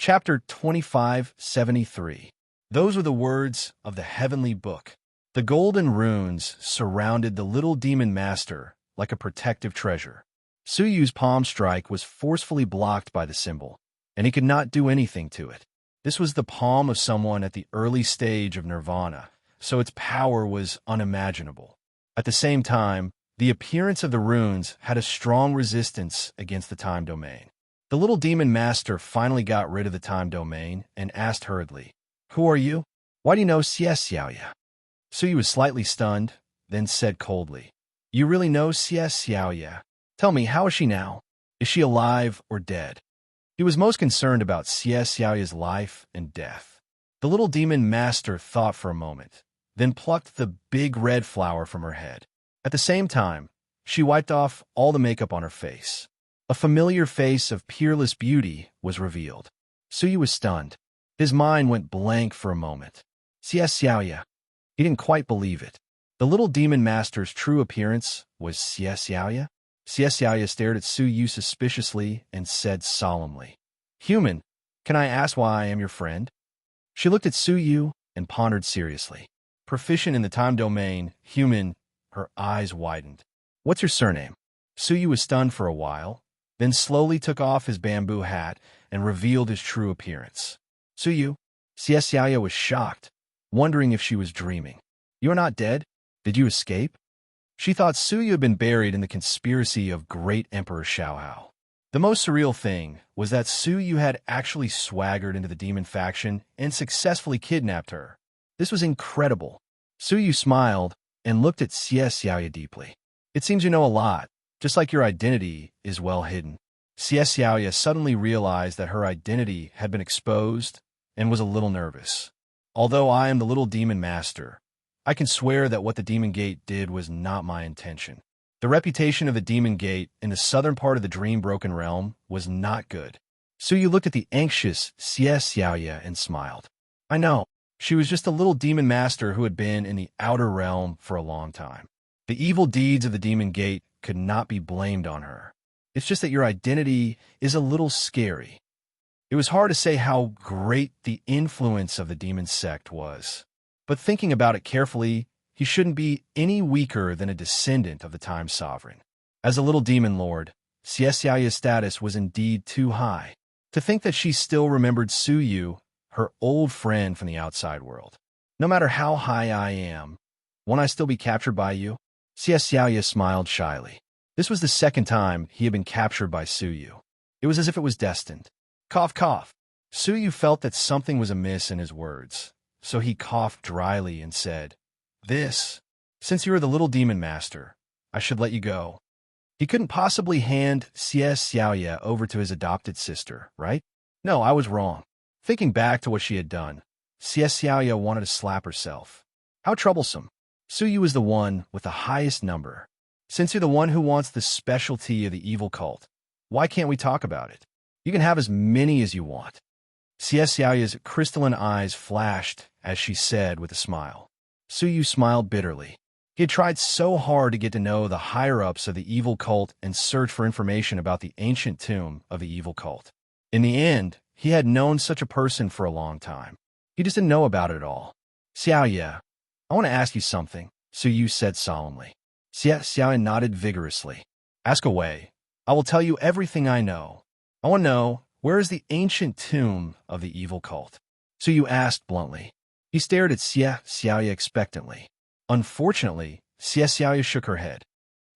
Chapter 2573. Those were the words of the heavenly book. The golden runes surrounded the little demon master like a protective treasure. Suyu's palm strike was forcefully blocked by the symbol, and he could not do anything to it. This was the palm of someone at the early stage of nirvana, so its power was unimaginable. At the same time, the appearance of the runes had a strong resistance against the time domain. The little demon master finally got rid of the time domain and asked hurriedly, "Who are you? Why do you know Xie Xiaoya?" Suyu was slightly stunned, then said coldly, "You really know Xie Xiaoya? Tell me, how is she now? Is she alive or dead?" He was most concerned about Xie Xiaoya's life and death. The little demon master thought for a moment, then plucked the big red flower from her head. At the same time, she wiped off all the makeup on her face. A familiar face of peerless beauty was revealed. Suyu was stunned. His mind went blank for a moment. Xie Xiaoya. He didn't quite believe it. The little demon master's true appearance was Xie Xiaoya? Xie Xiaoya stared at Suyu suspiciously and said solemnly, "Human, can I ask why I am your friend?" She looked at Suyu and pondered seriously. Proficient in the time domain, human, her eyes widened. "What's your surname?" Suyu was stunned for a while, then slowly took off his bamboo hat and revealed his true appearance. "Suyu?" Xie Xiaoya was shocked, wondering if she was dreaming. "You are not dead? Did you escape?" She thought Suyu had been buried in the conspiracy of great Emperor Xiaohao. The most surreal thing was that Suyu had actually swaggered into the demon faction and successfully kidnapped her. This was incredible. Suyu smiled and looked at Xie Xiaoya deeply. "It seems you know a lot, just like your identity is well hidden." Xie Xiaoya suddenly realized that her identity had been exposed and was a little nervous. "Although I am the little demon master, I can swear that what the Demon Gate did was not my intention. The reputation of the Demon Gate in the southern part of the Dream-Broken Realm was not good." Suyu looked at the anxious Xie Xiaoya and smiled. "I know. She was just a little demon master who had been in the outer realm for a long time. The evil deeds of the Demon Gate could not be blamed on her. It's just that your identity is a little scary." It was hard to say how great the influence of the demon sect was. But thinking about it carefully, he shouldn't be any weaker than a descendant of the Time Sovereign. As a little demon lord, Xie Xiaoya's status was indeed too high. To think that she still remembered Suyu, her old friend from the outside world. "No matter how high I am, won't I still be captured by you?" Xie Xiaoya smiled shyly. This was the second time he had been captured by Suyu. It was as if it was destined. Cough, cough. Suyu felt that something was amiss in his words, so he coughed dryly and said, Since you are the little demon master, I should let you go." He couldn't possibly hand Xie Xiaoya over to his adopted sister, right? No, I was wrong. Thinking back to what she had done, Xie Xiaoya wanted to slap herself. How troublesome. Suyu is the one with the highest number. Since you're the one who wants the specialty of the evil cult, why can't we talk about it? You can have as many as you want. Xie Xiaoya's crystalline eyes flashed as she said with a smile. Suyu smiled bitterly. He had tried so hard to get to know the higher-ups of the evil cult and search for information about the ancient tomb of the evil cult. In the end, he had known such a person for a long time. He just didn't know about it all. "Xiaoya, I want to ask you something," Suyu said solemnly. Xie Xiaoya nodded vigorously. "Ask away. I will tell you everything I know. I want to know, where is the ancient tomb of the evil cult?" Suyu asked bluntly. He stared at Xie Xiaoya expectantly. Unfortunately, Xie Xiaoya shook her head.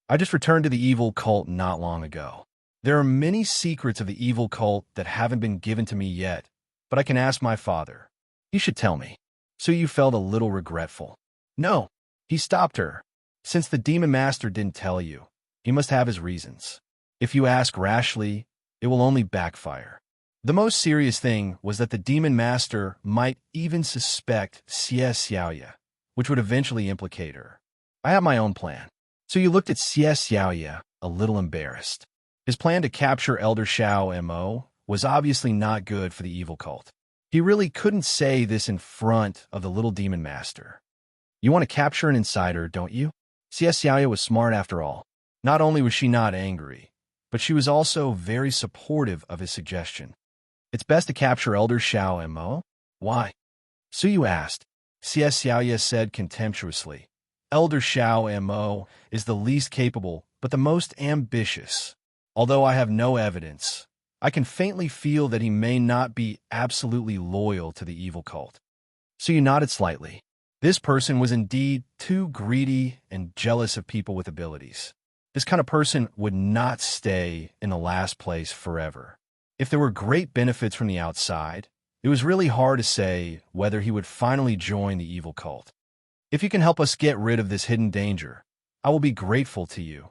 "I just returned to the evil cult not long ago. There are many secrets of the evil cult that haven't been given to me yet, but I can ask my father. He should tell me." Suyu felt a little regretful. "No," he stopped her. "Since the demon master didn't tell you, he must have his reasons. If you ask rashly, it will only backfire." The most serious thing was that the demon master might even suspect Xie Xiaoya, which would eventually implicate her. "I have my own plan." So you looked at Xie Xiaoya, a little embarrassed. His plan to capture Elder Xiao M.O. was obviously not good for the evil cult. He really couldn't say this in front of the little demon master. "You want to capture an insider, don't you?" Xie Xiaoya was smart after all. Not only was she not angry, but she was also very supportive of his suggestion. It's best to capture Elder Xiao Mo. Why? Suyu asked. Xiaoya said contemptuously. Elder Xiao Mo is the least capable, but the most ambitious. Although I have no evidence, I can faintly feel that he may not be absolutely loyal to the evil cult. Suyu nodded slightly. This person was indeed too greedy and jealous of people with abilities. This kind of person would not stay in the last place forever. If there were great benefits from the outside, it was really hard to say whether he would finally join the evil cult. If you can help us get rid of this hidden danger, I will be grateful to you,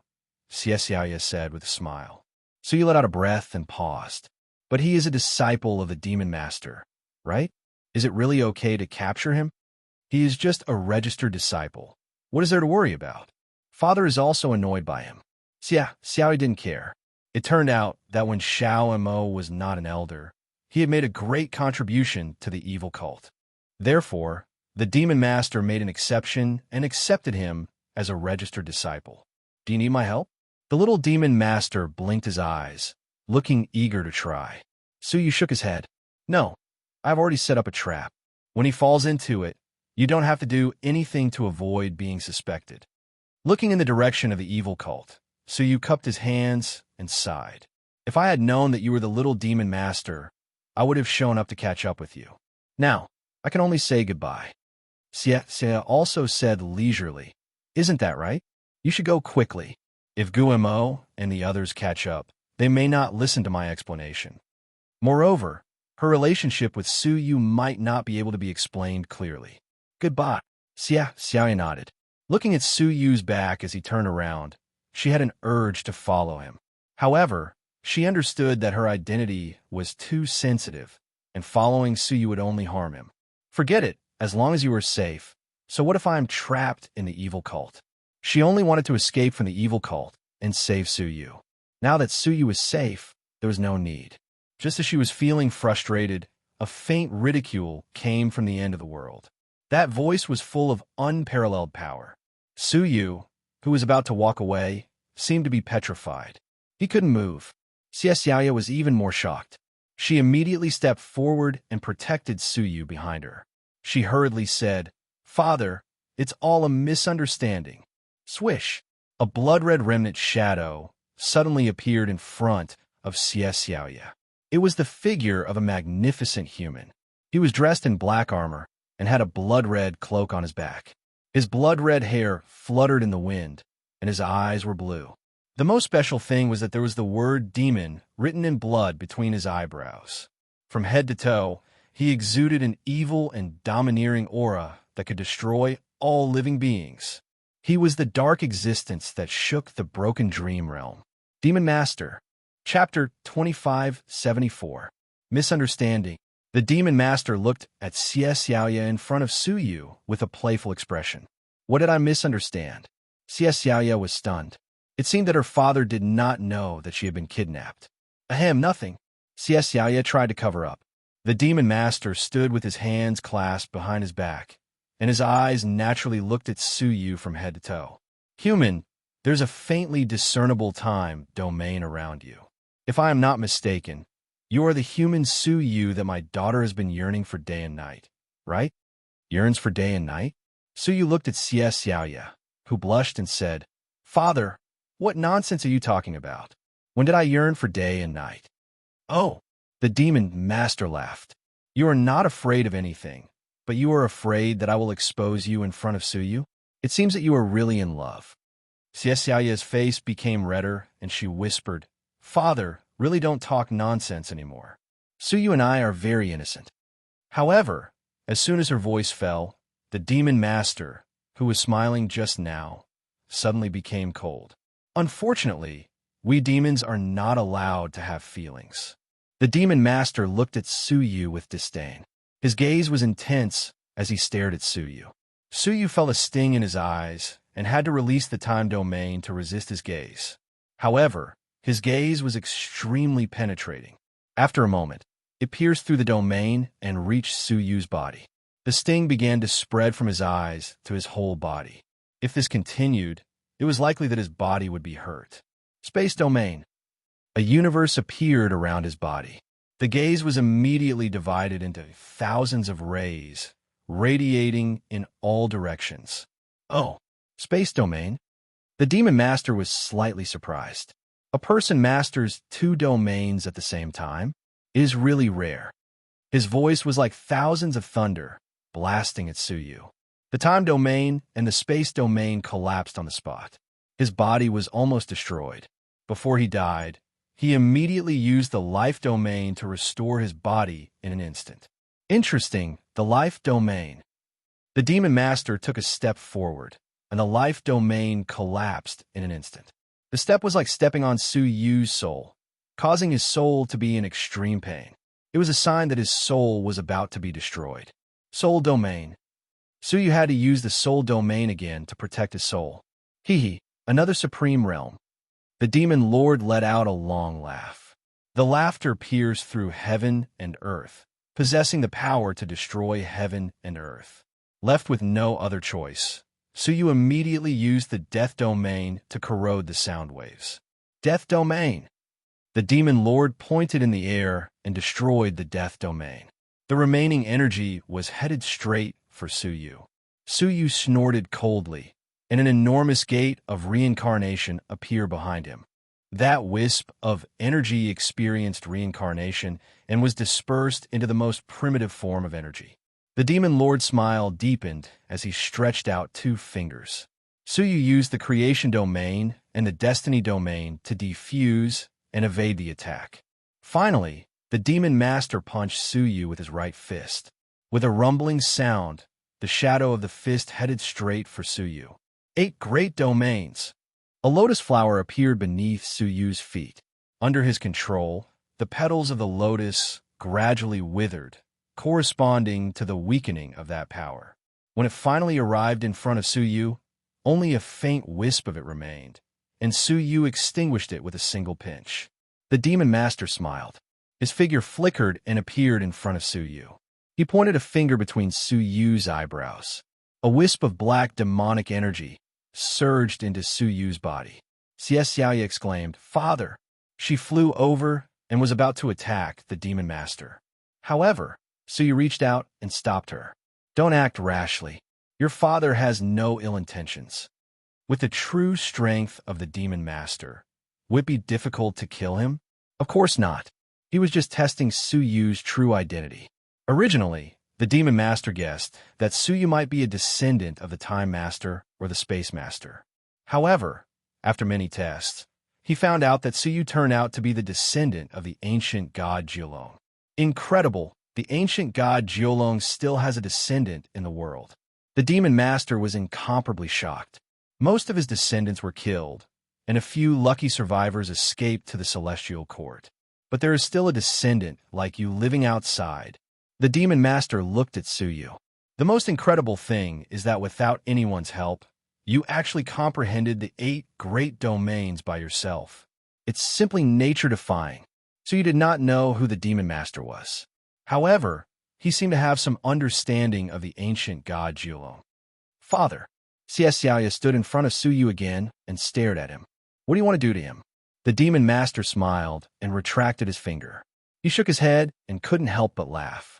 Xiaoya said with a smile. So you let out a breath and paused. But he is a disciple of the demon master, right? Is it really okay to capture him? He is just a registered disciple. What is there to worry about? Father is also annoyed by him. Xiao didn't care. It turned out that when Xiao Mo was not an elder, he had made a great contribution to the evil cult. Therefore, the demon master made an exception and accepted him as a registered disciple. Do you need my help? The little demon master blinked his eyes, looking eager to try. Suyu shook his head. No, I've already set up a trap. When he falls into it, you don't have to do anything to avoid being suspected. Looking in the direction of the evil cult, Suyu cupped his hands and sighed. If I had known that you were the little demon master, I would have shown up to catch up with you. Now, I can only say goodbye. Xia also said leisurely, Isn't that right? You should go quickly. If Guemo and the others catch up, they may not listen to my explanation. Moreover, her relationship with Suyu might not be able to be explained clearly. Goodbye. Xiao nodded. Looking at Suyu's back as he turned around, she had an urge to follow him. However, she understood that her identity was too sensitive, and following Suyu would only harm him. Forget it, as long as you are safe. So what if I am trapped in the evil cult? She only wanted to escape from the evil cult and save Suyu. Now that Suyu was safe, there was no need. Just as she was feeling frustrated, a faint ridicule came from the end of the world. That voice was full of unparalleled power. Suyu, who was about to walk away, seemed to be petrified. He couldn't move. Xiaoya was even more shocked. She immediately stepped forward and protected Suyu behind her. She hurriedly said, Father, it's all a misunderstanding. Swish! A blood-red remnant shadow suddenly appeared in front of Xiaoya. It was the figure of a magnificent human. He was dressed in black armor and had a blood-red cloak on his back. His blood-red hair fluttered in the wind, and his eyes were blue. The most special thing was that there was the word demon written in blood between his eyebrows. From head to toe, he exuded an evil and domineering aura that could destroy all living beings. He was the dark existence that shook the broken dream realm. Demon Master, Chapter 2574. Misunderstanding. The Demon Master looked at Xiaoya in front of Suyu with a playful expression. What did I misunderstand? Xiaoya was stunned. It seemed that her father did not know that she had been kidnapped. Ahem, nothing. Xiaoya tried to cover up. The Demon Master stood with his hands clasped behind his back, and his eyes naturally looked at Suyu from head to toe. Human, there's a faintly discernible time domain around you. If I am not mistaken, you are the human Suyu that my daughter has been yearning for day and night, right? Yearns for day and night? Suyu looked at Xiaoya, who blushed and said, Father, what nonsense are you talking about? When did I yearn for day and night? Oh, the Demon Master laughed. You are not afraid of anything, but you are afraid that I will expose you in front of Suyu? It seems that you are really in love. Xiaoya's face became redder, and she whispered, Father, really don't talk nonsense anymore. Suyu and I are very innocent. However, as soon as her voice fell, the Demon Master, who was smiling just now, suddenly became cold. Unfortunately, we demons are not allowed to have feelings. The Demon Master looked at Suyu with disdain. His gaze was intense as he stared at Suyu. Suyu felt a sting in his eyes and had to release the time domain to resist his gaze. However, his gaze was extremely penetrating. After a moment, it pierced through the domain and reached Suyu's body. The sting began to spread from his eyes to his whole body. If this continued, it was likely that his body would be hurt. Space domain. A universe appeared around his body. The gaze was immediately divided into thousands of rays, radiating in all directions. Oh, space domain? The demon master was slightly surprised. A person masters two domains at the same time is really rare. His voice was like thousands of thunder, blasting at Suyu. The time domain and the space domain collapsed on the spot. His body was almost destroyed. Before he died, he immediately used the life domain to restore his body in an instant. Interesting, the life domain. The demon master took a step forward, and the life domain collapsed in an instant. The step was like stepping on Suyu's soul, causing his soul to be in extreme pain. It was a sign that his soul was about to be destroyed. Soul domain. Suyu had to use the soul domain again to protect his soul. Hee, another supreme realm. The demon lord let out a long laugh. The laughter pierced through heaven and earth, possessing the power to destroy heaven and earth. Left with no other choice, Suyu immediately used the death domain to corrode the sound waves. Death domain. The demon lord pointed in the air and destroyed the death domain. The remaining energy was headed straight for Suyu. Suyu snorted coldly, and an enormous gate of reincarnation appeared behind him. That wisp of energy experienced reincarnation and was dispersed into the most primitive form of energy. The demon lord's smile deepened as he stretched out two fingers. Suyu used the creation domain and the destiny domain to defuse and evade the attack. Finally, the demon master punched Suyu with his right fist. With a rumbling sound, the shadow of the fist headed straight for Suyu. 8 great domains. A lotus flower appeared beneath Suyu's feet. Under his control, the petals of the lotus gradually withered, corresponding to the weakening of that power. When it finally arrived in front of Suyu, only a faint wisp of it remained, and Suyu extinguished it with a single pinch. The demon master smiled. His figure flickered and appeared in front of Suyu. He pointed a finger between Suyu's eyebrows. A wisp of black demonic energy surged into Suyu's body. Xiaoya exclaimed, "Father!" She flew over and was about to attack the demon master. However, Suyu reached out and stopped her. "Don't act rashly. Your father has no ill intentions." With the true strength of the demon master, would it be difficult to kill him? Of course not. He was just testing Suyu's true identity. Originally, the demon master guessed that Suyu might be a descendant of the time master or the space master. However, after many tests, he found out that Suyu turned out to be the descendant of the ancient god Jiulong. Incredible, the ancient god Jiulong still has a descendant in the world. The demon master was incomparably shocked. Most of his descendants were killed, and a few lucky survivors escaped to the celestial court. But there is still a descendant like you living outside. The demon master looked at Suyu. The most incredible thing is that without anyone's help, you actually comprehended the 8 great domains by yourself. It's simply nature-defying. So you did not know who the demon master was. However, he seemed to have some understanding of the ancient god Jiulong. "Father." Xiaoya stood in front of Suyu again and stared at him. "What do you want to do to him?" The demon master smiled and retracted his finger. He shook his head and couldn't help but laugh.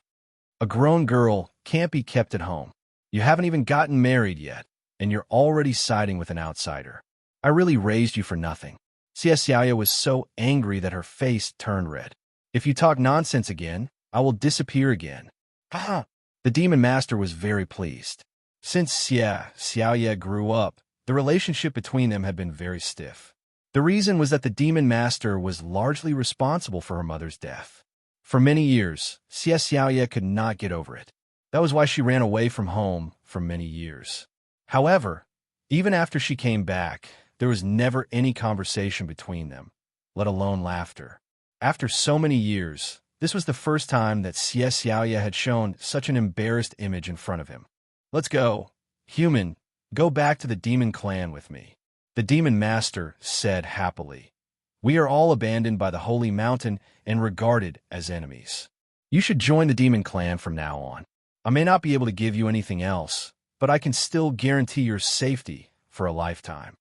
"A grown girl can't be kept at home. You haven't even gotten married yet, and you're already siding with an outsider. I really raised you for nothing." Xiaoya was so angry that her face turned red. "If you talk nonsense again, I will disappear again." "Ha!" The demon master was very pleased. Since Xiaoya grew up, the relationship between them had been very stiff. The reason was that the demon master was largely responsible for her mother's death. For many years, Xiaoya could not get over it. That was why she ran away from home for many years. However, even after she came back, there was never any conversation between them, let alone laughter. After so many years, this was the first time that Xiaoya had shown such an embarrassed image in front of him. "Let's go. Human, go back to the demon clan with me," the demon master said happily. "We are all abandoned by the holy mountain and regarded as enemies. You should join the demon clan from now on. I may not be able to give you anything else, but I can still guarantee your safety for a lifetime."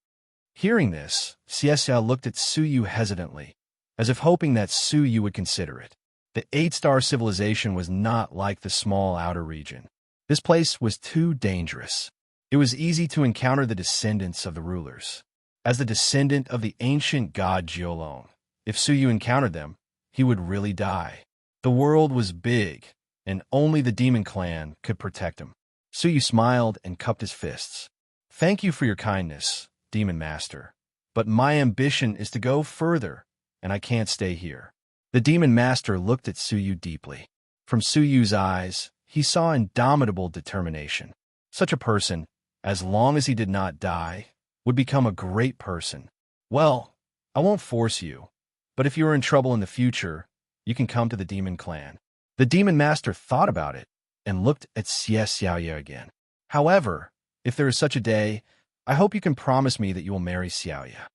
Hearing this, Xiaoya looked at Suyu hesitantly, as if hoping that Suyu would consider it. The 8-star civilization was not like the small outer region. This place was too dangerous. It was easy to encounter the descendants of the rulers. As the descendant of the ancient god Jiolong, if Suyu encountered them, he would really die. The world was big, and only the demon clan could protect him. Suyu smiled and cupped his fists. Thank you for your kindness, Demon Master. But my ambition is to go further, and I can't stay here. The Demon Master looked at Suyu deeply. From Suyu's eyes, he saw indomitable determination. Such a person, as long as he did not die, would become a great person. Well, I won't force you, but if you are in trouble in the future, you can come to the Demon Clan. The Demon Master thought about it and looked at Xiaoya again. However, if there is such a day, I hope you can promise me that you will marry Xiaoya.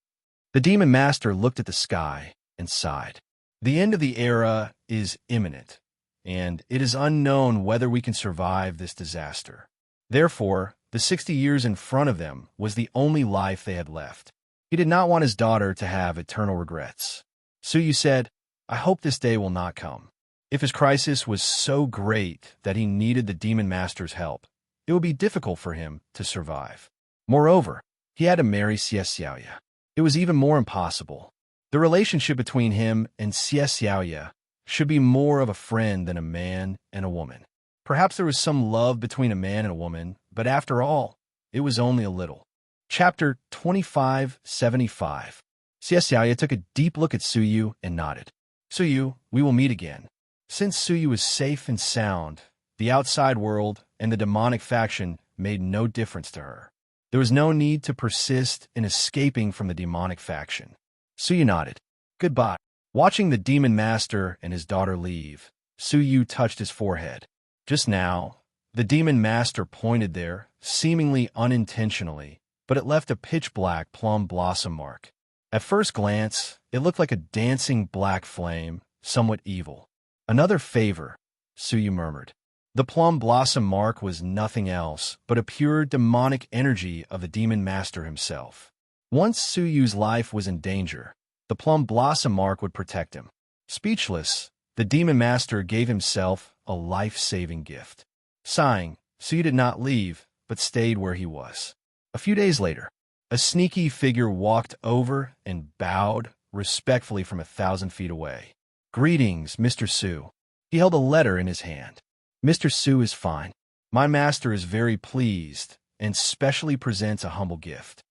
The Demon Master looked at the sky and sighed. The end of the era is imminent, and it is unknown whether we can survive this disaster. Therefore, the 60 years in front of them was the only life they had left. He did not want his daughter to have eternal regrets. Suyu said, I hope this day will not come. If his crisis was so great that he needed the Demon Master's help, it would be difficult for him to survive. Moreover, he had to marry Xiaoya. It was even more impossible. The relationship between him and Xiaoya should be more of a friend than a man and a woman. Perhaps there was some love between a man and a woman, but after all, it was only a little. Chapter 2575. Xiaoya took a deep look at Suyu and nodded. Suyu, we will meet again. Since Suyu was safe and sound, the outside world and the demonic faction made no difference to her. There was no need to persist in escaping from the demonic faction. Suyu nodded. Goodbye. Watching the Demon Master and his daughter leave, Suyu touched his forehead. Just now, the Demon Master pointed there, seemingly unintentionally, but it left a pitch-black plum blossom mark. At first glance, it looked like a dancing black flame, somewhat evil. Another favor, Suyu murmured. The plum blossom mark was nothing else but a pure demonic energy of the Demon Master himself. Once Suyu's life was in danger, the plum blossom mark would protect him. Speechless, the Demon Master gave himself a life-saving gift. Sighing, Suyu did not leave, but stayed where he was. A few days later, a sneaky figure walked over and bowed respectfully from 1,000 feet away. Greetings, Mr. Su. He held a letter in his hand. Mr. Su is fine. My master is very pleased and specially presents a humble gift.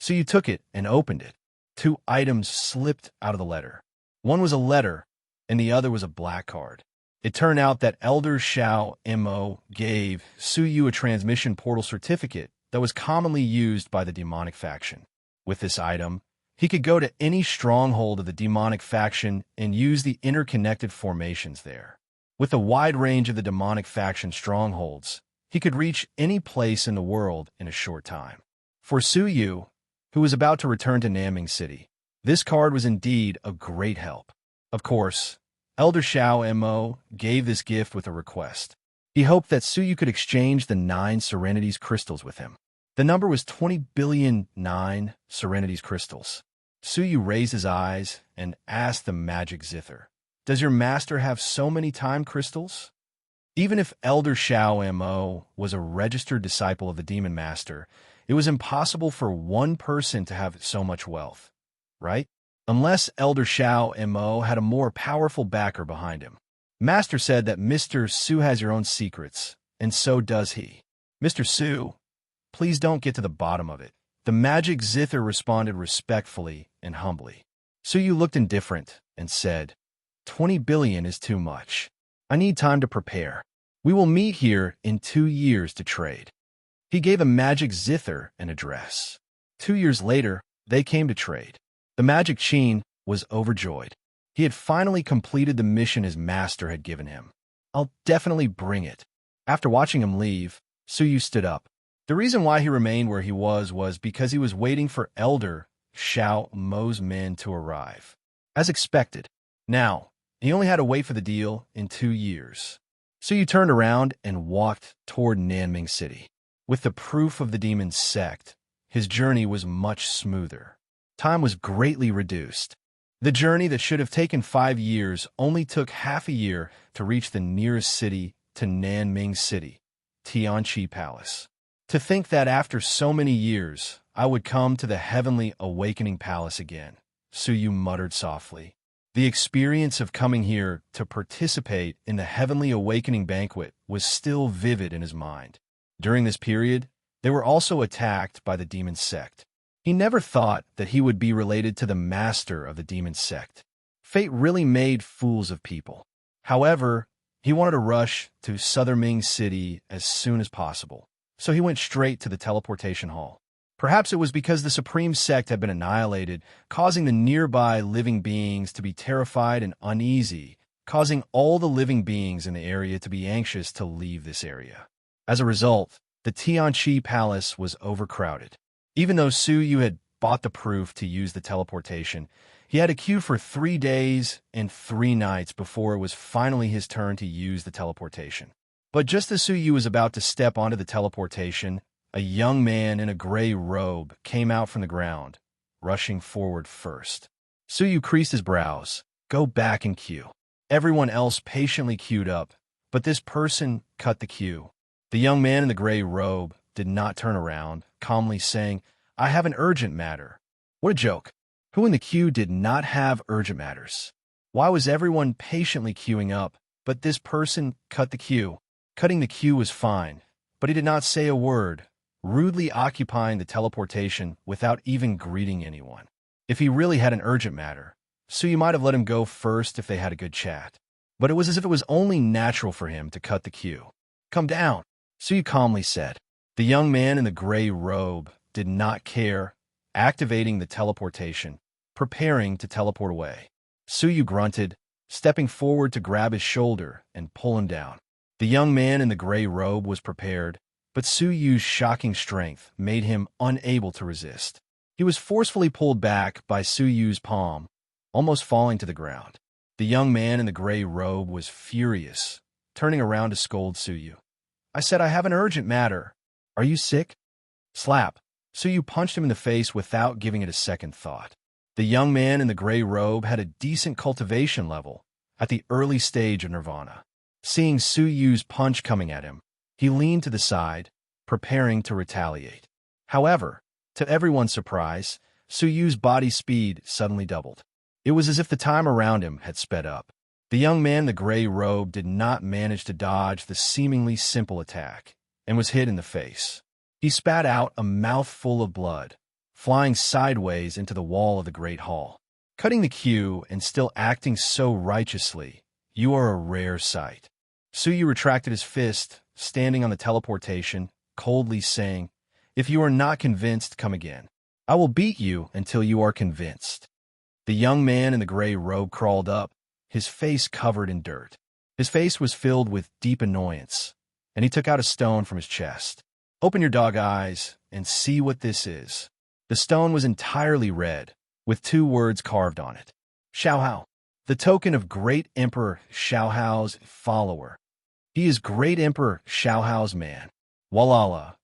Suyu took it and opened it. 2 items slipped out of the letter. One was a letter, and the other was a black card. It turned out that Elder Xiao Mo gave Suyu a transmission portal certificate that was commonly used by the demonic faction. With this item, he could go to any stronghold of the demonic faction and use the interconnected formations there. With a wide range of the demonic faction strongholds, he could reach any place in the world in a short time. For Suyu, who was about to return to Nanming City, this card was indeed a great help. Of course, Elder Xiao Mo gave this gift with a request. He hoped that Suyu could exchange the 9 Serenity's crystals with him. The number was 20,000,000,009 Serenity's crystals. Suyu raised his eyes and asked the magic zither, Does your master have so many time crystals? Even if Elder Xiao Mo was a registered disciple of the Demon Master, it was impossible for one person to have so much wealth, right? Unless Elder Xiao Mo had a more powerful backer behind him. Master said that Mr. Su has your own secrets, and so does he. Mr. Su, please don't get to the bottom of it. The magic zither responded respectfully and humbly. Suyu looked indifferent and said, 20 billion is too much. I need time to prepare. We will meet here in 2 years to trade. He gave a magic zither an address. 2 years later, they came to trade. The magic Qin was overjoyed. He had finally completed the mission his master had given him. I'll definitely bring it. After watching him leave, Suyu stood up. The reason why he remained where he was because he was waiting for Elder Xiao Mo's men to arrive. As expected. Now, he only had to wait for the deal in 2 years. Suyu turned around and walked toward Nanming City. With the proof of the demon's sect, his journey was much smoother. Time was greatly reduced. The journey that should have taken 5 years only took half a year to reach the nearest city to Nanming City, Tianqi Palace. To think that after so many years, I would come to the heavenly awakening palace again, Suyu muttered softly. The experience of coming here to participate in the heavenly awakening banquet was still vivid in his mind. During this period, they were also attacked by the demon sect. He never thought that he would be related to the master of the demon sect. Fate really made fools of people. However, he wanted to rush to Southern Ming City as soon as possible, so he went straight to the teleportation hall. Perhaps it was because the supreme sect had been annihilated, causing the nearby living beings to be terrified and uneasy, causing all the living beings in the area to be anxious to leave this area. As a result, the Tianqi Palace was overcrowded. Even though Suyu had bought the proof to use the teleportation, he had to queue for 3 days and 3 nights before it was finally his turn to use the teleportation. But just as Suyu was about to step onto the teleportation, a young man in a gray robe came out from the ground, rushing forward first. Suyu creased his brows. Go back and queue. Everyone else patiently queued up, but this person cut the queue. The young man in the gray robe did not turn around, calmly saying, I have an urgent matter. What a joke. Who in the queue did not have urgent matters? Why was everyone patiently queuing up, but this person cut the queue? Cutting the queue was fine, but he did not say a word, rudely occupying the teleportation without even greeting anyone. If he really had an urgent matter, Suyu might have let him go first if they had a good chat. But it was as if it was only natural for him to cut the queue. Come down, Suyu calmly said. The young man in the gray robe did not care, activating the teleportation, preparing to teleport away. Suyu grunted, stepping forward to grab his shoulder and pull him down. The young man in the gray robe was prepared, but Suyu's shocking strength made him unable to resist. He was forcefully pulled back by Suyu's palm, almost falling to the ground. The young man in the gray robe was furious, turning around to scold Suyu. I said I have an urgent matter. Are you sick? Slap. Suyu punched him in the face without giving it a second thought. The young man in the gray robe had a decent cultivation level at the early stage of nirvana. Seeing Suyu's punch coming at him, he leaned to the side, preparing to retaliate. However, to everyone's surprise, Suyu's body speed suddenly doubled. It was as if the time around him had sped up. The young man in the gray robe did not manage to dodge the seemingly simple attack, and was hit in the face. He spat out a mouthful of blood, flying sideways into the wall of the great hall. Cutting the queue and still acting so righteously, you are a rare sight. Suyu retracted his fist, standing on the teleportation, coldly saying, If you are not convinced, come again. I will beat you until you are convinced. The young man in the gray robe crawled up, his face covered in dirt. His face was filled with deep annoyance, and he took out a stone from his chest. Open your dog eyes and see what this is. The stone was entirely red, with 2 words carved on it. Xiaohao, the token of Great Emperor Xiaohao's follower. He is Great Emperor Xiaohao's man. Walala.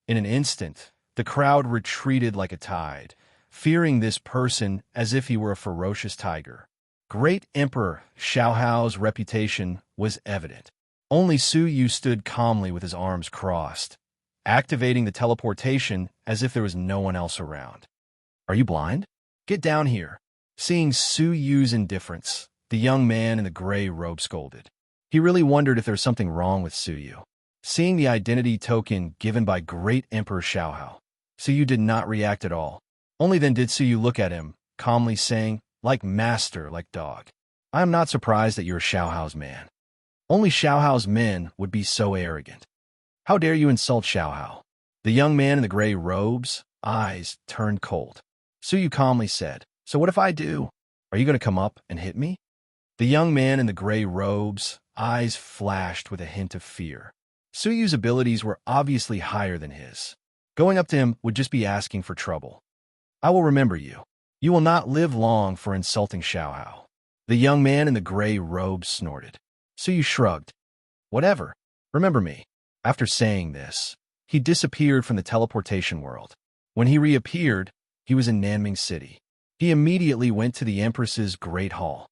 In an instant, the crowd retreated like a tide, fearing this person as if he were a ferocious tiger. Great Emperor Xiaohao's reputation was evident. Only Suyu stood calmly with his arms crossed, activating the teleportation as if there was no one else around. Are you blind? Get down here. Seeing Suyu's indifference, the young man in the gray robe scolded. He really wondered if there was something wrong with Suyu. Seeing the identity token given by Great Emperor Xiaohao, Suyu did not react at all. Only then did Suyu look at him, calmly saying, like master, like dog. I am not surprised that you're Xiaohao's man. Only Xiaohao's men would be so arrogant. How dare you insult Xiaohao? The young man in the gray robe's eyes turned cold. Suyu calmly said, So what if I do? Are you going to come up and hit me? The young man in the gray robe's eyes flashed with a hint of fear. Suyu's abilities were obviously higher than his. Going up to him would just be asking for trouble. I will remember you. You will not live long for insulting Xiaohao. The young man in the gray robe snorted. Suyu shrugged. Whatever. Remember me. After saying this, he disappeared from the teleportation world. When he reappeared, he was in Nanming City. He immediately went to the Empress's great hall.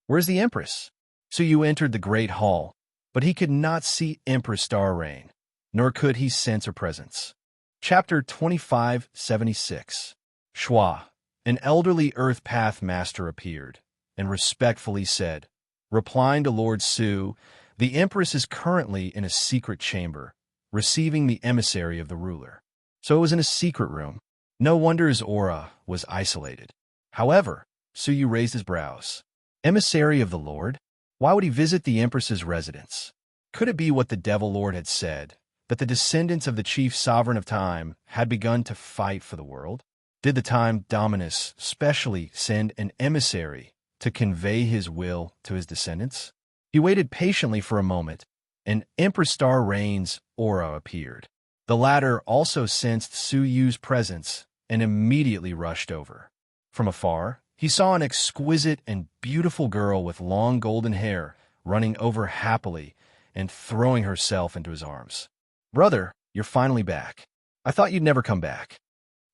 "Where's the Empress?" Suyu entered the great hall, but he could not see Empress Starrain, nor could he sense her presence. Chapter 2576. Shua, an elderly Earth Path Master, appeared and respectfully said, replying to Lord Su, "The Empress is currently in a secret chamber, receiving the emissary of the ruler." So it was in a secret room. No wonder his aura was isolated. However, Suyu raised his brows. Emissary of the Lord? Why would he visit the Empress's residence? Could it be what the Devil Lord had said, that the descendants of the chief sovereign of time had begun to fight for the world? Did the time Dominus specially send an emissary to convey his will to his descendants? He waited patiently for a moment, and Empress Starrain's aura appeared. The latter also sensed Suyu's presence and immediately rushed over. From afar, he saw an exquisite and beautiful girl with long golden hair running over happily and throwing herself into his arms. "Brother, you're finally back. I thought you'd never come back."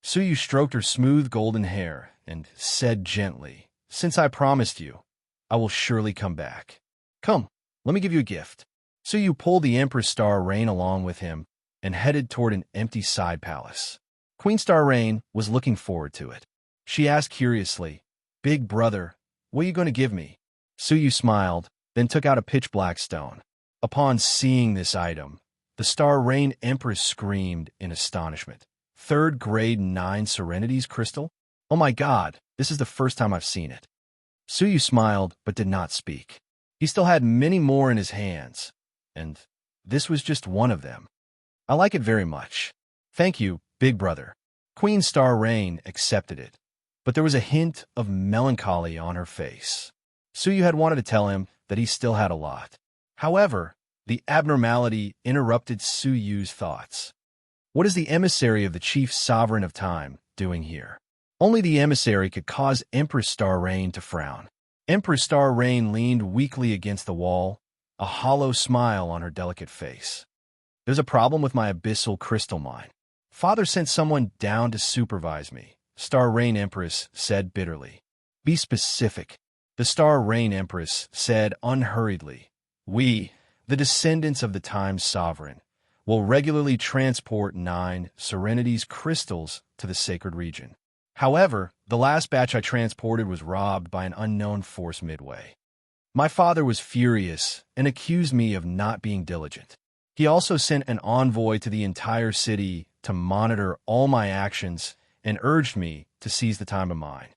Suyu stroked her smooth golden hair and said gently, "Since I promised you, I will surely come back. Come, let me give you a gift." Suyu pulled the Empress Starrain along with him and headed toward an empty side palace. Queen Starrain was looking forward to it. She asked curiously, "Big brother, what are you going to give me?" Suyu smiled, then took out a pitch-black stone. Upon seeing this item, the Starrain Empress screamed in astonishment. "Third grade 9 Serenity's crystal? Oh my god, this is the first time I've seen it." Suyu smiled but did not speak. He still had many more in his hands, and this was just one of them. "I like it very much. Thank you, big brother." Queen Starrain accepted it, but there was a hint of melancholy on her face. Suyu had wanted to tell him that he still had a lot. However, the abnormality interrupted Suyu's thoughts. What is the emissary of the chief sovereign of time doing here? Only the emissary could cause Empress Starrain to frown. Empress Starrain leaned weakly against the wall, a hollow smile on her delicate face. "There's a problem with my abyssal crystal mine. Father sent someone down to supervise me," Starrain Empress said bitterly. "Be specific," the Starrain Empress said unhurriedly. "We, the descendants of the Time Sovereign, will regularly transport 9 Serenity's crystals to the sacred region. However, the last batch I transported was robbed by an unknown force midway. My father was furious and accused me of not being diligent. He also sent an envoy to the entire city to monitor all my actions and urged me to seize the time of mine.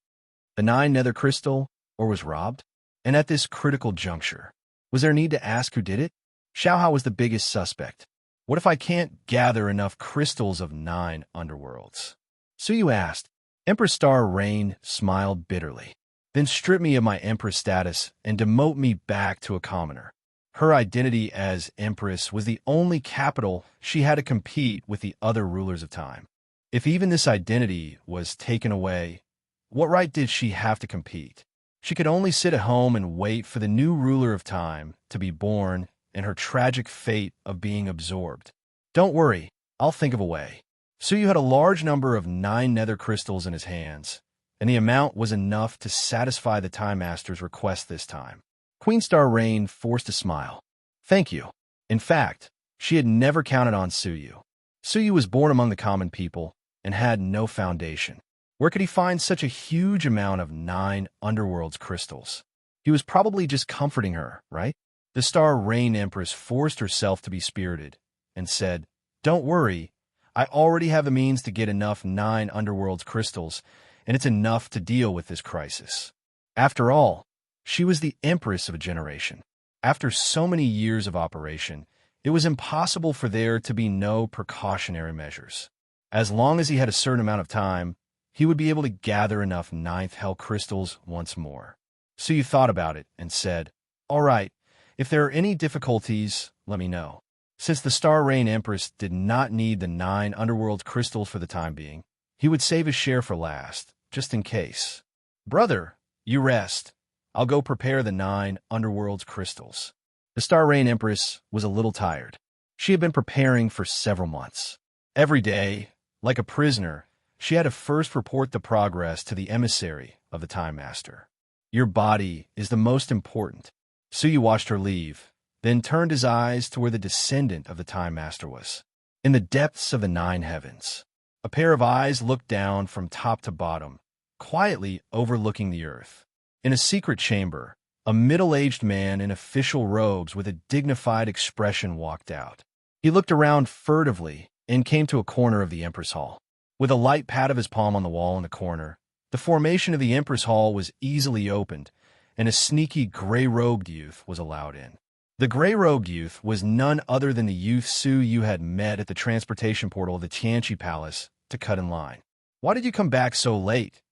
The 9 nether crystal, or was robbed? And at this critical juncture, was there need to ask who did it? Xiaohao was the biggest suspect. What if I can't gather enough crystals of 9 underworlds?" Suyu asked. Empress Starrain smiled bitterly. "Then strip me of my empress status and demote me back to a commoner." Her identity as empress was the only capital she had to compete with the other rulers of time. If even this identity was taken away, what right did she have to compete? She could only sit at home and wait for the new ruler of time to be born and her tragic fate of being absorbed. "Don't worry, I'll think of a way." Suyu had a large number of 9 nether crystals in his hands, and the amount was enough to satisfy the Time Master's request this time. Queen Starrain forced a smile. "Thank you." In fact, she had never counted on Suyu. Suyu was born among the common people and had no foundation. Where could he find such a huge amount of 9 underworld's crystals? He was probably just comforting her, right? The Starrain Empress forced herself to be spirited and said, "Don't worry, I already have the means to get enough 9 underworld's crystals, and it's enough to deal with this crisis." After all, she was the Empress of a generation. After so many years of operation, it was impossible for there to be no precautionary measures. As long as he had a certain amount of time, he would be able to gather enough 9th hell crystals once more. So you thought about it and said, "All right, if there are any difficulties, let me know." Since the Starrain Empress did not need the 9 underworld crystals for the time being, he would save his share for last, just in case. "Brother, you rest. I'll go prepare the 9 underworld crystals." The Starrain Empress was a little tired. She had been preparing for several months. Every day, like a prisoner, she had to first report the progress to the emissary of the Time Master. Your body is the most important. Suyu watched her leave, then turned his eyes to where the descendant of the Time Master was. In the depths of the nine heavens, a pair of eyes looked down from top to bottom, quietly overlooking the earth. In a secret chamber, a middle-aged man in official robes with a dignified expression walked out. He looked around furtively and came to a corner of the Empress Hall. With a light pat of his palm on the wall in the corner, the formation of the Empress Hall was easily opened, and a sneaky gray-robed youth was allowed in. The gray-robed youth was none other than the youth Suyu had met at the transportation portal of the Tianqi Palace to cut in line. "Why did you come back so late?"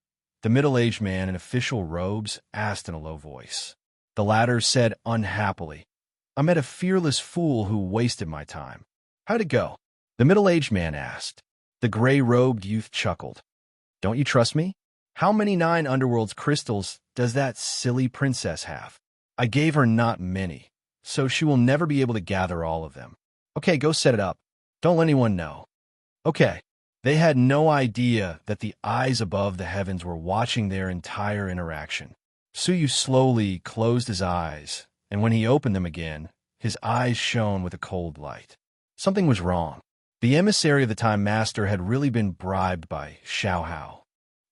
the middle-aged man in official robes asked in a low voice. The latter said unhappily, "I met a fearless fool who wasted my time." "How'd it go?" the middle-aged man asked. The gray-robed youth chuckled. "Don't you trust me? How many 9 underworld's crystals does that silly princess have? I gave her not many, so she will never be able to gather all of them. Okay, go set it up. Don't let anyone know." Okay. They had no idea that the eyes above the heavens were watching their entire interaction. Suyu slowly closed his eyes, and when he opened them again, his eyes shone with a cold light. Something was wrong. The emissary of the Time Master had really been bribed by Xiaohao.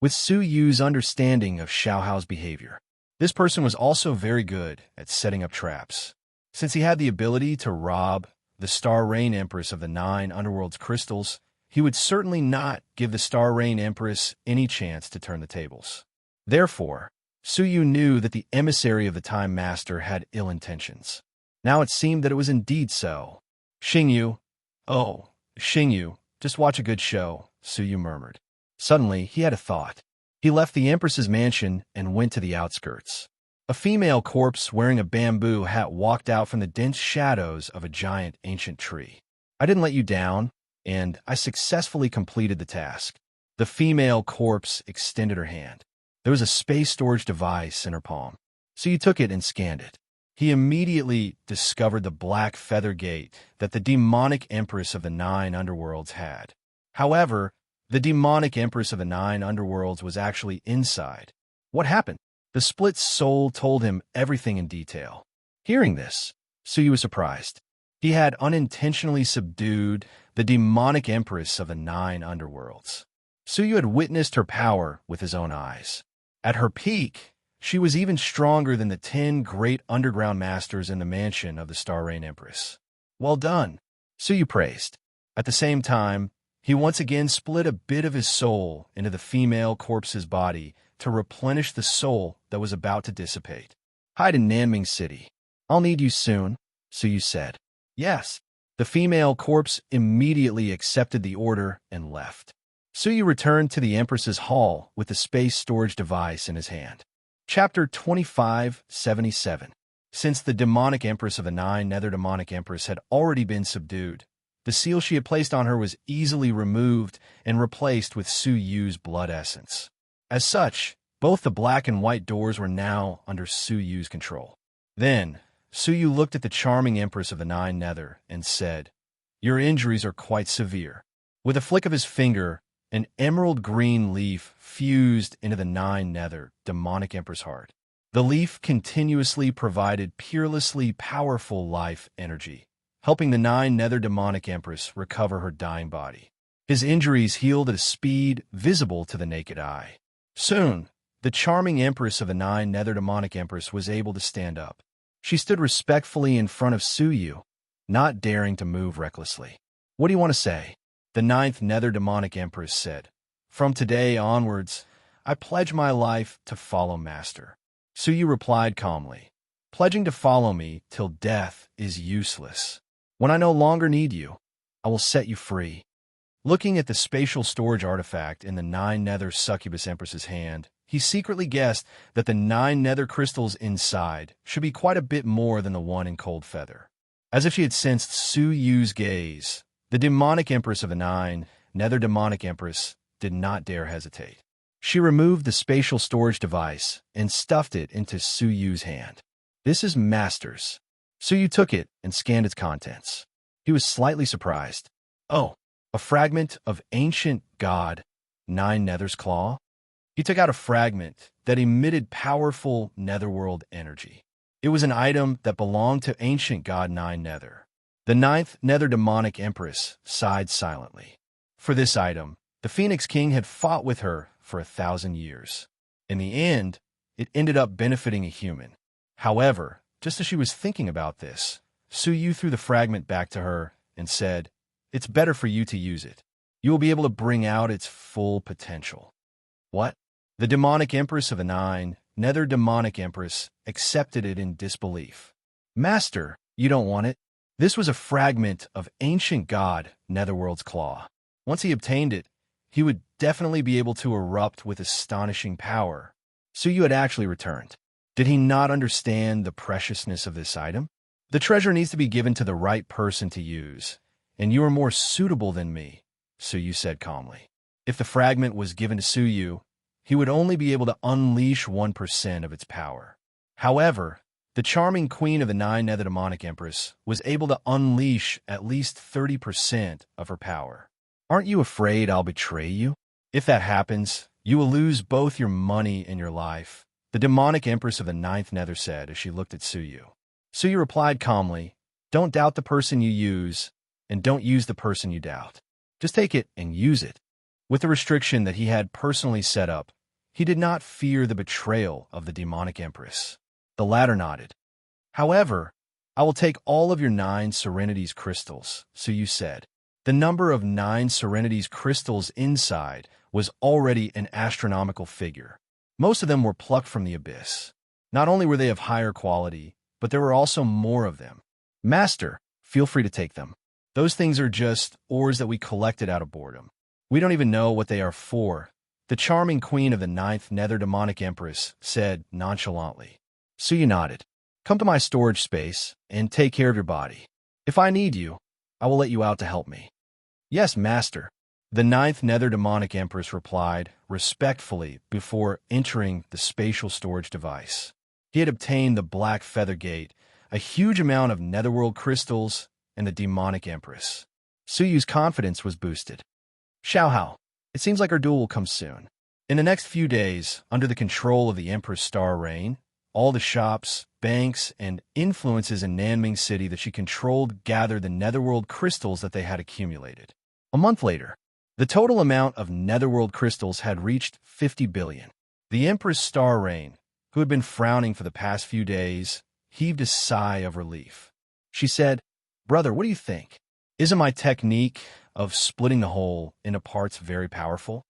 With Suyu's understanding of Xiaohao's behavior, this person was also very good at setting up traps. Since he had the ability to rob the Star Rain Empress of the 9 underworld's crystals, he would certainly not give the Star Rain Empress any chance to turn the tables. Therefore, Suyu knew that the emissary of the Time Master had ill intentions. Now it seemed that it was indeed so. "Xingyu, oh, Xingyu, just watch a good show," Suyu murmured. Suddenly, he had a thought. He left the Empress's mansion and went to the outskirts. A female corpse wearing a bamboo hat walked out from the dense shadows of a giant ancient tree. "I didn't let you down, and I successfully completed the task." The female corpse extended her hand. There was a space storage device in her palm, so you took it and scanned it. He immediately discovered the black feather gate that the demonic empress of the 9 underworlds had. However, the demonic empress of the 9 underworlds was actually inside. What happened? The split soul told him everything in detail. Hearing this, Suyu was surprised. He had unintentionally subdued the demonic empress of the 9 underworlds. Suyu had witnessed her power with his own eyes. At her peak, she was even stronger than the 10 great underground masters in the mansion of the Star Rain Empress. "Well done," Suyu praised. At the same time, he once again split a bit of his soul into the female corpse's body to replenish the soul that was about to dissipate. "Hide in Nanming City. I'll need you soon," Suyu said. "Yes." The female corpse immediately accepted the order and left. Suyu returned to the Empress's hall with the space storage device in his hand. Chapter 2577. Since the demonic empress of the 9 nether demonic empress had already been subdued, the seal she had placed on her was easily removed and replaced with Suyu's blood essence. As such, both the black and white doors were now under Suyu's control. Then, Suyu looked at the charming empress of the 9 nether and said, "Your injuries are quite severe." With a flick of his finger, an emerald green leaf fused into the 9 nether demonic empress heart. The leaf continuously provided peerlessly powerful life energy, helping the 9 nether demonic empress recover her dying body. His injuries healed at a speed visible to the naked eye. Soon, the charming empress of the 9 nether demonic empress was able to stand up. She stood respectfully in front of Suyu, not daring to move recklessly. "What do you want to say?" The 9th nether demonic empress said. "From today onwards, I pledge my life to follow Master." Suyu replied calmly, "Pledging to follow me till death is useless. When I no longer need you, I will set you free." Looking at the spatial storage artifact in the 9 nether succubus empress's hand, he secretly guessed that the 9 nether crystals inside should be quite a bit more than the one in Cold Feather. As if she had sensed Suyu's gaze, the demonic empress of the 9 nether demonic empress did not dare hesitate. She removed the spatial storage device and stuffed it into Suyu's hand. "This is Master's." Suyu took it and scanned its contents. He was slightly surprised. "Oh, a fragment of ancient god 9 nether's claw?" He took out a fragment that emitted powerful netherworld energy. It was an item that belonged to ancient god Nine Nether. The ninth Nether demonic empress sighed silently. For this item, the Phoenix King had fought with her for 1,000 years. In the end, it ended up benefiting a human. However, just as she was thinking about this, Suyu threw the fragment back to her and said, "It's better for you to use it. You will be able to bring out its full potential." What? The demonic empress of the Nine Nether demonic empress accepted it in disbelief. "Master, you don't want it?" This was a fragment of ancient god Netherworld's claw. Once he obtained it, he would definitely be able to erupt with astonishing power. Suyu had actually returned. Did he not understand the preciousness of this item? "The treasure needs to be given to the right person to use, and you are more suitable than me," Suyu said calmly. If the fragment was given to Suyu, he would only be able to unleash 1% of its power. However, the charming queen of the Nine Nether demonic empress was able to unleash at least 30% of her power. "Aren't you afraid I'll betray you? If that happens, you will lose both your money and your life," the demonic empress of the Ninth Nether said as she looked at Suyu. Suyu replied calmly, "Don't doubt the person you use, and don't use the person you doubt. Just take it and use it." With the restriction that he had personally set up, he did not fear the betrayal of the demonic empress. The latter nodded. "However, I will take all of your 9 Serenity's crystals," Suyu said. The number of 9 Serenity's crystals inside was already an astronomical figure. Most of them were plucked from the abyss. Not only were they of higher quality, but there were also more of them. "Master, feel free to take them. Those things are just ores that we collected out of boredom. We don't even know what they are for," the charming queen of the Ninth Nether demonic empress said nonchalantly. Suyu nodded. "Come to my storage space and take care of your body. If I need you, I will let you out to help me." "Yes, master," the Ninth Nether demonic empress replied respectfully before entering the spatial storage device. He had obtained the Black Feather Gate, a huge amount of netherworld crystals, and the demonic empress. Suyu's confidence was boosted. "Xiaohao, it seems like our duel will come soon." In the next few days, under the control of the Empress Star Rain, all the shops, banks, and influences in Nanming City that she controlled gathered the netherworld crystals that they had accumulated. A month later, the total amount of netherworld crystals had reached 50 billion. The Empress Star Rain, who had been frowning for the past few days, heaved a sigh of relief. She said, "Brother, what do you think? Isn't my technique of splitting the whole into parts very powerful?"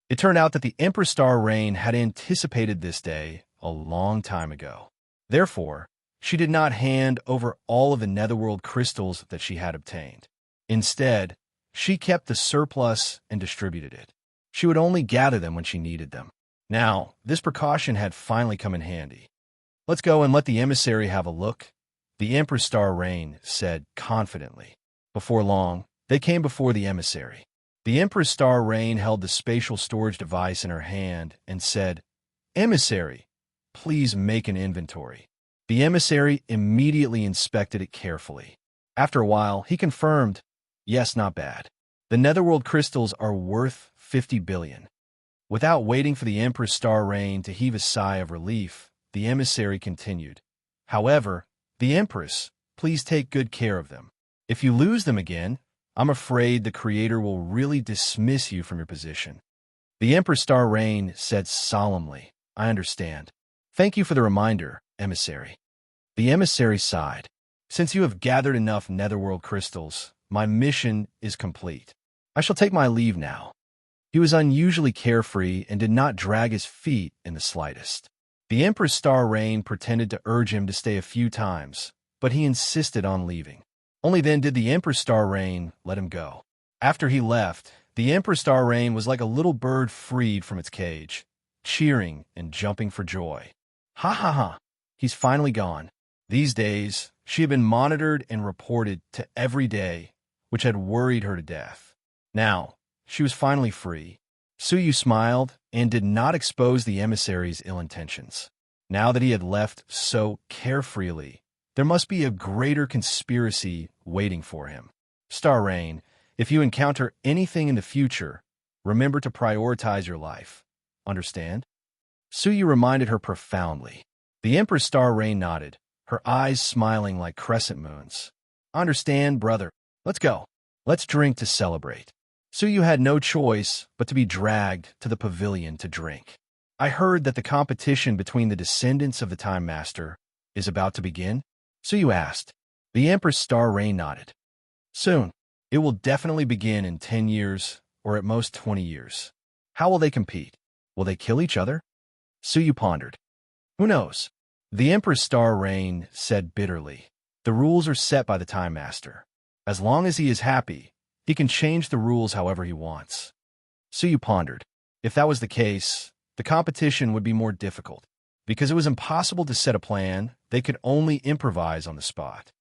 It turned out that the Empress Star Rain had anticipated this day a long time ago. Therefore, she did not hand over all of the netherworld crystals that she had obtained. Instead, she kept the surplus and distributed it. She would only gather them when she needed them. Now, this precaution had finally come in handy. "Let's go and let the emissary have a look," the Empress Star Rain said confidently. Before long, they came before the emissary. The Empress Star Rain held the spatial storage device in her hand and said, "Emissary, please make an inventory." The emissary immediately inspected it carefully. After a while, he confirmed, "Yes, not bad. The netherworld crystals are worth 50 billion. Without waiting for the Empress Star Rain to heave a sigh of relief, the emissary continued, "However, the Empress, please take good care of them. If you lose them again, I'm afraid the Creator will really dismiss you from your position." The Empress Star Rain said solemnly, "I understand. Thank you for the reminder, emissary." The emissary sighed. "Since you have gathered enough netherworld crystals, my mission is complete. I shall take my leave now." He was unusually carefree and did not drag his feet in the slightest. The Empress Star Rain pretended to urge him to stay a few times, but he insisted on leaving. Only then did the Empress Star Rain let him go. After he left, the Empress Star Rain was like a little bird freed from its cage, cheering and jumping for joy. "Ha ha ha, he's finally gone." These days, she had been monitored and reported to every day, which had worried her to death. Now, she was finally free. Suyu smiled and did not expose the emissary's ill intentions. Now that he had left so carefreely, there must be a greater conspiracy waiting for him. Star Rain, if you encounter anything in the future, remember to prioritize your life. understand? Suyu reminded her profoundly. The Empress Star Rain nodded, her eyes smiling like crescent moons. Understand, brother. Let's go. Let's drink to celebrate. Suyu had no choice but to be dragged to the pavilion to drink. I heard that the competition between the descendants of the Time Master is about to begin? Suyu asked. The Empress Star Rain nodded. Soon. It will definitely begin in 10 years, or at most 20 years. How will they compete? Will they kill each other? Suyu pondered. Who knows? The Empress Star Rain said bitterly. The rules are set by the Time Master. As long as he is happy, he can change the rules however he wants. Suyu pondered. If that was the case, the competition would be more difficult. Because it was impossible to set a plan, they could only improvise on the spot.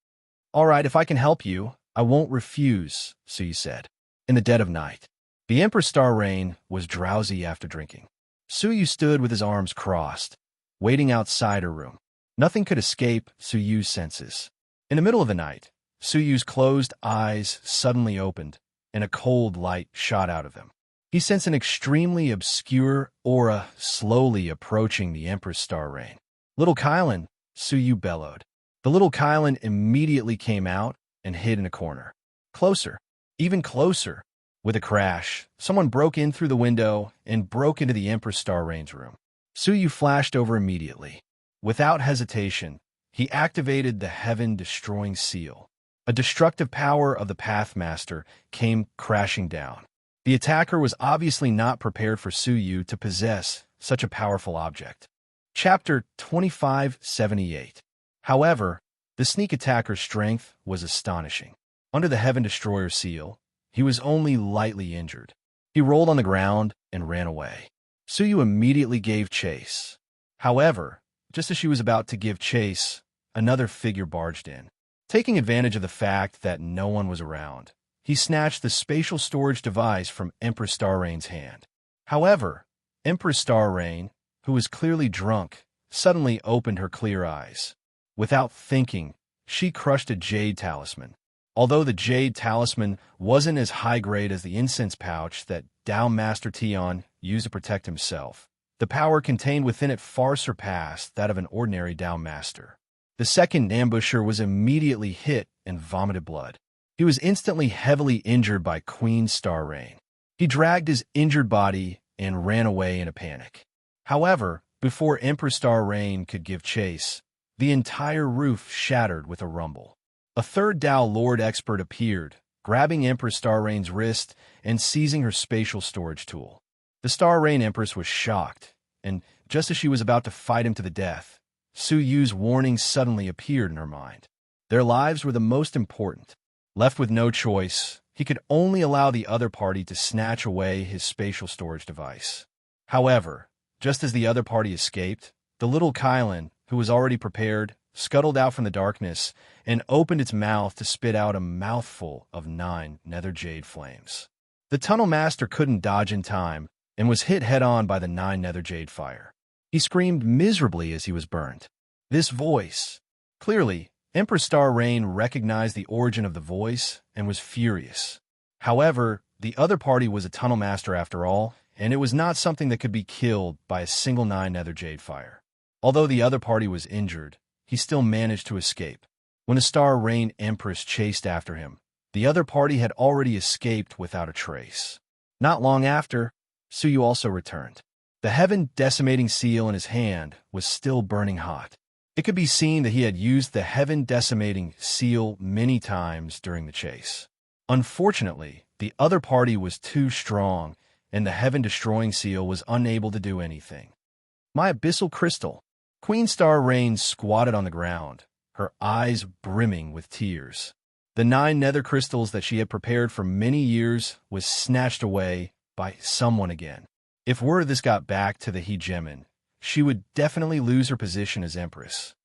All right, if I can help you, I won't refuse, Suyu said. In the dead of night, the Empress Star Rain was drowsy after drinking. Suyu stood with his arms crossed, waiting outside her room. Nothing could escape Suyu's senses. In the middle of the night, Suyu's closed eyes suddenly opened, and a cold light shot out of them. He sensed an extremely obscure aura slowly approaching the Empress Star Rain. Little Kylan, Suyu bellowed. The little Kylan immediately came out and hid in a corner. Closer, even closer. With a crash, someone broke in through the window and broke into the Empress Star Rain's room. Suyu flashed over immediately. Without hesitation, he activated the heaven-destroying seal. A destructive power of the Pathmaster came crashing down. The attacker was obviously not prepared for Suyu to possess such a powerful object. Chapter 2578. However, the sneak attacker's strength was astonishing. Under the Heaven Destroyer seal, he was only lightly injured. He rolled on the ground and ran away. Suyu immediately gave chase. However, just as she was about to give chase, another figure barged in. Taking advantage of the fact that no one was around, he snatched the spatial storage device from Empress Star Rain's hand. However, Empress Star Rain, who was clearly drunk, suddenly opened her clear eyes. Without thinking, she crushed a jade talisman. Although the jade talisman wasn't as high-grade as the incense pouch that Tao Master Tian used to protect himself, the power contained within it far surpassed that of an ordinary Tao Master. The second ambusher was immediately hit and vomited blood. He was instantly heavily injured by Queen Star Rain. He dragged his injured body and ran away in a panic. However, before Empress Star Rain could give chase, the entire roof shattered with a rumble. A third Tao Lord expert appeared, grabbing Empress Star Rain's wrist and seizing her spatial storage tool. The Star Rain Empress was shocked, and just as she was about to fight him to the death, Suyu's warning suddenly appeared in her mind. Their lives were the most important. Left with no choice, he could only allow the other party to snatch away his spatial storage device. However, just as the other party escaped, the little Kylan, who was already prepared, scuttled out from the darkness and opened its mouth to spit out a mouthful of 9 nether jade flames. The Tunnel Master couldn't dodge in time and was hit head-on by the 9 nether jade fire. He screamed miserably as he was burned. This voice. Clearly, Empress Star Rain recognized the origin of the voice and was furious. However, the other party was a Tunnel Master after all, and it was not something that could be killed by a single 9 nether jade fire. Although the other party was injured, he still managed to escape. When the Star Rain Empress chased after him, the other party had already escaped without a trace. Not long after, Suyu also returned. The heaven-decimating seal in his hand was still burning hot. It could be seen that he had used the heaven-decimating seal many times during the chase. Unfortunately, the other party was too strong, and the heaven-destroying seal was unable to do anything. My abyssal crystal. Queen Star Rain squatted on the ground, her eyes brimming with tears. The 9 nether crystals that she had prepared for many years was snatched away by someone again. If word of this got back to the hegemon, she would definitely lose her position as Empress.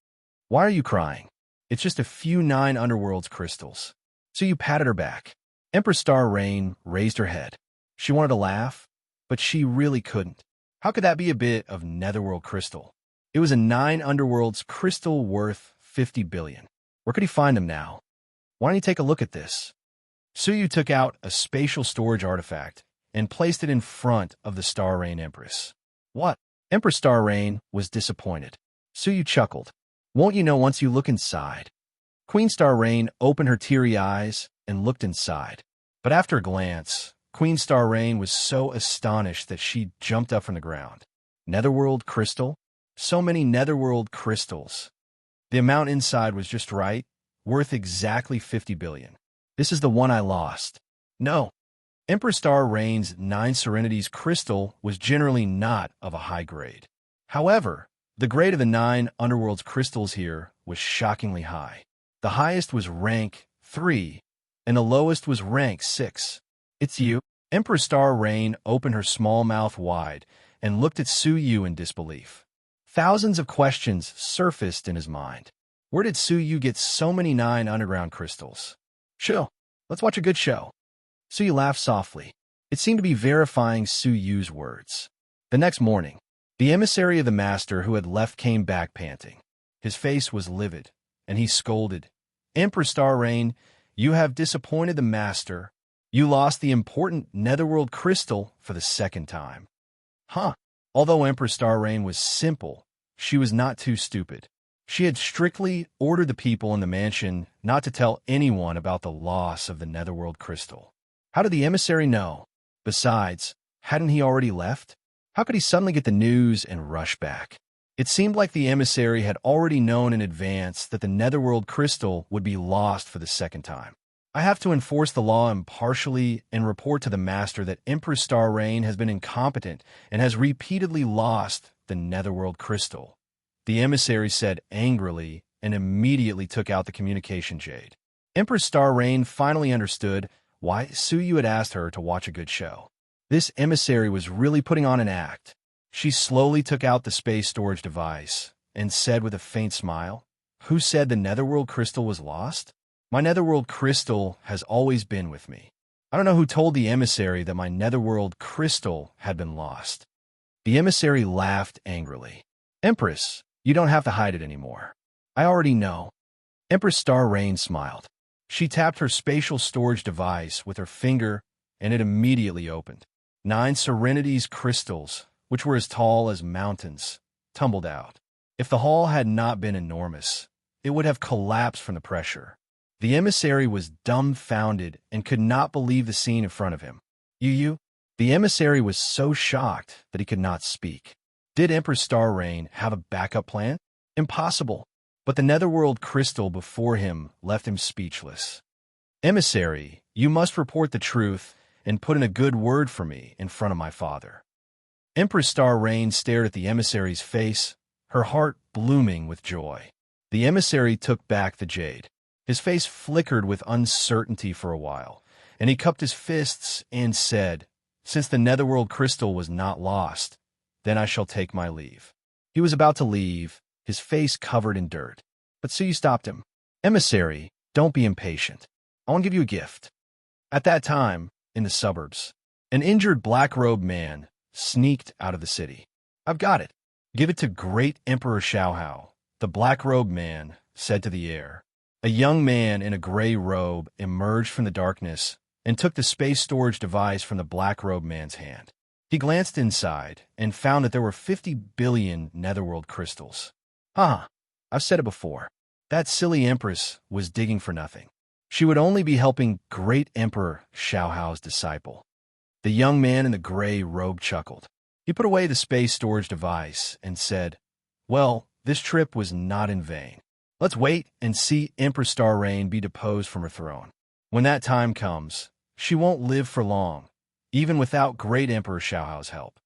Why are you crying? It's just a few 9 underworld's crystals. Suyu patted her back. Empress Star Rain raised her head. She wanted to laugh, but she really couldn't. How could that be a bit of netherworld crystal? It was a 9 underworld's crystal worth 50 billion. Where could he find them now? Why don't you take a look at this? Suyu took out a spatial storage artifact and placed it in front of the Star Rain Empress. What? Empress Starrain was disappointed. Suyu chuckled. Won't you know once you look inside? Queen Starrain opened her teary eyes and looked inside. But after a glance, Queen Starrain was so astonished that she jumped up from the ground. Netherworld crystal? So many netherworld crystals. The amount inside was just right, worth exactly 50 billion. This is the one I lost. No. Empress Starrain's 9 Serenities crystal was generally not of a high grade. However, the grade of the 9 underworld's crystals here was shockingly high. The highest was rank 3, and the lowest was rank 6. It's you? Empress Starrain opened her small mouth wide and looked at Suyu in disbelief. Thousands of questions surfaced in his mind. Where did Suyu get so many 9 underground crystals? Chill. Let's watch a good show. Suyu laughed softly. It seemed to be verifying Suyu's words. The next morning, the emissary of the master who had left came back panting. His face was livid, and he scolded. Empress Starrain, you have disappointed the master. You lost the important netherworld crystal for the second time. Huh. Although Empress Starrain was simple, she was not too stupid. She had strictly ordered the people in the mansion not to tell anyone about the loss of the netherworld crystal. How did the emissary know? Besides, hadn't he already left? How could he suddenly get the news and rush back? It seemed like the emissary had already known in advance that the netherworld crystal would be lost for the second time. I have to enforce the law impartially and report to the master that Empress Starrain has been incompetent and has repeatedly lost the netherworld crystal, the emissary said angrily and immediately took out the communication jade. Empress Starrain finally understood why Suyu had asked her to watch a good show. This emissary was really putting on an act. She slowly took out the space storage device and said with a faint smile, Who said the netherworld crystal was lost? My netherworld crystal has always been with me. I don't know who told the emissary that my netherworld crystal had been lost. The emissary laughed angrily. Empress, you don't have to hide it anymore. I already know. Empress Starrain smiled. She tapped her spatial storage device with her finger, and it immediately opened. 9 Serenities crystals, which were as tall as mountains, tumbled out. If the hall had not been enormous, it would have collapsed from the pressure. The emissary was dumbfounded and could not believe the scene in front of him. You? The emissary was so shocked that he could not speak. Did Empress Starrain have a backup plan? Impossible. But the netherworld crystal before him left him speechless. Emissary, you must report the truth and put in a good word for me in front of my father. Empress Starrain stared at the emissary's face, her heart blooming with joy. The emissary took back the jade. His face flickered with uncertainty for a while, and he cupped his fists and said, Since the netherworld crystal was not lost, then I shall take my leave. He was about to leave, his face covered in dirt. But Suyu stopped him. Emissary, don't be impatient. I want to give you a gift. At that time, in the suburbs, an injured black-robed man sneaked out of the city. I've got it. Give it to Great Emperor Xiaohao, the black-robed man said to the air. A young man in a gray robe emerged from the darkness and took the space storage device from the black-robed man's hand. He glanced inside and found that there were 50 billion netherworld crystals. I've said it before. That silly empress was digging for nothing. She would only be helping Great Emperor Xiaohao's disciple. The young man in the gray robe chuckled. He put away the space storage device and said, Well, this trip was not in vain. Let's wait and see Empress Starrain be deposed from her throne. When that time comes, she won't live for long, even without Great Emperor Xiaohao's help.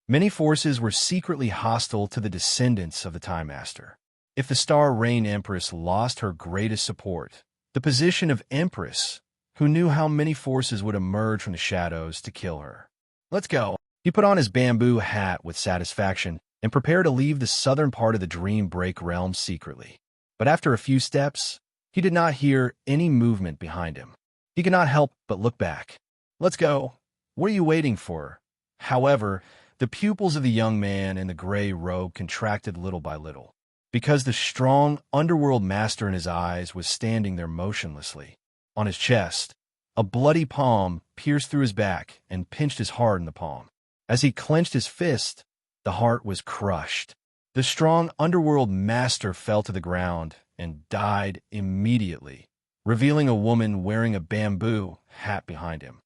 Many forces were secretly hostile to the descendants of the Time Master. If the Starrain Empress lost her greatest support, the position of Empress, who knew how many forces would emerge from the shadows to kill her. Let's go. He put on his bamboo hat with satisfaction and prepared to leave the southern part of the Dream Break realm secretly. But after a few steps, he did not hear any movement behind him. He could not help but look back. Let's go. What are you waiting for? However, the pupils of the young man in the gray robe contracted little by little, because the strong underworld master in his eyes was standing there motionlessly. On his chest, a bloody palm pierced through his back and pinched his heart in the palm. As he clenched his fist, The heart was crushed. The strong underworld master fell to the ground and died immediately, revealing a woman wearing a bamboo hat behind him.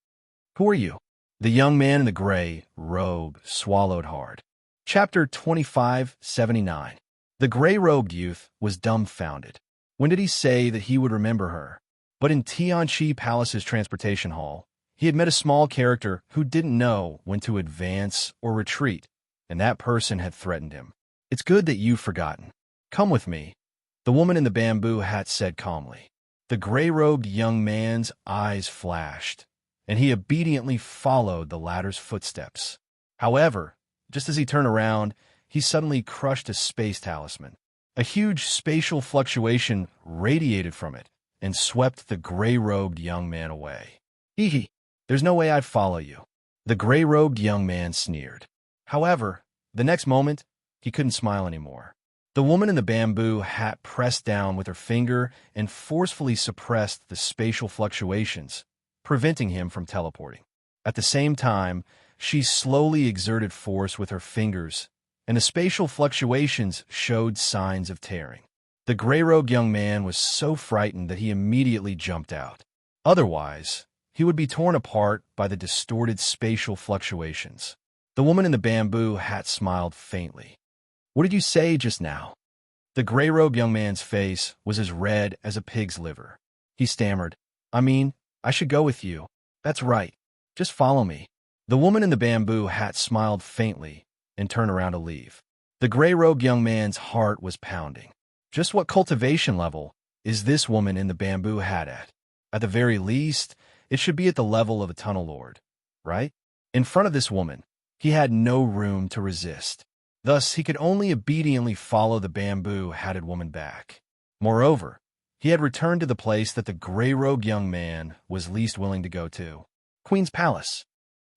"Who are you?" The young man in the gray robe swallowed hard. Chapter 2579. The gray-robed youth was dumbfounded. When did he say that he would remember her? But in Tianqi Palace's transportation hall, he had met a small character who didn't know when to advance or retreat, and that person had threatened him. "It's good that you've forgotten. Come with me," the woman in the bamboo hat said calmly. The gray-robed young man's eyes flashed, and he obediently followed the latter's footsteps. However, just as he turned around, he suddenly crushed a space talisman. A huge spatial fluctuation radiated from it and swept the gray-robed young man away. "Hee hee, there's no way I'd follow you," the gray-robed young man sneered. However, the next moment, he couldn't smile anymore. The woman in the bamboo hat pressed down with her finger and forcefully suppressed the spatial fluctuations, preventing him from teleporting. At the same time, she slowly exerted force with her fingers, and the spatial fluctuations showed signs of tearing. The gray-robed young man was so frightened that he immediately jumped out. Otherwise, he would be torn apart by the distorted spatial fluctuations. The woman in the bamboo hat smiled faintly. "What did you say just now?" The gray-robed young man's face was as red as a pig's liver. He stammered, I should go with you." "That's right. Just follow me." The woman in the bamboo hat smiled faintly and turned around to leave. The gray-robed young man's heart was pounding. Just what cultivation level is this woman in the bamboo hat at? At the very least, it should be at the level of a tunnel lord, right? In front of this woman, he had no room to resist. Thus, he could only obediently follow the bamboo-hatted woman back. Moreover, he had returned to the place that the gray-robed young man was least willing to go to. "Queen's Palace.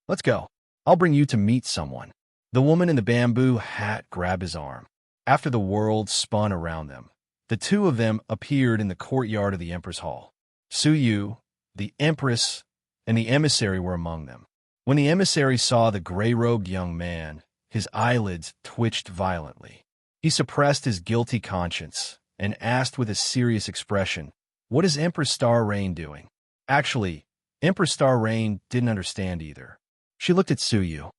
Let's go. I'll bring you to meet someone." The woman in the bamboo hat grabbed his arm. After the world spun around them, the two of them appeared in the courtyard of the Empress Hall. Suyu, the Empress, and the emissary were among them. When the emissary saw the gray-robed young man, his eyelids twitched violently. He suppressed his guilty conscience and asked with a serious expression, "What is Empress Star Rain doing?" Actually, Empress Star Rain didn't understand either. She looked at Suyu.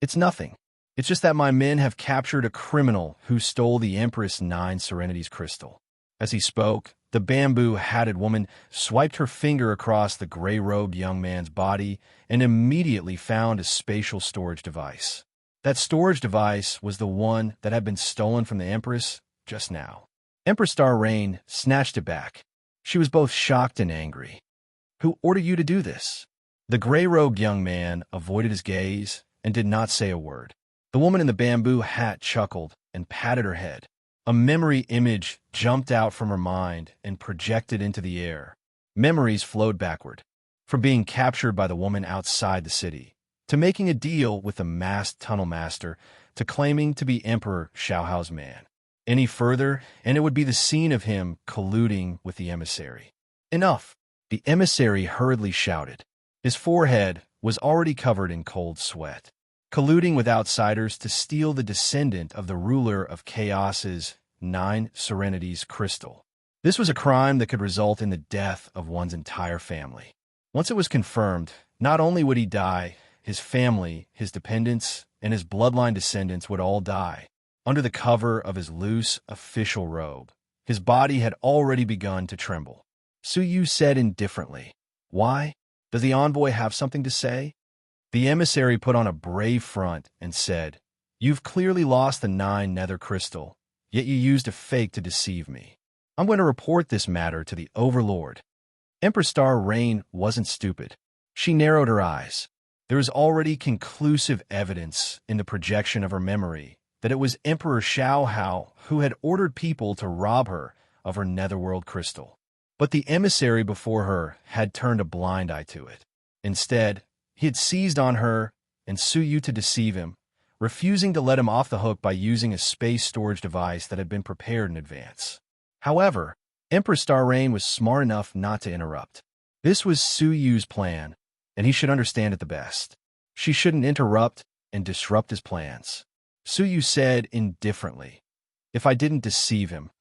"It's nothing. It's just that my men have captured a criminal who stole the Empress Nine Serenity's crystal." As he spoke, the bamboo-hatted woman swiped her finger across the gray-robed young man's body and immediately found a spatial storage device. That storage device was the one that had been stolen from the Empress just now. Empress Star Rain snatched it back. She was both shocked and angry. "Who ordered you to do this?" The gray-robed young man avoided his gaze and did not say a word. The woman in the bamboo hat chuckled and patted her head. A memory image jumped out from her mind and projected into the air. Memories flowed backward, from being captured by the woman outside the city, to making a deal with the masked tunnel master, to claiming to be Emperor Xiaohao's man. Any further, and it would be the scene of him colluding with the emissary. "Enough!" The emissary hurriedly shouted. His forehead was already covered in cold sweat. Colluding with outsiders to steal the descendant of the ruler of Chaos's Nine Serenity's crystal. This was a crime that could result in the death of one's entire family. Once it was confirmed, not only would he die, his family, his dependents, and his bloodline descendants would all die. Under the cover of his loose official robe, his body had already begun to tremble. Suyu said indifferently, "Why? Does the envoy have something to say?" The emissary put on a brave front and said, "You've clearly lost the 9 nether crystal, yet you used a fake to deceive me. I'm going to report this matter to the Overlord." Empress Star Rain wasn't stupid. She narrowed her eyes. There was already conclusive evidence in the projection of her memory that it was Emperor Xiaohao who had ordered people to rob her of her netherworld crystal. But the emissary before her had turned a blind eye to it. Instead, he had seized on her and Suyu to deceive him, refusing to let him off the hook by using a space storage device that had been prepared in advance. However, Empress Star Rain was smart enough not to interrupt. This was Suyu's plan, and he should understand it the best. She shouldn't interrupt and disrupt his plans. Suyu said indifferently. If I didn't deceive him,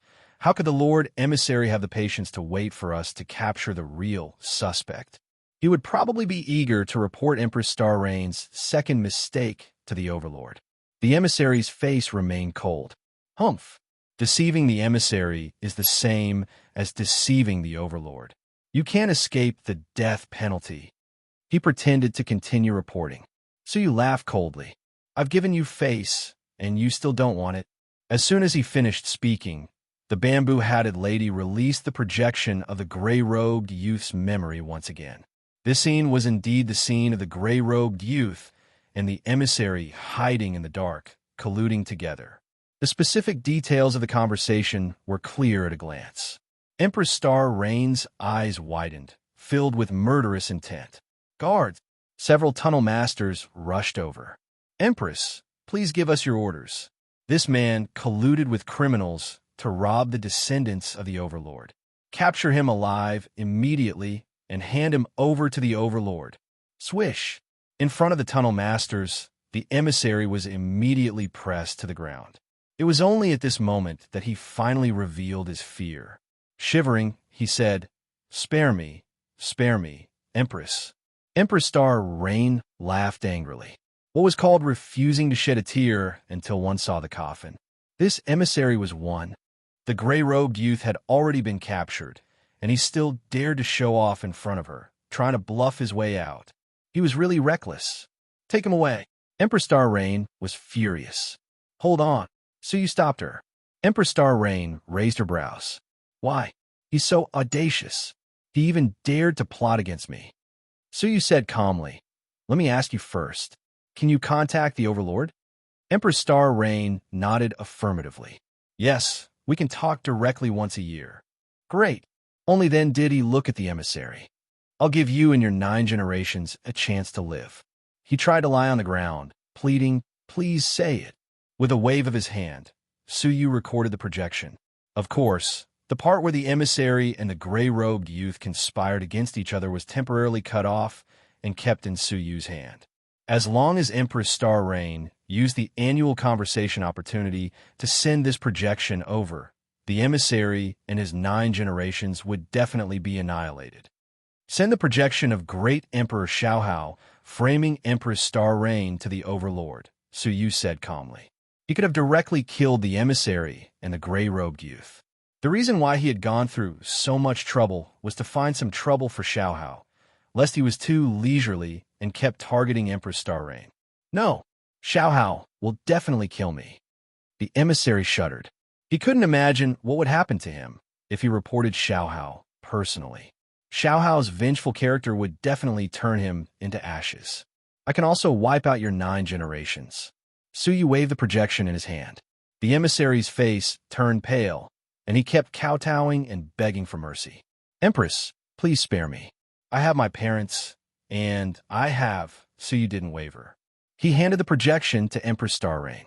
how could the Lord Emissary have the patience to wait for us to capture the real suspect? He would probably be eager to report Empress Star Rain's second mistake to the Overlord. The emissary's face remained cold. Humph. Deceiving the emissary is the same as deceiving the Overlord. You can't escape the death penalty. He pretended to continue reporting. So you laughed coldly. I've given you face, and you still don't want it. As soon as he finished speaking, the bamboo-hatted lady released the projection of the gray-robed youth's memory once again. This scene was indeed the scene of the gray-robed youth and the emissary hiding in the dark, colluding together. The specific details of the conversation were clear at a glance. Empress Star Rain's eyes widened, filled with murderous intent. Guards! Several tunnel masters rushed over. Empress, please give us your orders. This man colluded with criminals to rob the descendants of the Overlord. Capture him alive immediately and hand him over to the Overlord. Swish! In front of the tunnel masters, the emissary was immediately pressed to the ground. It was only at this moment that he finally revealed his fear. Shivering, he said, spare me, Empress." Empress Star Rain laughed angrily. What was called refusing to shed a tear until one saw the coffin. This emissary was one. The gray-robed youth had already been captured, and he still dared to show off in front of her, trying to bluff his way out. He was really reckless. Take him away. Empress Star Rain was furious. Hold on. So you stopped her. Empress Star Rain raised her brows. Why? He's so audacious. He even dared to plot against me. So you said calmly, let me ask you first. Can you contact the Overlord? Empress Star Rain nodded affirmatively. Yes, we can talk directly once a year. Great. Only then did he look at the emissary. I'll give you and your 9 generations a chance to live. He tried to lie on the ground, pleading, please say it. With a wave of his hand, Suyu recorded the projection. Of course, the part where the emissary and the gray-robed youth conspired against each other was temporarily cut off and kept in Suyu's hand. As long as Empress Star Rain used the annual conversation opportunity to send this projection over, the emissary and his 9 generations would definitely be annihilated. Send the projection of Great Emperor Xiaohao framing Empress Star Rain to the Overlord, Suyu said calmly. He could have directly killed the emissary and the gray-robed youth. The reason why he had gone through so much trouble was to find some trouble for Xiaohao, lest he was too leisurely and kept targeting Empress Star Rain. No, Xiaohao will definitely kill me. The emissary shuddered. He couldn't imagine what would happen to him if he reported Xiaohao personally. Xiaohao's vengeful character would definitely turn him into ashes. I can also wipe out your 9 generations. Suyu waved the projection in his hand. The emissary's face turned pale, and he kept kowtowing and begging for mercy. Empress, please spare me. I have my parents, and Suyu didn't waver. He handed the projection to Empress Star Rain.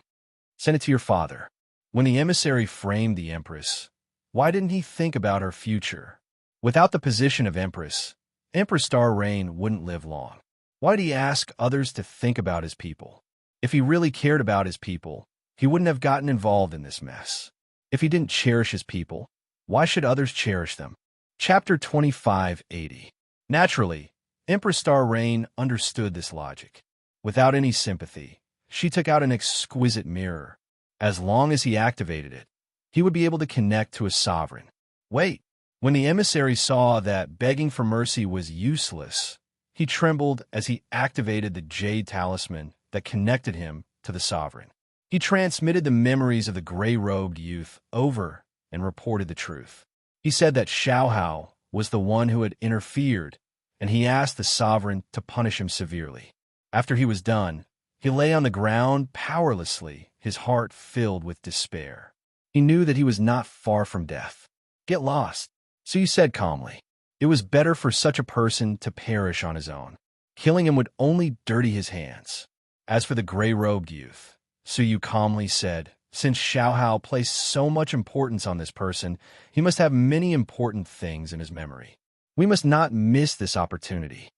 Send it to your father. When the emissary framed the Empress, why didn't he think about her future? Without the position of Empress, Empress Star Rain wouldn't live long. Why did he ask others to think about his people? If he really cared about his people, he wouldn't have gotten involved in this mess. If he didn't cherish his people, why should others cherish them? Chapter 2580. Naturally, Empress Star Rain understood this logic. Without any sympathy, she took out an exquisite mirror. As long as he activated it, he would be able to connect to his sovereign. Wait, when the emissary saw that begging for mercy was useless, he trembled as he activated the jade talisman that connected him to the sovereign. He transmitted the memories of the gray-robed youth over and reported the truth. He said that Xiaohao was the one who had interfered, and he asked the sovereign to punish him severely. After he was done, he lay on the ground powerlessly, his heart filled with despair. He knew that he was not far from death. Get lost, Suyu said calmly. It was better for such a person to perish on his own. Killing him would only dirty his hands. As for the gray-robed youth, Suyu calmly said, since Xiaohao placed so much importance on this person, he must have many important things in his memory. We must not miss this opportunity.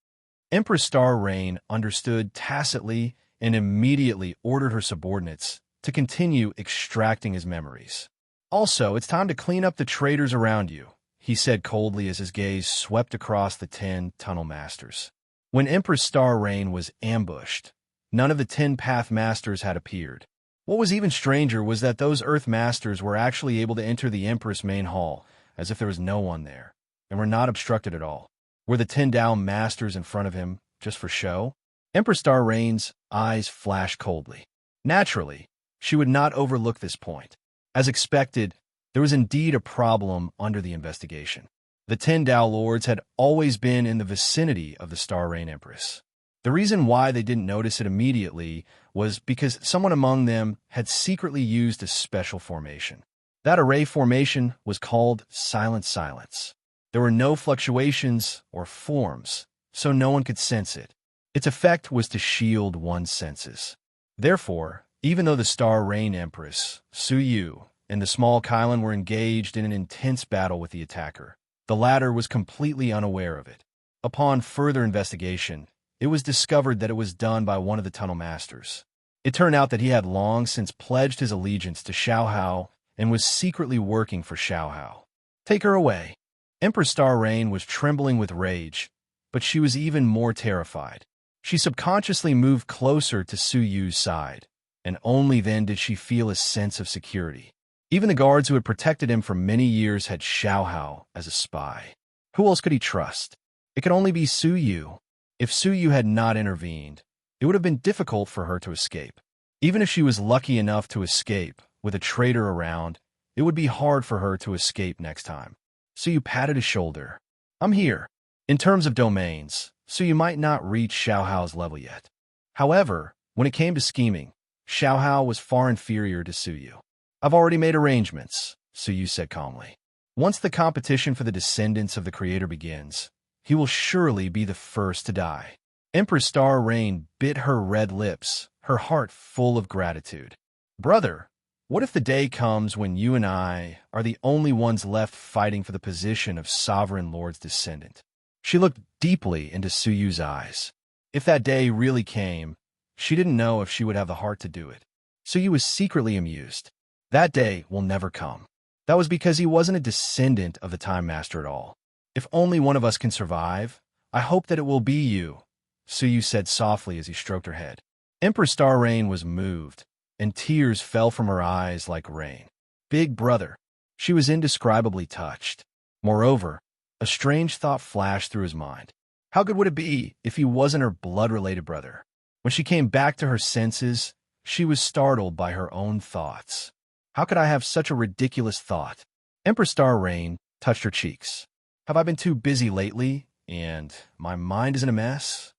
Empress Star Rain understood tacitly and immediately ordered her subordinates to continue extracting his memories. Also, it's time to clean up the traitors around you, he said coldly as his gaze swept across the 10 tunnel masters. When Empress Star Rain was ambushed, none of the 10 Path Masters had appeared. What was even stranger was that those Earth Masters were actually able to enter the Empress main hall, as if there was no one there, and were not obstructed at all. Were the 10 Tao Masters in front of him just for show? Empress Star Rain's eyes flashed coldly. Naturally, she would not overlook this point. As expected, there was indeed a problem under the investigation. The 10 Tao Lords had always been in the vicinity of the Star Rain Empress. The reason why they didn't notice it immediately was because someone among them had secretly used a special formation. That array formation was called Silent Silence. There were no fluctuations or forms, so no one could sense it. Its effect was to shield one's senses. Therefore, even though the Star Rain Empress, Su Yu, and the small Kylan were engaged in an intense battle with the attacker, the latter was completely unaware of it. Upon further investigation, it was discovered that it was done by one of the tunnel masters. It turned out that he had long since pledged his allegiance to Xiao Hao and was secretly working for Xiao Hao. Take her away. Empress Star Rain was trembling with rage, but she was even more terrified. She subconsciously moved closer to Su Yu's side, and only then did she feel a sense of security. Even the guards who had protected him for many years had Xiao Hao as a spy. Who else could he trust? It could only be Su Yu. If Su Yu had not intervened, it would have been difficult for her to escape. Even if she was lucky enough to escape, with a traitor around, it would be hard for her to escape next time. Su Yu patted his shoulder. I'm here. In terms of domains, Su Yu might not reach Xiao Hao's level yet. However, when it came to scheming, Xiao Hao was far inferior to Su Yu. I've already made arrangements, Su Yu said calmly. Once the competition for the descendants of the Creator begins, he will surely be the first to die. Empress Star Rain bit her red lips, her heart full of gratitude. Brother, what if the day comes when you and I are the only ones left fighting for the position of Sovereign Lord's descendant? She looked deeply into Su Yu's eyes. If that day really came, she didn't know if she would have the heart to do it. Su Yu was secretly amused. That day will never come. That was because he wasn't a descendant of the Time Master at all. If only one of us can survive, I hope that it will be you, Su Yu said softly as he stroked her head. Empress Star Rain was moved, and tears fell from her eyes like rain. Big brother. She was indescribably touched. Moreover, a strange thought flashed through his mind. How good would it be if he wasn't her blood-related brother? When she came back to her senses, she was startled by her own thoughts. How could I have such a ridiculous thought? Empress Star Rain touched her cheeks. Have I been too busy lately, and my mind is in a mess?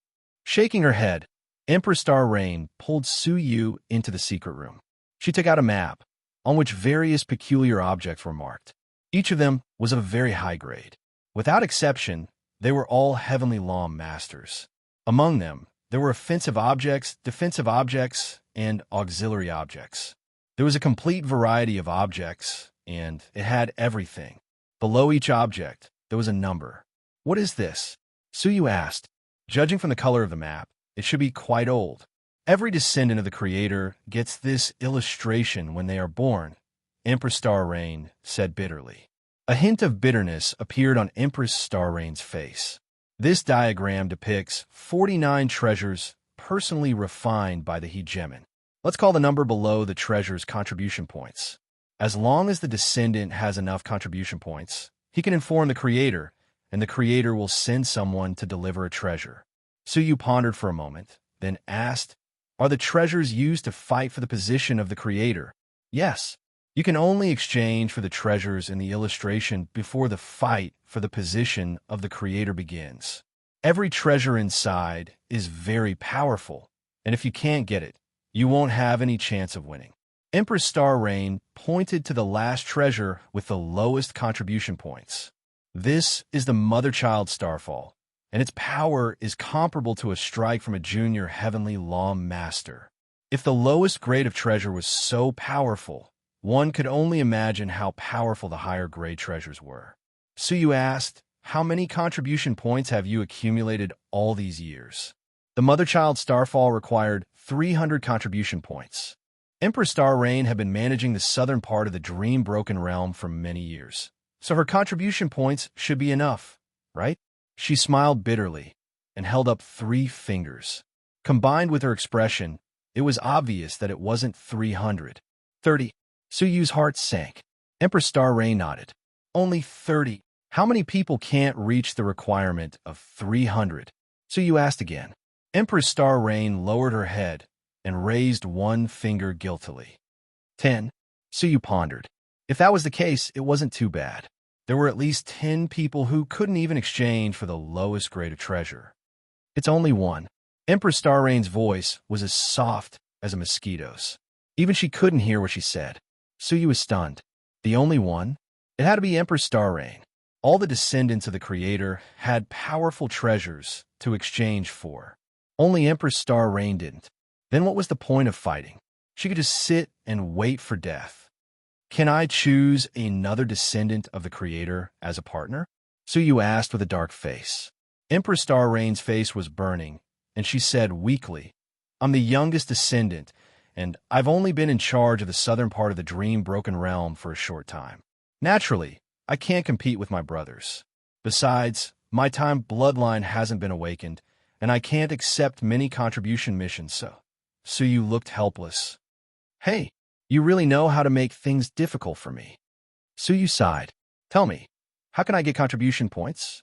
Shaking her head, Empress Star Rain pulled Su Yu into the secret room. She took out a map, on which various peculiar objects were marked. Each of them was of a very high grade. Without exception, they were all Heavenly Law Masters. Among them, there were offensive objects, defensive objects, and auxiliary objects. There was a complete variety of objects, and it had everything. Below each object, there was a number. What is this? Su Yu asked. Judging from the color of the map, it should be quite old. Every descendant of the Creator gets this illustration when they are born, Empress Star Rain said bitterly. A hint of bitterness appeared on Empress Star Rain's face. This diagram depicts 49 treasures personally refined by the hegemon. Let's call the number below the treasure's contribution points. As long as the descendant has enough contribution points, he can inform the Creator, and the Creator will send someone to deliver a treasure. Su Yu pondered for a moment, then asked, Are the treasures used to fight for the position of the Creator? Yes. You can only exchange for the treasures in the illustration before the fight for the position of the Creator begins. Every treasure inside is very powerful, and if you can't get it, you won't have any chance of winning. Empress Star Rain pointed to the last treasure with the lowest contribution points. This is the Mother-Child Starfall, and its power is comparable to a strike from a junior Heavenly Law Master. If the lowest grade of treasure was so powerful, one could only imagine how powerful the higher grade treasures were. Su Yu asked, How many contribution points have you accumulated all these years? The Mother-Child Starfall required 300 contribution points. Empress Star Rain had been managing the southern part of the dream-broken realm for many years, so her contribution points should be enough, right? She smiled bitterly and held up 3 fingers. Combined with her expression, it was obvious that it wasn't 300. 30. Suyu's heart sank. Empress Star Rain nodded. Only 30. How many people can't reach the requirement of 300? Suyu asked again. Empress Star Rain lowered her head and raised 1 finger guiltily. 10. Suyu pondered. If that was the case, it wasn't too bad. There were at least 10 people who couldn't even exchange for the lowest grade of treasure. It's only 1. Empress Star Rain's voice was as soft as a mosquito's. Even she couldn't hear what she said. Suyu was stunned. The only one? It had to be Empress Star Rain. All the descendants of the Creator had powerful treasures to exchange for. Only Empress Star Rain didn't. Then what was the point of fighting? She could just sit and wait for death. Can I choose another descendant of the Creator as a partner? Suyu asked with a dark face. Empress Star Rain's face was burning, and she said weakly, I'm the youngest descendant, and I've only been in charge of the southern part of the dream-broken realm for a short time. Naturally, I can't compete with my brothers. Besides, my time bloodline hasn't been awakened, and I can't accept many contribution missions, so Suyu looked helpless. Hey, you really know how to make things difficult for me. Suyu sighed. Tell me, how can I get contribution points?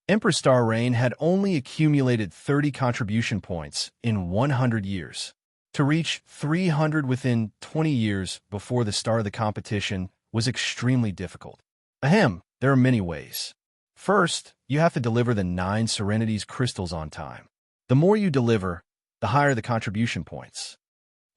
Empress Star Rain had only accumulated 30 contribution points in 100 years. To reach 300 within 20 years before the start of the competition was extremely difficult. There are many ways. First, you have to deliver the 9 Serenity's crystals on time. The more you deliver, the higher the contribution points.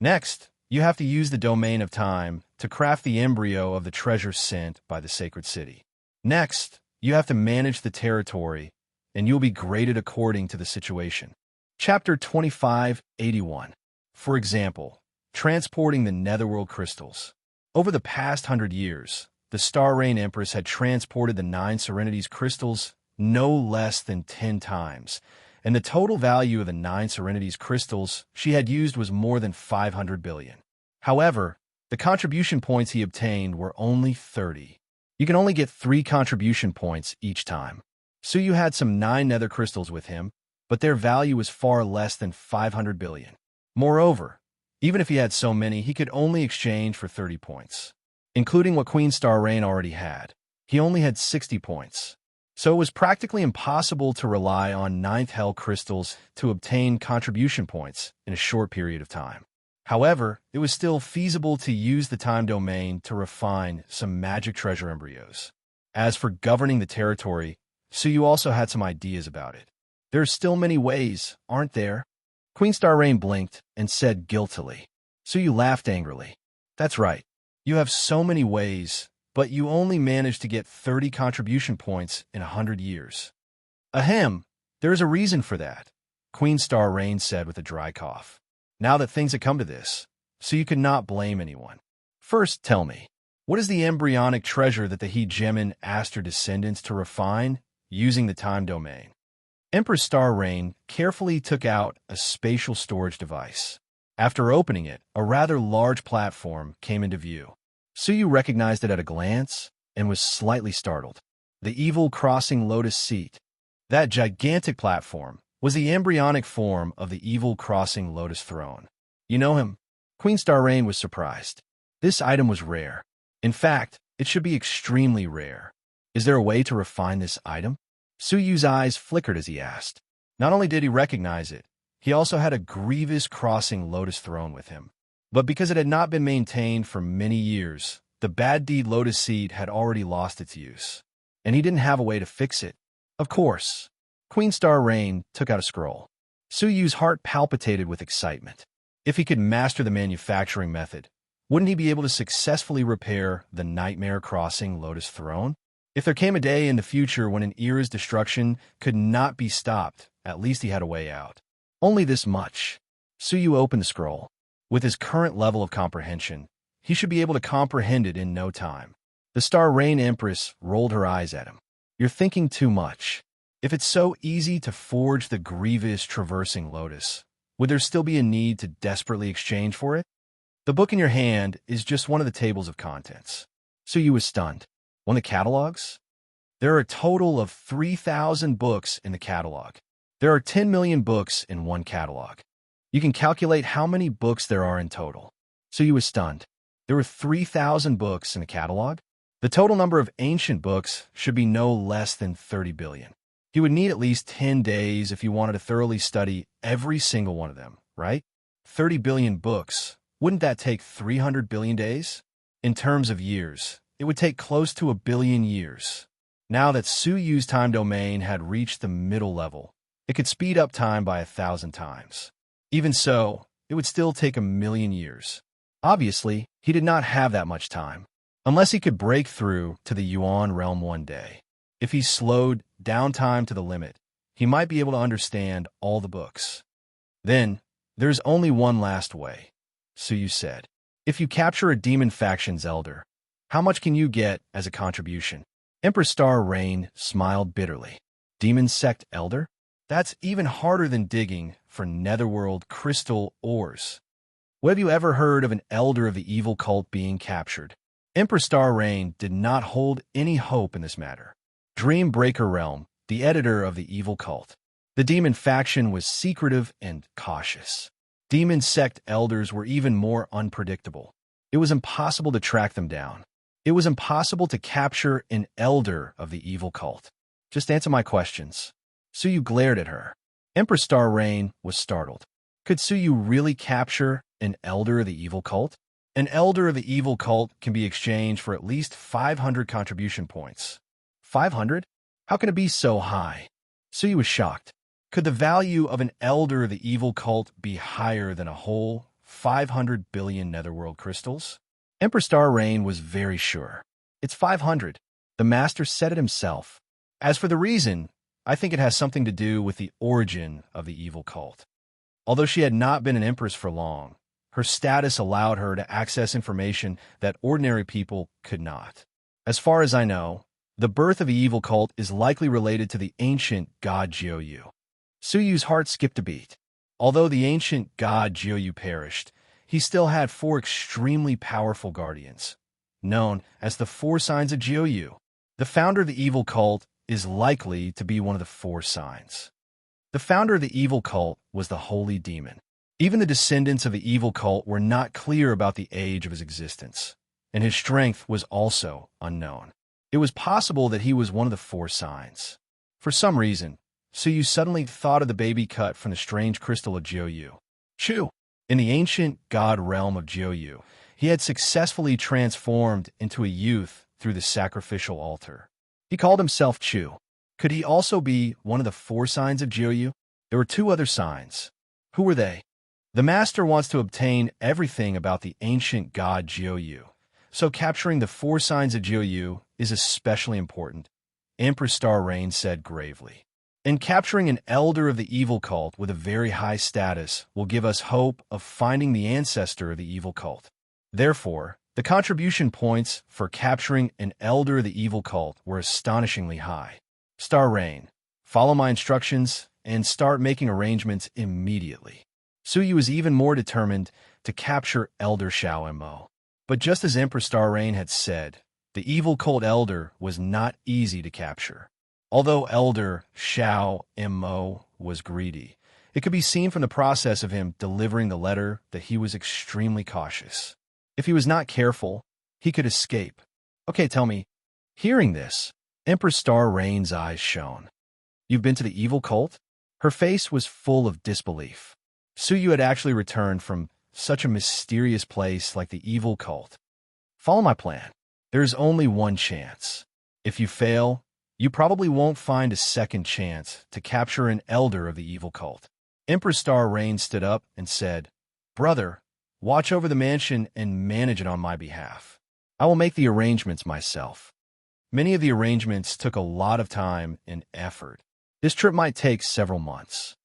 Next, you have to use the domain of time to craft the embryo of the treasure sent by the sacred city. Next, you have to manage the territory, and you'll be graded according to the situation. Chapter 2581. For example, transporting the netherworld crystals. Over the past 100 years, the Star Rain Empress had transported the 9 Serenity's crystals no less than 10 times, and the total value of the 9 Serenity's crystals she had used was more than 500 billion. However, the contribution points he obtained were only 30. You can only get 3 contribution points each time. Suyu had some 9 nether crystals with him, but their value was far less than 500 billion. Moreover, even if he had so many, he could only exchange for 30 points. Including what Queen Star Rain already had, he only had 60 points. So it was practically impossible to rely on 9th Hell crystals to obtain contribution points in a short period of time. However, it was still feasible to use the time domain to refine some magic treasure embryos. As for governing the territory, Suyu also had some ideas about it. There are still many ways, aren't there? Queen Star Rain blinked and said guiltily. Suyu laughed angrily. That's right. You have so many ways, but you only managed to get 30 contribution points in 100 years. There is a reason for that, Queen Star Rain said with a dry cough. Now that things had come to this, so you could not blame anyone. First, tell me, what is the embryonic treasure that the Hegemin asked her descendants to refine using the time domain? Empress Star Rain carefully took out a spatial storage device. After opening it, a rather large platform came into view. Suyu recognized it at a glance and was slightly startled. The evil crossing lotus seat. That gigantic platform was the embryonic form of the evil crossing lotus throne. You know him? Queen Star Rain was surprised. This item was rare. In fact, it should be extremely rare. Is there a way to refine this item? Suyu's eyes flickered as he asked. Not only did he recognize it, he also had a grievous crossing lotus throne with him. But because it had not been maintained for many years, the bad deed lotus seed had already lost its use. And he didn't have a way to fix it. Of course. Queen Star Rain took out a scroll. Suyu's heart palpitated with excitement. If he could master the manufacturing method, wouldn't he be able to successfully repair the Nightmare Crossing Lotus Throne? If there came a day in the future when an era's destruction could not be stopped, at least he had a way out. Only this much. Suyu opened the scroll. With his current level of comprehension, he should be able to comprehend it in no time. The Star Rain Empress rolled her eyes at him. You're thinking too much. If it's so easy to forge the grievous traversing lotus, would there still be a need to desperately exchange for it? The book in your hand is just one of the tables of contents. Suyu was stunned. One of the catalogs? There are a total of 3,000 books in the catalog. There are 10 million books in one catalog. You can calculate how many books there are in total. Suyu was stunned. There were 3,000 books in the catalog? The total number of ancient books should be no less than 30 billion. He would need at least 10 days if you wanted to thoroughly study every single one of them, right? 30 billion books. Wouldn't that take 300 billion days? In terms of years, it would take close to 1 billion years. Now that Suyu's time domain had reached the middle level, it could speed up time by 1,000 times. Even so, it would still take 1,000,000 years. Obviously, he did not have that much time, unless he could break through to the Yuan realm one day. If he slowed down time to the limit, he might be able to understand all the books. Then, there's only one last way, Suyu said. If you capture a demon faction's elder, how much can you get as a contribution? Emperor Star Rain smiled bitterly. Demon sect elder? That's even harder than digging for netherworld crystal ores. What have you ever heard of an elder of the evil cult being captured? Emperor Star Rain did not hold any hope in this matter. Dreambreaker Realm, the editor of the evil cult. The demon faction was secretive and cautious. Demon sect elders were even more unpredictable. It was impossible to track them down. It was impossible to capture an elder of the evil cult. Just answer my questions. Suyu glared at her. Emperor Star Rain was startled. Could Suyu really capture an elder of the evil cult? An elder of the evil cult can be exchanged for at least 500 contribution points. 500? How can it be so high? Suyu was shocked. Could the value of an elder of the evil cult be higher than a whole 500 billion netherworld crystals? Emperor Star Rain was very sure. It's 500. The master said it himself. As for the reason, I think it has something to do with the origin of the evil cult. Although she had not been an empress for long, her status allowed her to access information that ordinary people could not. As far as I know, the birth of the evil cult is likely related to the ancient god Jiuyu. Suyu's heart skipped a beat. Although the ancient god Jiuyu perished, he still had 4 extremely powerful guardians, known as the 4 signs of Jiuyu. The founder of the evil cult is likely to be one of the 4 signs. The founder of the evil cult was the holy demon. Even the descendants of the evil cult were not clear about the age of his existence, and his strength was also unknown. It was possible that he was one of the 4 signs. For some reason, Suyu suddenly thought of the baby cut from the strange crystal of Jiuyu. Chu! In the ancient god realm of Jiuyu, he had successfully transformed into a youth through the sacrificial altar. He called himself Chu. Could he also be one of the 4 signs of Jiuyu? There were 2 other signs. Who were they? The master wants to obtain everything about the ancient god Jiuyu, so capturing the 4 signs of Jiuyu is especially important, Emperor Star Rain said gravely. And capturing an elder of the evil cult with a very high status will give us hope of finding the ancestor of the evil cult. Therefore, the contribution points for capturing an elder of the evil cult were astonishingly high. Star Rain, follow my instructions and start making arrangements immediately. Suyu was even more determined to capture Elder Xiao Mo. But just as Emperor Star Rain had said, the evil cult elder was not easy to capture. Although Elder Xiao Mo was greedy, it could be seen from the process of him delivering the letter that he was extremely cautious. If he was not careful, he could escape. Okay, tell me. Hearing this, Emperor Star Rain's eyes shone. You've been to the evil cult? Her face was full of disbelief. Suyu had actually returned from such a mysterious place like the evil cult. Follow my plan. There's only one chance. If you fail, you probably won't find a second chance to capture an elder of the evil cult. Emperor Star Rain stood up and said, Brother, watch over the mansion and manage it on my behalf. I will make the arrangements myself. Many of the arrangements took a lot of time and effort. This trip might take several months.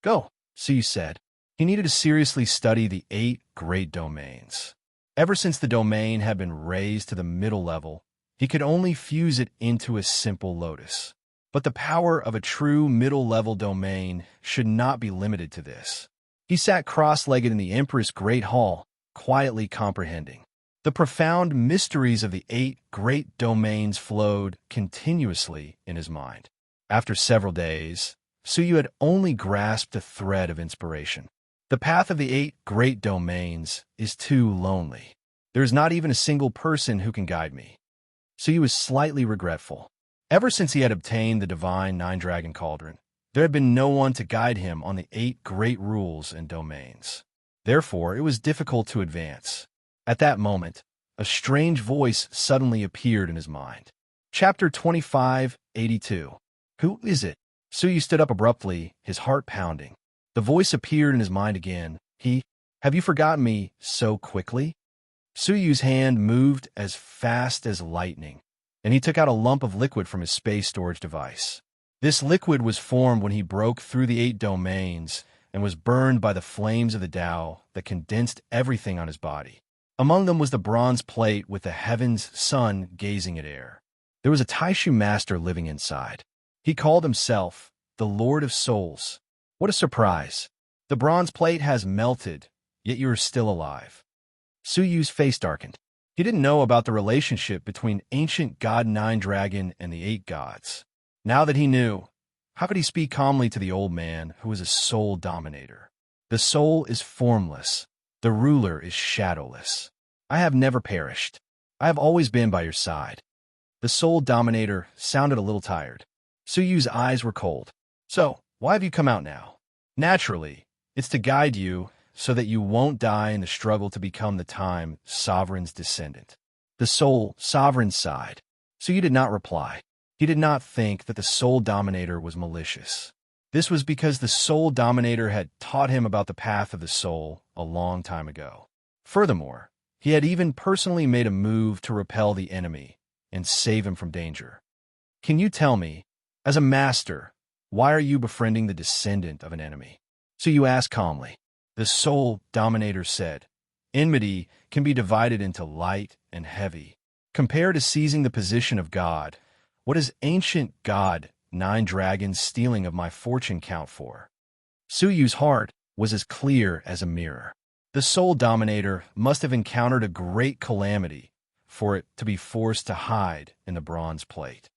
Go, Suyu said. He needed to seriously study the 8 great domains. Ever since the domain had been raised to the middle level, he could only fuse it into a simple lotus. But the power of a true middle-level domain should not be limited to this. He sat cross-legged in the Empress' Great Hall, quietly comprehending. The profound mysteries of the 8 great domains flowed continuously in his mind. After several days, Suyu had only grasped a thread of inspiration. The path of the 8 great domains is too lonely. There is not even a single person who can guide me. Suyu was slightly regretful. Ever since he had obtained the divine 9-dragon cauldron, there had been no one to guide him on the 8 great rules and domains. Therefore, it was difficult to advance. At that moment, a strange voice suddenly appeared in his mind. Chapter 2582. Who is it? Suyu stood up abruptly, his heart pounding. The voice appeared in his mind again. Have you forgotten me so quickly? Suyu's hand moved as fast as lightning, and he took out a lump of liquid from his space storage device. This liquid was formed when he broke through the 8 domains and was burned by the flames of the Tao that condensed everything on his body. Among them was the bronze plate with the heaven's sun gazing at air. There was a Taishu master living inside. He called himself the Lord of Souls. What a surprise! The bronze plate has melted, yet you are still alive. Suyu's face darkened. He didn't know about the relationship between ancient god 9-dragon and the 8 gods. Now that he knew, how could he speak calmly to the old man who was a soul dominator? The soul is formless. The ruler is shadowless. I have never perished. I have always been by your side. The soul dominator sounded a little tired. Suyu's eyes were cold. So, why have you come out now? Naturally, it's to guide you so that you won't die in the struggle to become the time sovereign's descendant. The soul sovereign sighed. Suyu did not reply. He did not think that the soul dominator was malicious. This was because the soul dominator had taught him about the path of the soul a long time ago. Furthermore, he had even personally made a move to repel the enemy and save him from danger. Can you tell me, as a master, why are you befriending the descendant of an enemy? Suyu asked calmly. The soul dominator said, enmity can be divided into light and heavy. Compared to seizing the position of God, what is ancient god 9 dragons stealing of my fortune count for? Suyu's heart was as clear as a mirror. The soul dominator must have encountered a great calamity for it to be forced to hide in the bronze plate.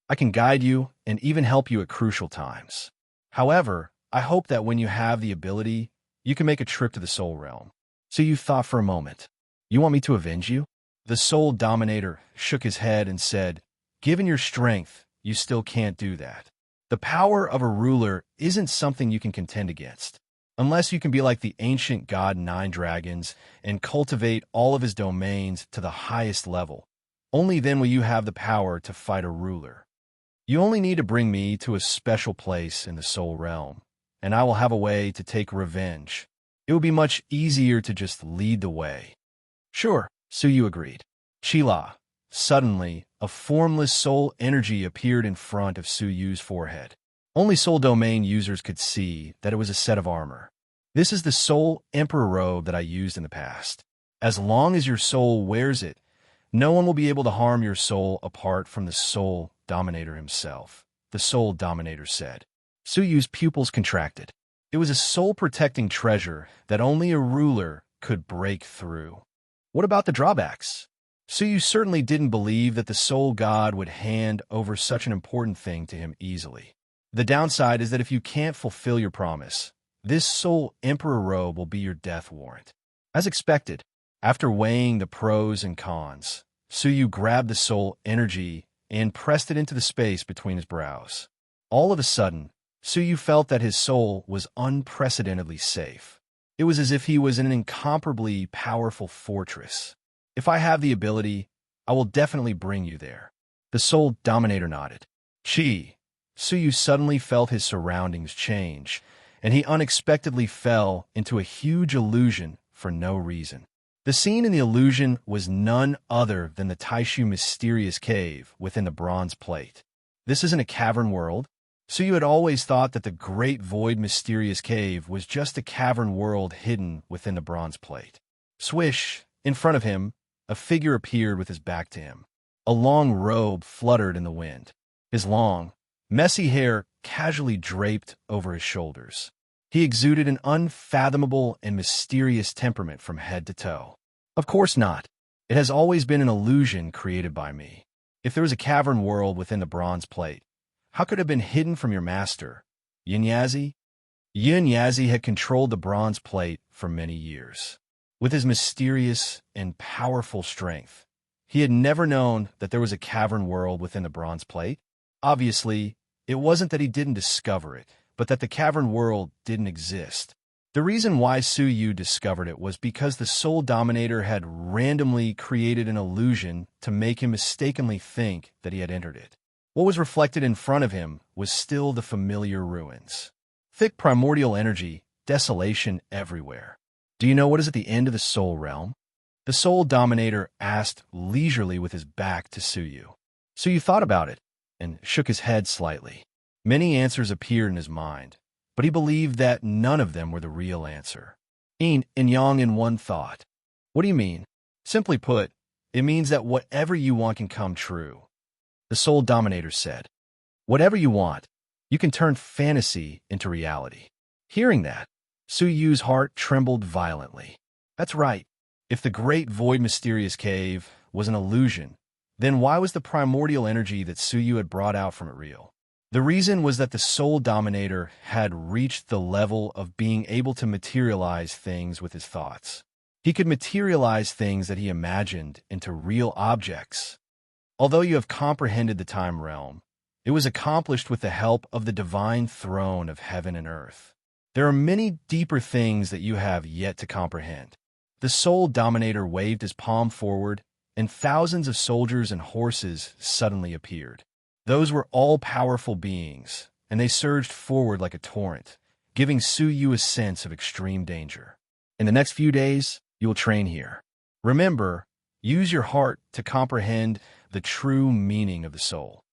I can guide you and even help you at crucial times. However, I hope that when you have the ability, you can make a trip to the soul realm. Suyu thought for a moment. You want me to avenge you? The soul dominator shook his head and said, given your strength, you still can't do that. The power of a ruler isn't something you can contend against. Unless you can be like the ancient god 9 dragons and cultivate all of his domains to the highest level. Only then will you have the power to fight a ruler. You only need to bring me to a special place in the soul realm, and I will have a way to take revenge. It will be much easier to just lead the way. Sure, Suyu agreed. Chila. Suddenly, a formless soul energy appeared in front of Suyu's forehead. Only soul domain users could see that it was a set of armor. This is the soul emperor robe that I used in the past. As long as your soul wears it, no one will be able to harm your soul apart from the soul dominator himself, the soul dominator said. Suyu's pupils contracted. It was a soul-protecting treasure that only a ruler could break through. What about the drawbacks? Suyu certainly didn't believe that the soul god would hand over such an important thing to him easily. The downside is that if you can't fulfill your promise, this soul emperor robe will be your death warrant. As expected, after weighing the pros and cons, Suyu grabbed the soul energy and pressed it into the space between his brows. All of a sudden, Suyu felt that his soul was unprecedentedly safe. It was as if he was in an incomparably powerful fortress. If I have the ability, I will definitely bring you there. The soul dominator nodded. Chi. Suyu suddenly felt his surroundings change, and he unexpectedly fell into a huge illusion for no reason. The scene in the illusion was none other than the Taishu mysterious cave within the bronze plate. This isn't a cavern world. Suyu had always thought that the Great Void mysterious cave was just a cavern world hidden within the bronze plate. Swish! In front of him, a figure appeared with his back to him. A long robe fluttered in the wind. His long, messy hair casually draped over his shoulders. He exuded an unfathomable and mysterious temperament from head to toe. Of course not. It has always been an illusion created by me. If there was a cavern world within the bronze plate, how could it have been hidden from your master, Yunyazi? Yunyazi had controlled the bronze plate for many years. With his mysterious and powerful strength, he had never known that there was a cavern world within the bronze plate. Obviously, it wasn't that he didn't discover it, but that the cavern world didn't exist. The reason why Su Yu discovered it was because the Soul Dominator had randomly created an illusion to make him mistakenly think that he had entered it. What was reflected in front of him was still the familiar ruins. Thick primordial energy, desolation everywhere. Do you know what is at the end of the Soul Realm? The Soul Dominator asked leisurely with his back to Su Yu. Su Yu thought about it and shook his head slightly. Many answers appeared in his mind, but he believed that none of them were the real answer. Yin and Yang in one thought. What do you mean? Simply put, it means that whatever you want can come true. The Soul Dominator said, whatever you want, you can turn fantasy into reality. Hearing that, Su Yu's heart trembled violently. That's right. If the great void mysterious cave was an illusion, then why was the primordial energy that Su Yu had brought out from it real? The reason was that the Soul Dominator had reached the level of being able to materialize things with his thoughts. He could materialize things that he imagined into real objects. Although you have comprehended the time realm, it was accomplished with the help of the divine throne of heaven and earth. There are many deeper things that you have yet to comprehend. The Soul Dominator waved his palm forward, and thousands of soldiers and horses suddenly appeared. Those were all-powerful beings, and they surged forward like a torrent, giving Su Yu a sense of extreme danger. In the next few days, you will train here. Remember, use your heart to comprehend the true meaning of the soul.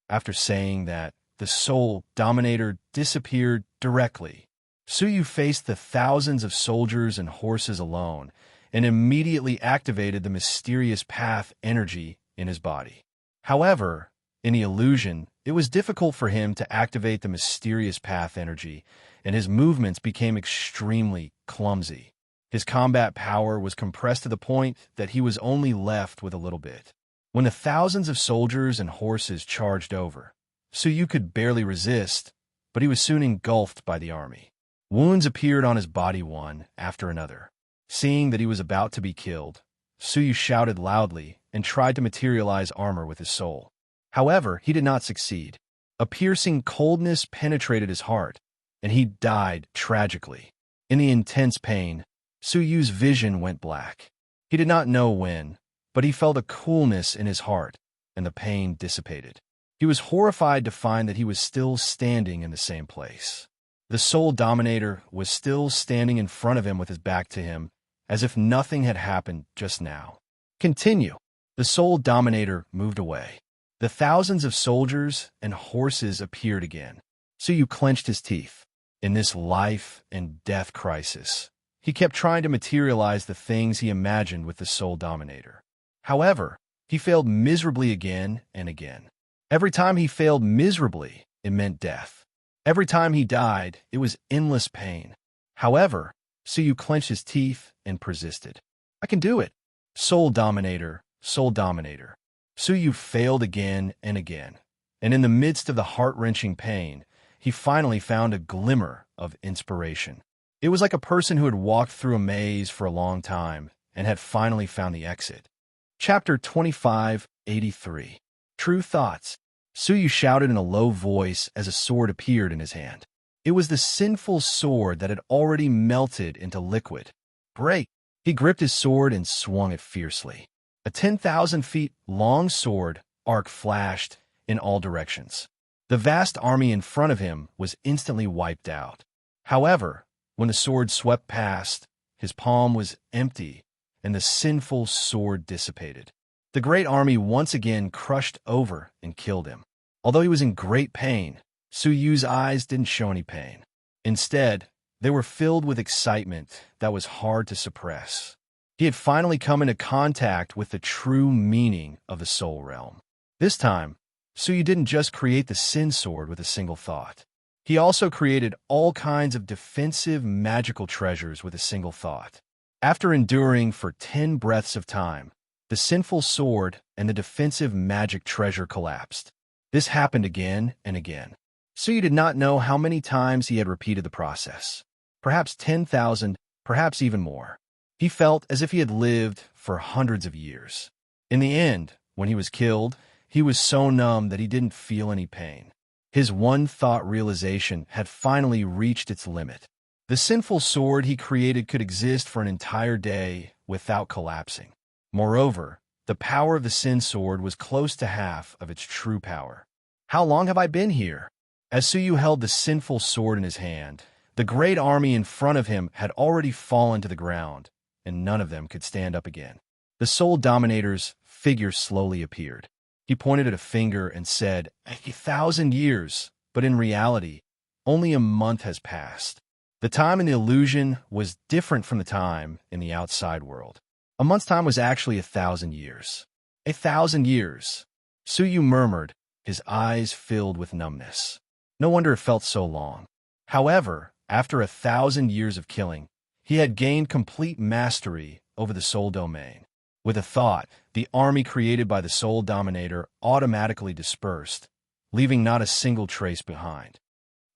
After saying that, the Soul Dominator disappeared directly. Su Yu faced the thousands of soldiers and horses alone, and immediately activated the mysterious path energy in his body. However, in the illusion, it was difficult for him to activate the mysterious path energy, and his movements became extremely clumsy. His combat power was compressed to the point that he was only left with a little bit. When the thousands of soldiers and horses charged over, Su Yu could barely resist, but he was soon engulfed by the army. Wounds appeared on his body one after another. Seeing that he was about to be killed, Su Yu shouted loudly and tried to materialize armor with his soul. However, he did not succeed. A piercing coldness penetrated his heart, and he died tragically. In the intense pain, Su Yu's vision went black. He did not know when, but he felt a coolness in his heart, and the pain dissipated. He was horrified to find that he was still standing in the same place. The Soul Dominator was still standing in front of him with his back to him, as if nothing had happened just now. Continue. The Soul Dominator moved away. The thousands of soldiers and horses appeared again. Su Yu clenched his teeth. In this life and death crisis, he kept trying to materialize the things he imagined with the Soul Dominator. However, he failed miserably again and again. Every time he failed miserably, it meant death. Every time he died, it was endless pain. However, Su Yu clenched his teeth and persisted. I can do it. Soul Dominator, Soul Dominator. Su Yu failed again and again, and in the midst of the heart-wrenching pain, he finally found a glimmer of inspiration. It was like a person who had walked through a maze for a long time and had finally found the exit. Chapter 2583. True Thoughts. Su Yu shouted in a low voice as a sword appeared in his hand. It was the sinful sword that had already melted into liquid. Break! He gripped his sword and swung it fiercely. A 10,000 feet long sword arc flashed in all directions. The vast army in front of him was instantly wiped out. However, when the sword swept past, his palm was empty, and the sinful sword dissipated. The great army once again crushed over and killed him. Although he was in great pain, Su Yu's eyes didn't show any pain. Instead, they were filled with excitement that was hard to suppress. He had finally come into contact with the true meaning of the soul realm. This time, Su Yu didn't just create the Sin Sword with a single thought. He also created all kinds of defensive magical treasures with a single thought. After enduring for 10 breaths of time, the sinful sword and the defensive magic treasure collapsed. This happened again and again. Suyu did not know how many times he had repeated the process. Perhaps 10,000, perhaps even more. He felt as if he had lived for hundreds of years. In the end, when he was killed, he was so numb that he didn't feel any pain. His one-thought realization had finally reached its limit. The sinful sword he created could exist for an entire day without collapsing. Moreover, the power of the sin sword was close to half of its true power. How long have I been here? As Suyu held the sinful sword in his hand, the great army in front of him had already fallen to the ground, and none of them could stand up again. The Soul Dominator's figure slowly appeared. He pointed at a finger and said, 1,000 years, but in reality, only a month has passed. The time in the illusion was different from the time in the outside world. A month's time was actually 1,000 years. 1,000 years. Suyu murmured, his eyes filled with numbness. No wonder it felt so long. However, after 1,000 years of killing, he had gained complete mastery over the soul domain. With a thought, the army created by the Soul Dominator automatically dispersed, leaving not a single trace behind.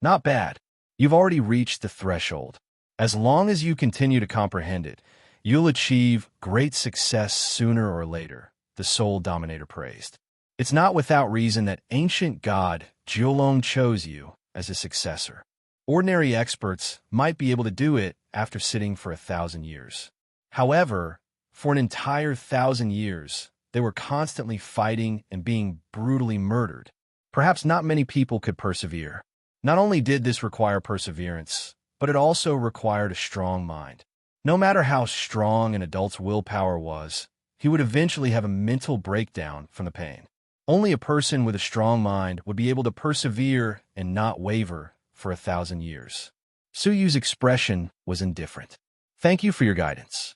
Not bad. You've already reached the threshold. As long as you continue to comprehend it, you'll achieve great success sooner or later, the Soul Dominator praised. It's not without reason that ancient god Jiulong chose you as a successor. Ordinary experts might be able to do it after sitting for 1,000 years. However, for an entire 1,000 years, they were constantly fighting and being brutally murdered. Perhaps not many people could persevere. Not only did this require perseverance, but it also required a strong mind. No matter how strong an adult's willpower was, he would eventually have a mental breakdown from the pain. Only a person with a strong mind would be able to persevere and not waver for 1,000 years. Suyu's expression was indifferent. Thank you for your guidance.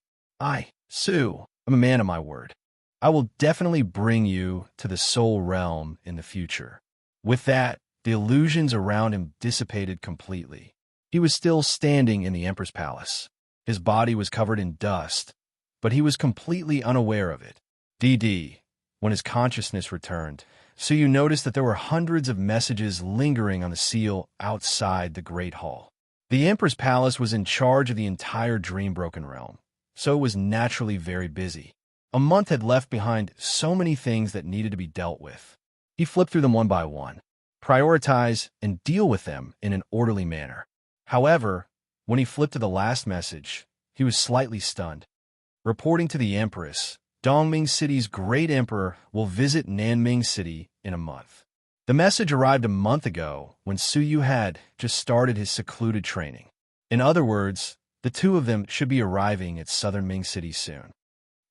Su, I'm a man of my word. I will definitely bring you to the soul realm in the future. With that, the illusions around him dissipated completely. He was still standing in the Emperor's palace. His body was covered in dust, but he was completely unaware of it. When his consciousness returned, Suyu noticed that there were hundreds of messages lingering on the seal outside the Great Hall. The Emperor's palace was in charge of the entire Dream-Broken realm, so it was naturally very busy. A month had left behind so many things that needed to be dealt with. He flipped through them one by one, prioritize and deal with them in an orderly manner. However, when he flipped to the last message, he was slightly stunned. Reporting to the Empress, Dongming City's great emperor will visit Nanming City in a month. The message arrived a month ago when Suyu had just started his secluded training. In other words, the two of them should be arriving at southern Ming City soon.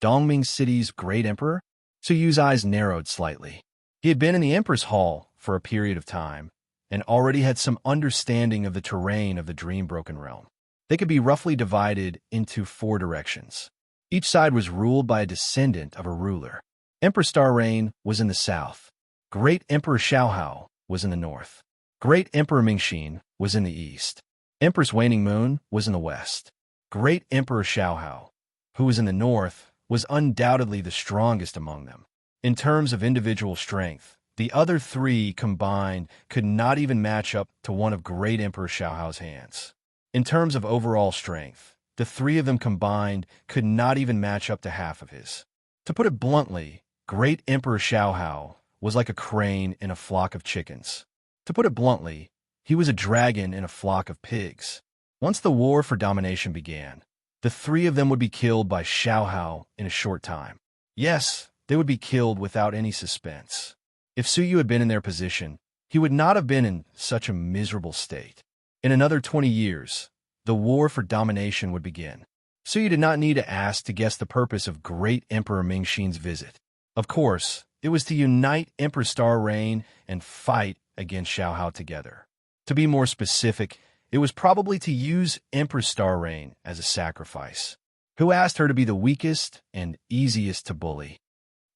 Dongming City's great emperor? Suyu's eyes narrowed slightly. He had been in the Emperor's Hall for a period of time and already had some understanding of the terrain of the Dream-Broken realm. They could be roughly divided into 4 directions. Each side was ruled by a descendant of a ruler. Emperor Star Rain was in the south. Great Emperor Xiaohao was in the north. Great Emperor Mingxin was in the east. Empress Waning Moon was in the west. Great Emperor Xiaohao, who was in the north, was undoubtedly the strongest among them. In terms of individual strength, the other 3 combined could not even match up to one of Great Emperor Xiaohao's hands. In terms of overall strength, the 3 of them combined could not even match up to half of his. To put it bluntly, Great Emperor Xiaohao was like a crane in a flock of chickens. To put it bluntly, he was a dragon in a flock of pigs. Once the war for domination began, the 3 of them would be killed by Xiaohao in a short time. Yes, they would be killed without any suspense. If Suyu had been in their position, he would not have been in such a miserable state. In another 20 years, the war for domination would begin. Suyu did not need to ask to guess the purpose of Great Emperor Mingxin's visit. Of course, it was to unite Emperor Star Rain and fight against Xiaohao together. To be more specific, it was probably to use Emperor Star Rain as a sacrifice. Who asked her to be the weakest and easiest to bully?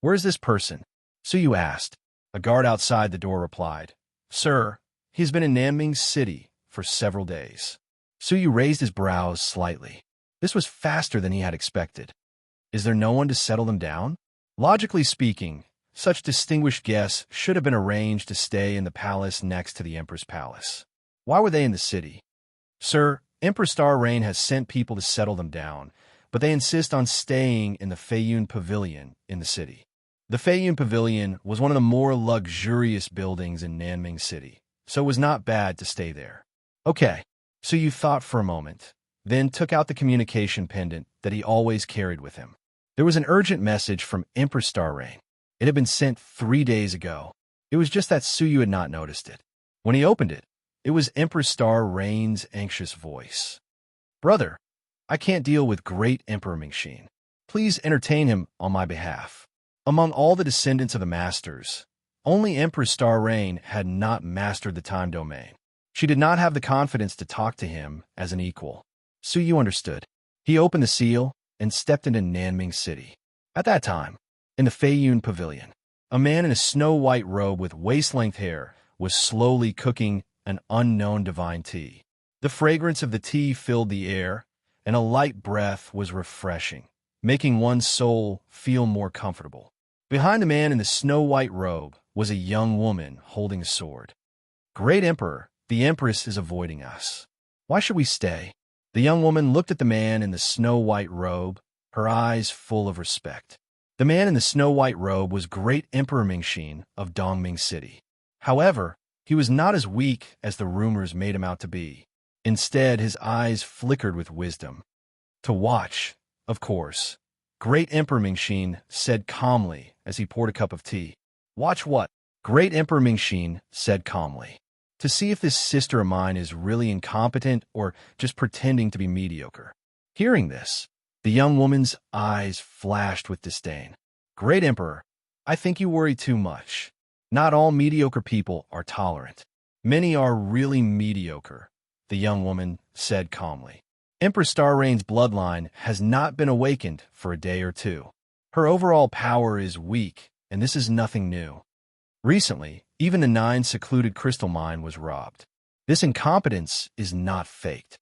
Where's this person? Suyu asked. A guard outside the door replied, Sir, He's been in Nanming City for several days. Suyu raised his brows slightly. This was faster than he had expected. Is there no one to settle them down? Logically speaking, such distinguished guests should have been arranged to stay in the palace next to the Emperor's palace. Why were they in the city? Sir, Emperor Star Rain has sent people to settle them down, but they insist on staying in the Feiyun Pavilion in the city. The Feiyun Pavilion was one of the more luxurious buildings in Nanming City, so it was not bad to stay there. Okay, so you thought for a moment, then took out the communication pendant that he always carried with him. There was an urgent message from Emperor Star Rain. It had been sent 3 days ago. It was just that Suyu had not noticed it. When he opened it, it was Emperor Star Rain's anxious voice. Brother, I can't deal with great Emperor Mingxin. Please entertain him on my behalf. Among all the descendants of the masters, only Empress Star Rain had not mastered the time domain. She did not have the confidence to talk to him as an equal. Suyu understood. He opened the seal and stepped into Nanming City. At that time, in the Feiyun Pavilion, a man in a snow-white robe with waist-length hair was slowly cooking an unknown divine tea. The fragrance of the tea filled the air, and a light breath was refreshing, making one's soul feel more comfortable. Behind the man in the snow-white robe was a young woman holding a sword. Great Emperor, the Empress is avoiding us. Why should we stay? The young woman looked at the man in the snow-white robe, her eyes full of respect. The man in the snow-white robe was Great Emperor Mingxin of Dongming City. However, he was not as weak as the rumors made him out to be. Instead, his eyes flickered with wisdom. To watch, of course, Great Emperor Mingxin said calmly as he poured a cup of tea. Watch what? Great Emperor Mingxin said calmly. To see if this sister of mine is really incompetent or just pretending to be mediocre. Hearing this, the young woman's eyes flashed with disdain. Great Emperor, I think you worry too much. Not all mediocre people are tolerant. Many are really mediocre, the young woman said calmly. Empress Star Rain's bloodline has not been awakened for a day or two. Her overall power is weak, and this is nothing new. Recently, even the 9 secluded crystal mine was robbed. This incompetence is not faked.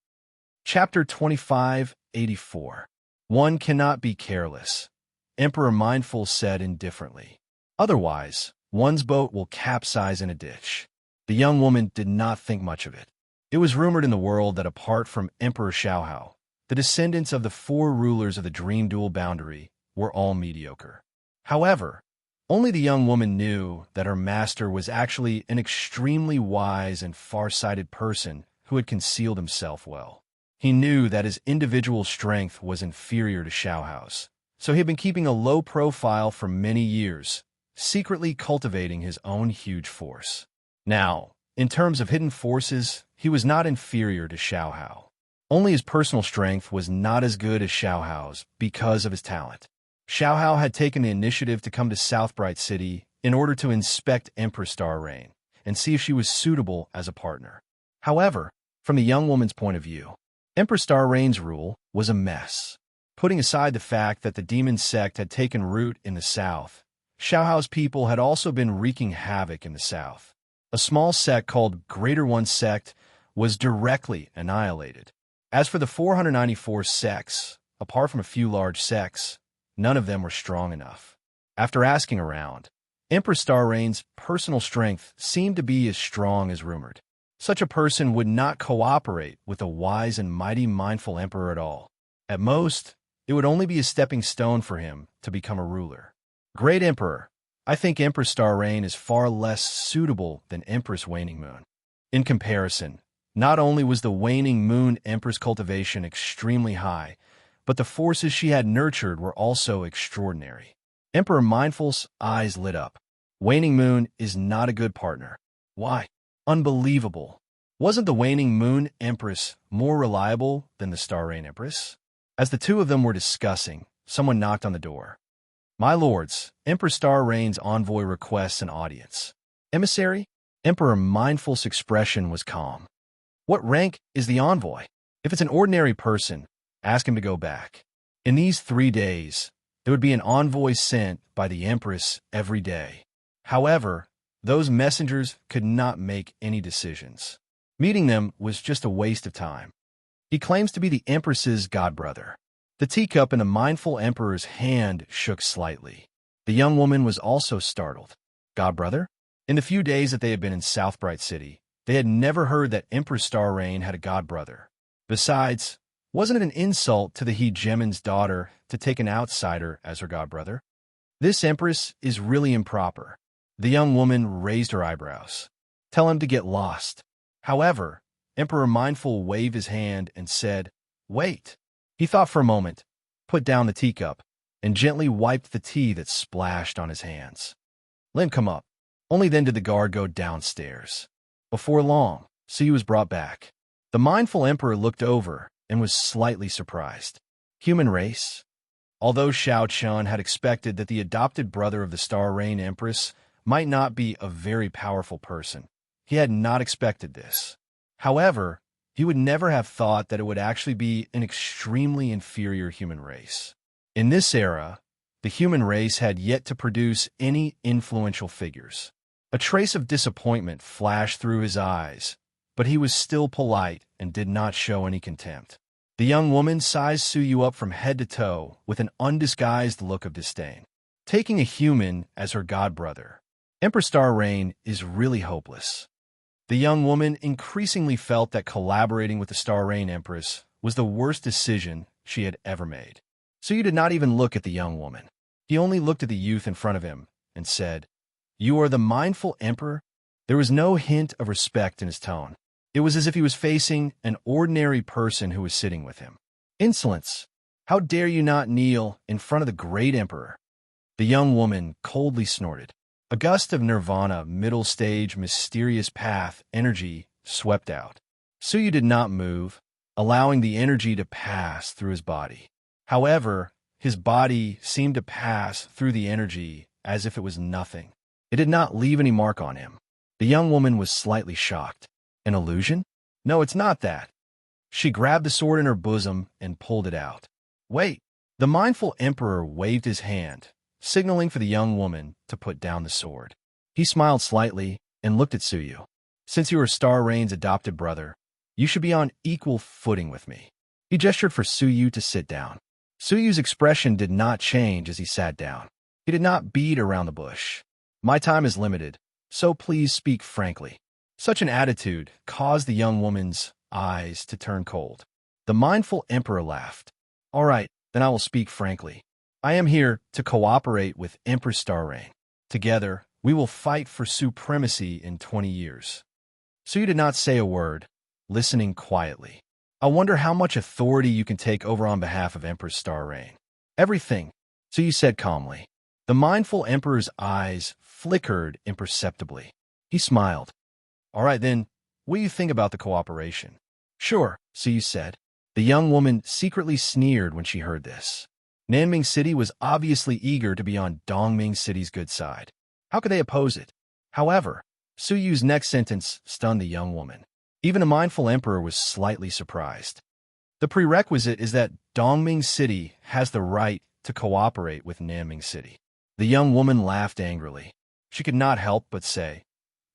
Chapter 2584. One cannot be careless, Emperor Mindful said indifferently. Otherwise, one's boat will capsize in a ditch. The young woman did not think much of it. It was rumored in the world that apart from Emperor Xiaohao, the descendants of the 4 rulers of the Dream Dual Boundary were all mediocre. However, only the young woman knew that her master was actually an extremely wise and far-sighted person who had concealed himself well. He knew that his individual strength was inferior to Xiaohao's, so he had been keeping a low profile for many years, secretly cultivating his own huge force. Now, in terms of hidden forces, he was not inferior to Xiaohao. Only his personal strength was not as good as Xiaohao's because of his talent. Xiaohao had taken the initiative to come to South Bright City in order to inspect Empress Star Rain and see if she was suitable as a partner. However, from the young woman's point of view, Empress Star Rain's rule was a mess. Putting aside the fact that the demon sect had taken root in the south, Xiaohao's people had also been wreaking havoc in the south. A small sect called Greater One Sect was directly annihilated. As for the 494 sects, apart from a few large sects, none of them were strong enough. After asking around, Empress Star Rain's personal strength seemed to be as strong as rumored. Such a person would not cooperate with a wise and mighty mindful emperor at all. At most, it would only be a stepping stone for him to become a ruler. Great Emperor, I think Empress Star Rain is far less suitable than Empress Waning Moon. In comparison, not only was the Waning Moon Empress cultivation extremely high, but the forces she had nurtured were also extraordinary. Emperor Mindful's eyes lit up. Waning Moon is not a good partner. Why? Unbelievable. Wasn't the Waning Moon Empress more reliable than the Star Rain Empress? As the two of them were discussing, someone knocked on the door. My lords, Empress Star Rain's envoy requests an audience. Emissary? Emperor Mindful's expression was calm. What rank is the envoy? If it's an ordinary person, ask him to go back. In these 3 days, there would be an envoy sent by the Empress every day. However, Those messengers could not make any decisions. Meeting them was just a waste of time. He claims to be the Empress's godbrother. The teacup in the mindful Emperor's hand shook slightly. The young woman was also startled. Godbrother? In the few days that they had been in South Bright City, they had never heard that Empress Starrain had a godbrother. Besides, wasn't it an insult to the hegemon's daughter to take an outsider as her godbrother? This Empress is really improper. The young woman raised her eyebrows. Tell him to get lost. However, Emperor Mindful waved his hand and said, "Wait." He thought for a moment, put down the teacup, and gently wiped the tea that splashed on his hands. Let him come up. Only then did the guard go downstairs. Before long, Suyu was brought back. The mindful Emperor looked over and was slightly surprised. Human race? Although Xiao Chun had expected that the adopted brother of the Star Rain Empress might not be a very powerful person, he had not expected this. However, he would never have thought that it would actually be an extremely inferior human race. In this era, the human race had yet to produce any influential figures. A trace of disappointment flashed through his eyes, but he was still polite and did not show any contempt. The young woman sized Suyu up from head to toe with an undisguised look of disdain. Taking a human as her godbrother, Emperor Star Rain is really hopeless. The young woman increasingly felt that collaborating with the Star Rain Empress was the worst decision she had ever made. Suyu did not even look at the young woman. He only looked at the youth in front of him and said, "You are the mindful Emperor?" There was no hint of respect in his tone. It was as if he was facing an ordinary person who was sitting with him. Insolence! How dare you not kneel in front of the great Emperor? The young woman coldly snorted. A gust of nirvana, middle stage, mysterious path, energy swept out. Suyu did not move, allowing the energy to pass through his body. However, his body seemed to pass through the energy as if it was nothing. It did not leave any mark on him. The young woman was slightly shocked. An illusion? No, it's not that. She grabbed the sword in her bosom and pulled it out. Wait! The mindful Emperor waved his hand, signaling for the young woman to put down the sword. He smiled slightly and looked at Suyu. Since you are Star Rain's adopted brother, you should be on equal footing with me. He gestured for Suyu to sit down. Suyu's expression did not change as he sat down. He did not beat around the bush. My time is limited, so please speak frankly. Such an attitude caused the young woman's eyes to turn cold. The mindful Emperor laughed. All right, then I will speak frankly. I am here to cooperate with Empress Starrain. Together, we will fight for supremacy in 20 years. Suyu did not say a word, listening quietly. I wonder how much authority you can take over on behalf of Empress Starrain. Everything, Suyu said calmly. The mindful Emperor's eyes flickered imperceptibly. He smiled. All right then, what do you think about the cooperation? Sure, Suyu said. The young woman secretly sneered when she heard this. Nanming City was obviously eager to be on Dongming City's good side. How could they oppose it? However, Suyu's next sentence stunned the young woman. Even a mindful emperor was slightly surprised. The prerequisite is that Dongming City has the right to cooperate with Nanming City. The young woman laughed angrily. She could not help but say,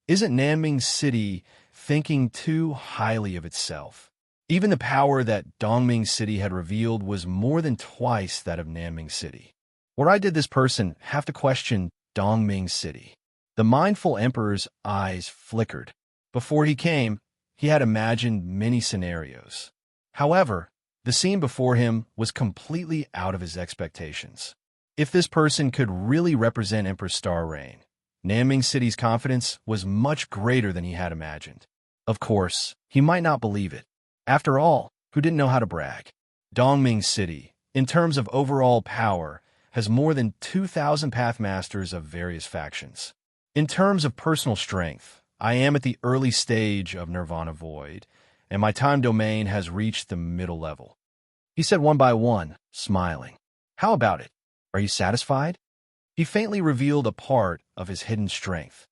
"Isn't Nanming City thinking too highly of itself?" Even the power that Dongming City had revealed was more than twice that of Nanming City. Why did this person have to question Dongming City? The mindful emperor's eyes flickered. Before he came, he had imagined many scenarios. However, the scene before him was completely out of his expectations. If this person could really represent Empress Starrain, Nanming City's confidence was much greater than he had imagined. Of course, he might not believe it. After all, who didn't know how to brag? Dongming City, in terms of overall power, has more than 2,000 Pathmasters of various factions. In terms of personal strength, I am at the early stage of Nirvana Void, and my time domain has reached the middle level. He said one by one, smiling. How about it? Are you satisfied? He faintly revealed a part of his hidden strength.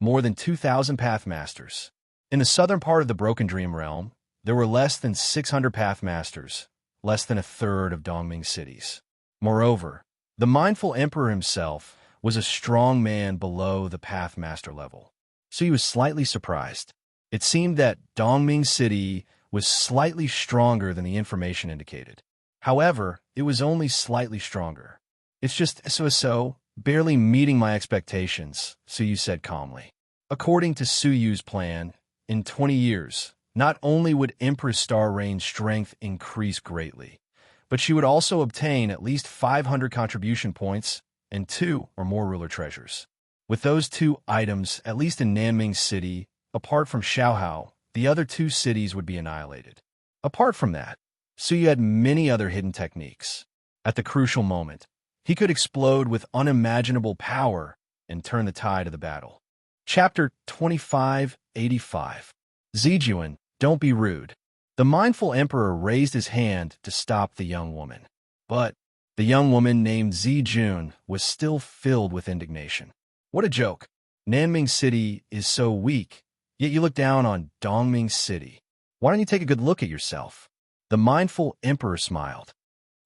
More than 2,000 Pathmasters. In the southern part of the Broken Dream Realm, there were less than 600 Pathmasters, less than a third of Dongming cities. Moreover, the mindful emperor himself was a strong man below the Pathmaster level. So he was slightly surprised. It seemed that Dongming City was slightly stronger than the information indicated. However, it was only slightly stronger. It's just so, barely meeting my expectations, Suyu said calmly. According to Suyu's plan, in 20 years, not only would Empress Star Rain's strength increase greatly, but she would also obtain at least 500 contribution points and 2 or more ruler treasures. With those 2 items, at least in Nanming City, apart from Xiaohao, the other 2 cities would be annihilated. Apart from that, Suyu had many other hidden techniques. At the crucial moment, he could explode with unimaginable power and turn the tide of the battle. Chapter 2585. Zijuan, don't be rude. The mindful emperor raised his hand to stop the young woman. But the young woman named Zijun was still filled with indignation. What a joke. Nanming City is so weak, yet you look down on Dongming City. Why don't you take a good look at yourself? The mindful emperor smiled.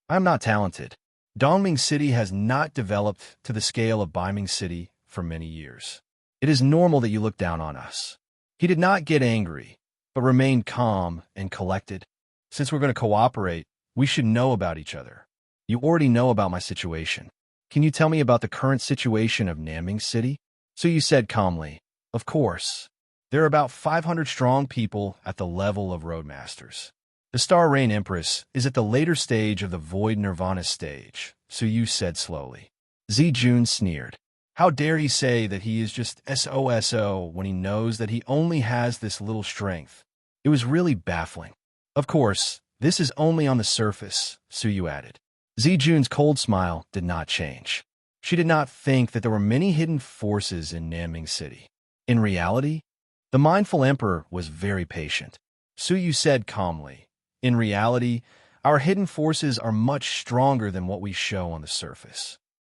I'm not talented. Dongming City has not developed to the scale of Baiming City for many years. It is normal that you look down on us. He did not get angry, but remained calm and collected. Since we're going to cooperate, we should know about each other. You already know about my situation. Can you tell me about the current situation of Nanming City? So you said calmly, of course. There are about 500 strong people at the level of Roadmasters. The Star Rain Empress is at the later stage of the Void Nirvana stage, so you said slowly. Zijun sneered. How dare he say that he is just SOSO when he knows that he only has this little strength? It was really baffling. Of course, this is only on the surface, Suyu added. Zijun's cold smile did not change. She did not think that there were many hidden forces in Nanming City. In reality, the mindful emperor was very patient. Suyu said calmly, in reality, our hidden forces are much stronger than what we show on the surface.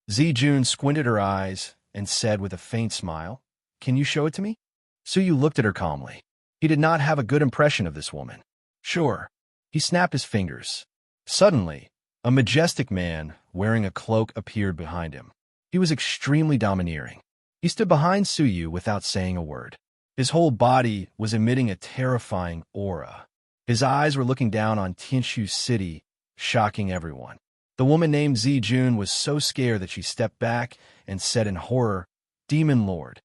Zijun squinted her eyes and said with a faint smile, can you show it to me? Suyu looked at her calmly. He did not have a good impression of this woman. Sure. He snapped his fingers. Suddenly, a majestic man wearing a cloak appeared behind him. He was extremely domineering. He stood behind Suyu without saying a word. His whole body was emitting a terrifying aura. His eyes were looking down on Tianshu City, shocking everyone. The woman named Zijun was so scared that she stepped back and said in horror, Demon Lord.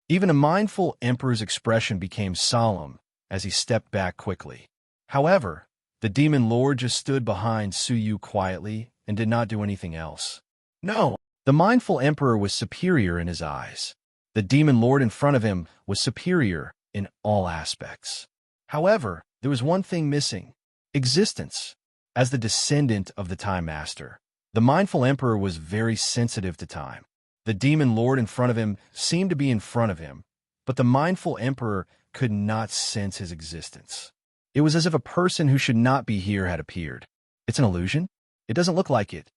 Even a mindful emperor's expression became solemn as he stepped back quickly. However, the Demon Lord just stood behind Suyu quietly and did not do anything else. No, the mindful emperor was superior in his eyes. The Demon Lord in front of him was superior in all aspects. However, there was one thing missing: existence. As the descendant of the Time Master, the mindful emperor was very sensitive to time. The Demon Lord in front of him seemed to be in front of him, but the mindful emperor could not sense his existence. It was as if a person who should not be here had appeared. It's an illusion? It doesn't look like it.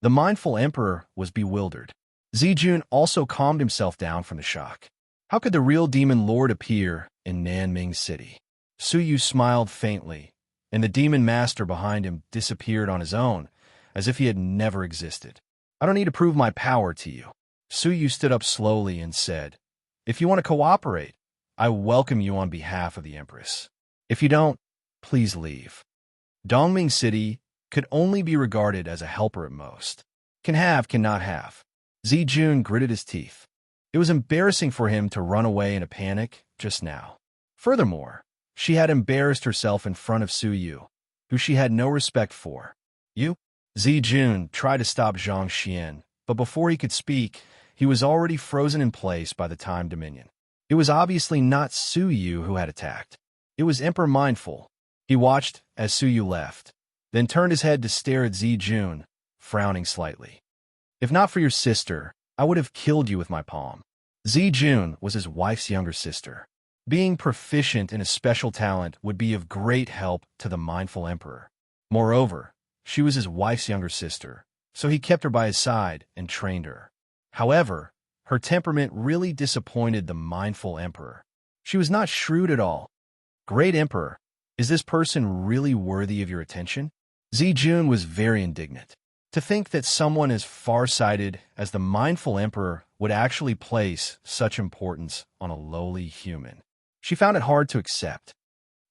The mindful emperor was bewildered. Zijun also calmed himself down from the shock. How could the real Demon Lord appear in Nanming City? Suyu smiled faintly, and the Demon Master behind him disappeared on his own, as if he had never existed. I don't need to prove my power to you. Suyu stood up slowly and said, if you want to cooperate, I welcome you on behalf of the Empress. If you don't, please leave. Dongming City could only be regarded as a helper at most. Can have, cannot have. Zijun gritted his teeth. It was embarrassing for him to run away in a panic just now. Furthermore, she had embarrassed herself in front of Suyu, who she had no respect for. You? Zijun tried to stop Zhang Xian, but before he could speak, he was already frozen in place by the Time Dominion. It was obviously not Suyu who had attacked. It was Emperor Mindful. He watched as Suyu left, then turned his head to stare at Zijun, frowning slightly. If not for your sister, I would have killed you with my palm. Zijun was his wife's younger sister. Being proficient in a special talent would be of great help to the mindful emperor. Moreover, she was his wife's younger sister, so he kept her by his side and trained her. However, her temperament really disappointed the mindful emperor. She was not shrewd at all. Great Emperor, is this person really worthy of your attention? Zijun was very indignant. To think that someone as far-sighted as the mindful emperor would actually place such importance on a lowly human. She found it hard to accept.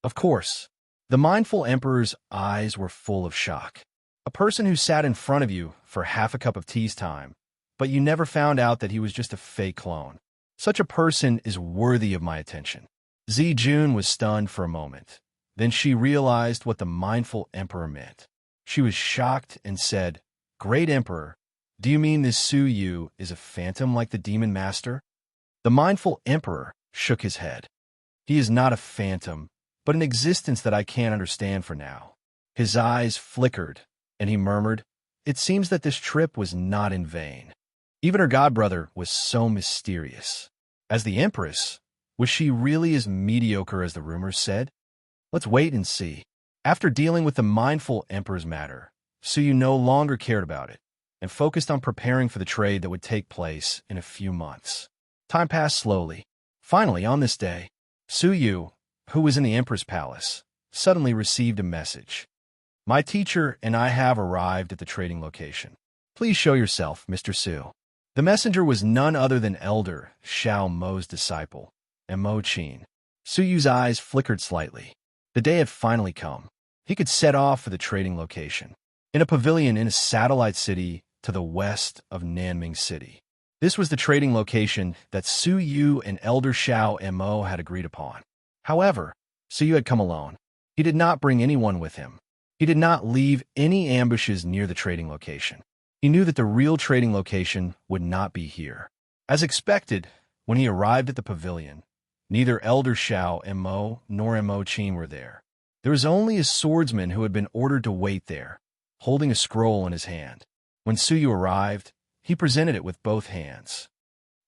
Of course, the mindful emperor's eyes were full of shock. A person who sat in front of you for half a cup of tea's time, but you never found out that he was just a fake clone. Such a person is worthy of my attention. Jun was stunned for a moment. Then she realized what the mindful emperor meant. She was shocked and said, "Great Emperor, do you mean this Yu is a phantom like the demon master?" The mindful emperor shook his head. "He is not a phantom, but an existence that I can't understand for now." His eyes flickered, and he murmured, "It seems that this trip was not in vain." Even her godbrother was so mysterious. As the empress, was she really as mediocre as the rumors said? Let's wait and see. After dealing with the mindful emperor's matter, Suyu no longer cared about it, and focused on preparing for the trade that would take place in a few months. Time passed slowly. Finally, on this day, Suyu, who was in the emperor's palace, suddenly received a message. "My teacher and I have arrived at the trading location. Please show yourself, Mr. Su." The messenger was none other than Elder Xiao Mo's disciple, Mo Qin. Suyu's eyes flickered slightly. The day had finally come. He could set off for the trading location, in a pavilion in a satellite city to the west of Nanming City. This was the trading location that Suyu and Elder Xiao Mo had agreed upon. However, Suyu had come alone. He did not bring anyone with him. He did not leave any ambushes near the trading location. He knew that the real trading location would not be here. As expected, when he arrived at the pavilion, neither Elder Xiao Mo nor Mo Qin were there. There was only a swordsman who had been ordered to wait there, holding a scroll in his hand. When Suyu arrived, he presented it with both hands.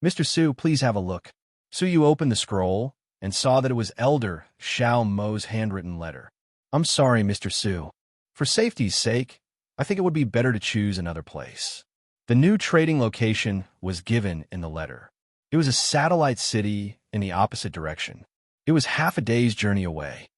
"Mr. Su, please have a look." Suyu opened the scroll and saw that it was Elder Xiao Mo's handwritten letter. "I'm sorry, Mr. Su. For safety's sake, I think it would be better to choose another place." The new trading location was given in the letter. It was a satellite city in the opposite direction. It was half a day's journey away.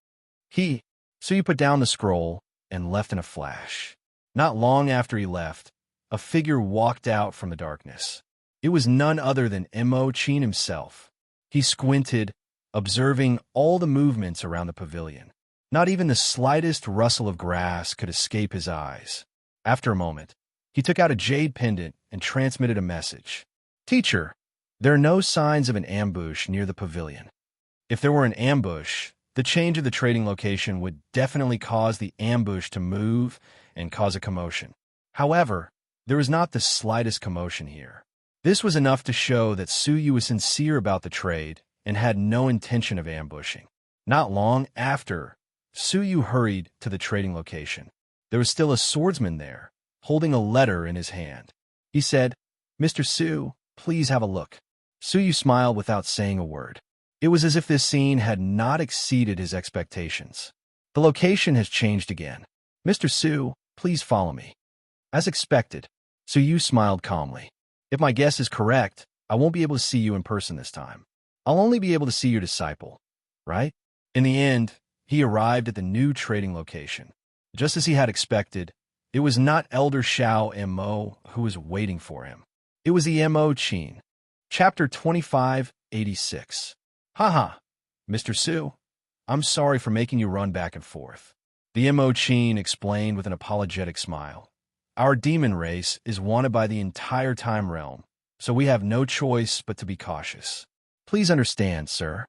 Suyu put down the scroll and left in a flash. Not long after he left, a figure walked out from the darkness. It was none other than Mo Qin himself. He squinted, observing all the movements around the pavilion. Not even the slightest rustle of grass could escape his eyes. After a moment, he took out a jade pendant and transmitted a message. "Teacher, there are no signs of an ambush near the pavilion. If there were an ambush, the change of the trading location would definitely cause the ambush to move and cause a commotion. However, there was not the slightest commotion here." This was enough to show that Suyu was sincere about the trade and had no intention of ambushing. Not long after, Suyu hurried to the trading location. There was still a swordsman there, holding a letter in his hand. He said, "Mr. Su, please have a look." Suyu smiled without saying a word. It was as if this scene had not exceeded his expectations. "The location has changed again. Mr. Su, please follow me." As expected, Suyu smiled calmly. "If my guess is correct, I won't be able to see you in person this time. I'll only be able to see your disciple, right?" In the end, he arrived at the new trading location. Just as he had expected, it was not Elder Xiao Mo who was waiting for him. It was the Mo Qin. Chapter 2586. "Haha, Mr. Su, I'm sorry for making you run back and forth." The Mo Qin explained with an apologetic smile. "Our demon race is wanted by the entire time realm, so we have no choice but to be cautious. Please understand, sir."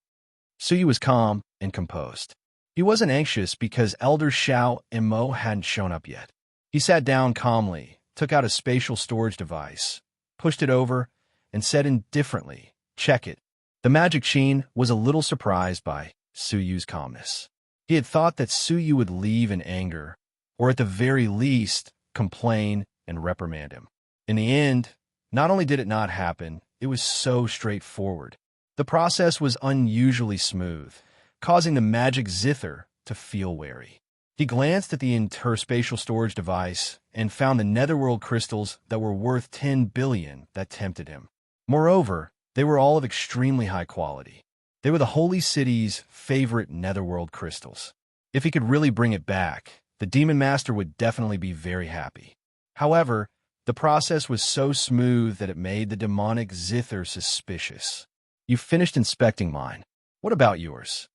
Suyu was calm and composed. He wasn't anxious because Elder Xiao Mo hadn't shown up yet. He sat down calmly, took out a spatial storage device, pushed it over, and said indifferently, "Check it." The magic Qin was a little surprised by Suyu's calmness. He had thought that Suyu would leave in anger, or at the very least, complain and reprimand him. In the end, not only did it not happen, it was so straightforward. The process was unusually smooth, causing the magic zither to feel wary. He glanced at the interspatial storage device and found the netherworld crystals that were worth 10 billion that tempted him. Moreover, they were all of extremely high quality. They were the Holy City's favorite netherworld crystals. If he could really bring it back, the Demon Master would definitely be very happy. However, the process was so smooth that it made the demonic zither suspicious. "You finished inspecting mine. What about yours?"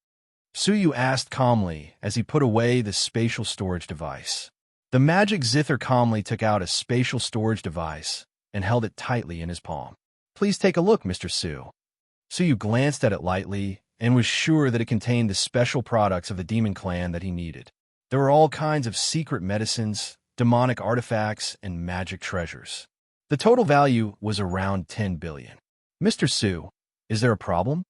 Suyu asked calmly as he put away the spatial storage device. The magic zither calmly took out a spatial storage device and held it tightly in his palm. "Please take a look, Mr. Su." Suyu glanced at it lightly and was sure that it contained the special products of the demon clan that he needed. There were all kinds of secret medicines, demonic artifacts, and magic treasures. The total value was around 10 billion. "Mr. Su, is there a problem?"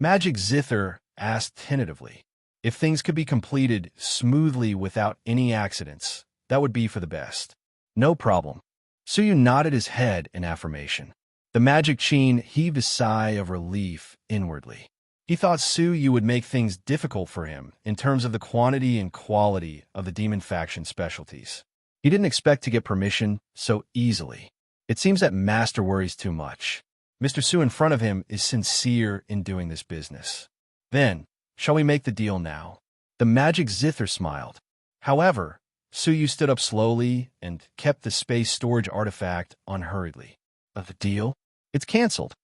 Magic Zither asked tentatively. If things could be completed smoothly without any accidents, that would be for the best. "No problem." Suyu nodded his head in affirmation. The magic Qin heaved a sigh of relief inwardly. He thought Suyu would make things difficult for him in terms of the quantity and quality of the demon faction specialties. He didn't expect to get permission so easily. It seems that Master worries too much. Mr. Su in front of him is sincere in doing this business. "Then, shall we make the deal now?" The magic Zither smiled. However, Suyu stood up slowly and kept the space storage artifact unhurriedly. "The deal? It's cancelled."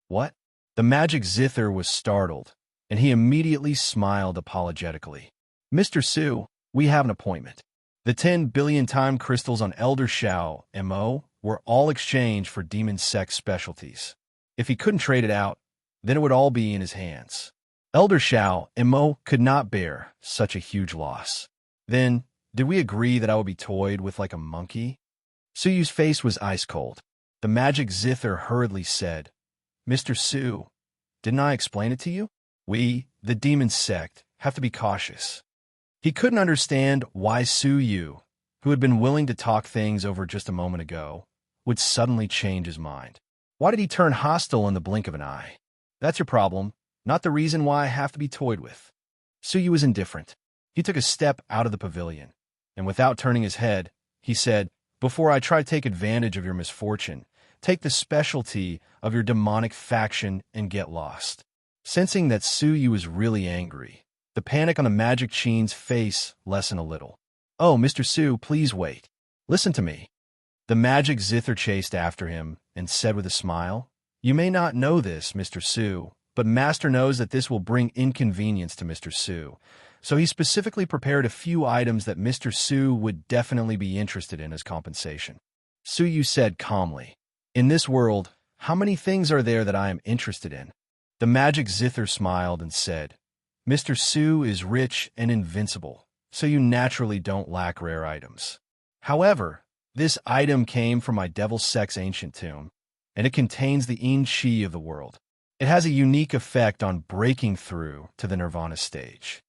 "What?" The magic Zither was startled, and he immediately smiled apologetically. "Mr. Su, we have an appointment." The 10 billion time crystals on Elder Shao Mo were all exchanged for demon sect specialties. If he couldn't trade it out, then it would all be in his hands. Elder Shao Mo could not bear such a huge loss. "Then, did we agree that I would be toyed with like a monkey?" Suyu's face was ice cold. The magic Zither hurriedly said, "Mr. Su, didn't I explain it to you? We, the demon sect, have to be cautious." He couldn't understand why Suyu, who had been willing to talk things over just a moment ago, would suddenly change his mind. Why did he turn hostile in the blink of an eye? "That's your problem, not the reason why I have to be toyed with." Suyu was indifferent. He took a step out of the pavilion, and without turning his head, he said, "Before I try to take advantage of your misfortune, take the specialty of your demonic faction and get lost." Sensing that Suyu was really angry, the panic on the magic Qin's face lessened a little. "Oh, Mr. Su, please wait. Listen to me." The magic Zither chased after him and said with a smile, "You may not know this, Mr. Su, but Master knows that this will bring inconvenience to Mr. Su, so he specifically prepared a few items that Mr. Su would definitely be interested in as compensation." Suyu said calmly, "In this world, how many things are there that I am interested in?" The magic Zither smiled and said, "Mr. Su is rich and invincible, so you naturally don't lack rare items. However, this item came from my Devil Sex ancient tomb, and it contains the Yin Qi of the world. It has a unique effect on breaking through to the Nirvana stage."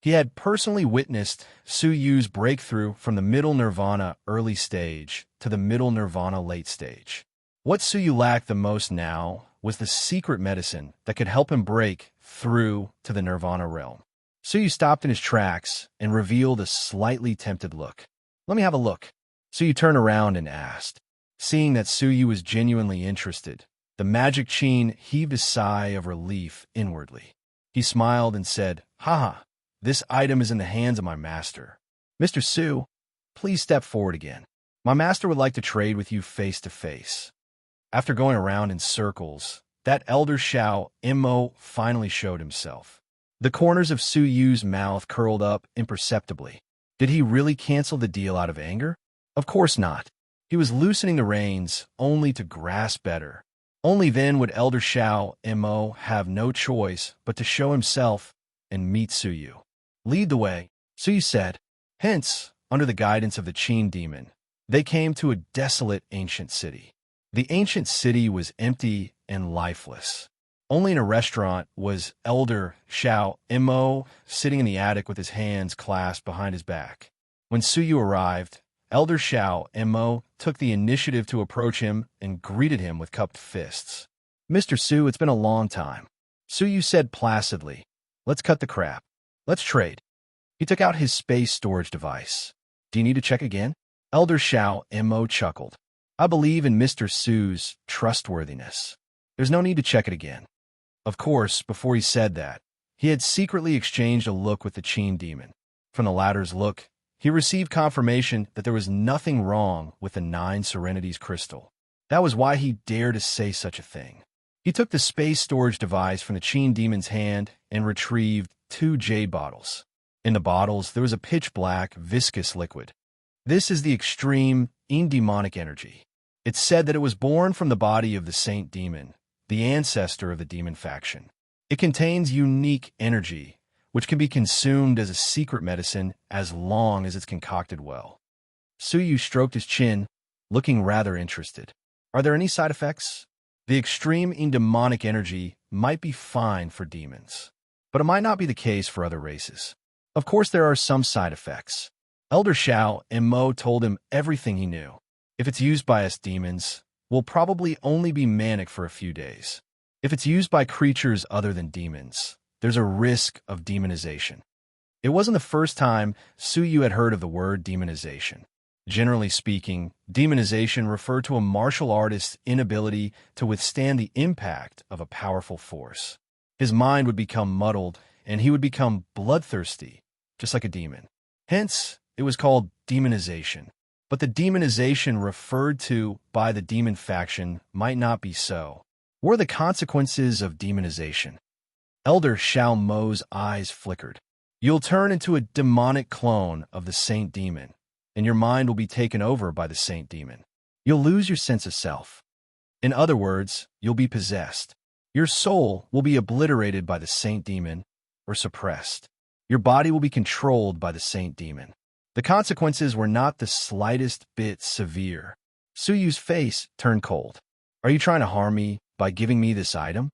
He had personally witnessed Suyu's breakthrough from the middle Nirvana early stage to the middle Nirvana late stage. What Suyu lacked the most now was the secret medicine that could help him break through to the Nirvana realm. Suyu stopped in his tracks and revealed a slightly tempted look. "Let me have a look." Suyu turned around and asked. Seeing that Suyu was genuinely interested, the magic Qin heaved a sigh of relief inwardly. He smiled and said, "Haha, this item is in the hands of my master. Mr. Su, please step forward again. My master would like to trade with you face to face." After going around in circles, that Elder Shao Mo finally showed himself. The corners of Suyu's mouth curled up imperceptibly. Did he really cancel the deal out of anger? Of course not. He was loosening the reins only to grasp better. Only then would Elder Shao Mo have no choice but to show himself and meet Suyu. "Lead the way," Suyu said. Hence, under the guidance of the Qin demon, they came to a desolate ancient city. The ancient city was empty and lifeless. Only in a restaurant was Elder Shao Mo sitting in the attic with his hands clasped behind his back. When Suyu arrived, Elder Shao Mo took the initiative to approach him and greeted him with cupped fists. "Mr. Su, it's been a long time." Suyu said placidly, "Let's cut the crap. Let's trade." He took out his space storage device. "Do you need to check again?" Elder Shao Mo chuckled. "I believe in Mr. Su's trustworthiness. There's no need to check it again." Of course, before he said that, he had secretly exchanged a look with the Qin demon. From the latter's look, he received confirmation that there was nothing wrong with the 9 Serenities crystal. That was why he dared to say such a thing. He took the space storage device from the Qin demon's hand and retrieved 2 jade bottles. In the bottles, there was a pitch-black, viscous liquid. This is the extreme, demonic energy. It's said that it was born from the body of the Saint Demon, the ancestor of the demon faction. It contains unique energy, which can be consumed as a secret medicine as long as it's concocted well. Suyu stroked his chin, looking rather interested. Are there any side effects? The extreme demonic energy might be fine for demons, but it might not be the case for other races. Of course, there are some side effects. Elder Xiao and Mo told him everything he knew. If it's used by us demons, we'll probably only be manic for a few days. If it's used by creatures other than demons, there's a risk of demonization. It wasn't the first time Suyu had heard of the word demonization. Generally speaking, demonization referred to a martial artist's inability to withstand the impact of a powerful force. His mind would become muddled, and he would become bloodthirsty, just like a demon. Hence, it was called demonization. But the demonization referred to by the demon faction might not be so. What are the consequences of demonization? Elder Xiao Mo's eyes flickered. You'll turn into a demonic clone of the Saint Demon, and your mind will be taken over by the Saint Demon. You'll lose your sense of self. In other words, you'll be possessed. Your soul will be obliterated by the Saint Demon or suppressed. Your body will be controlled by the Saint Demon. The consequences were not the slightest bit severe. Suyu's face turned cold. Are you trying to harm me by giving me this item?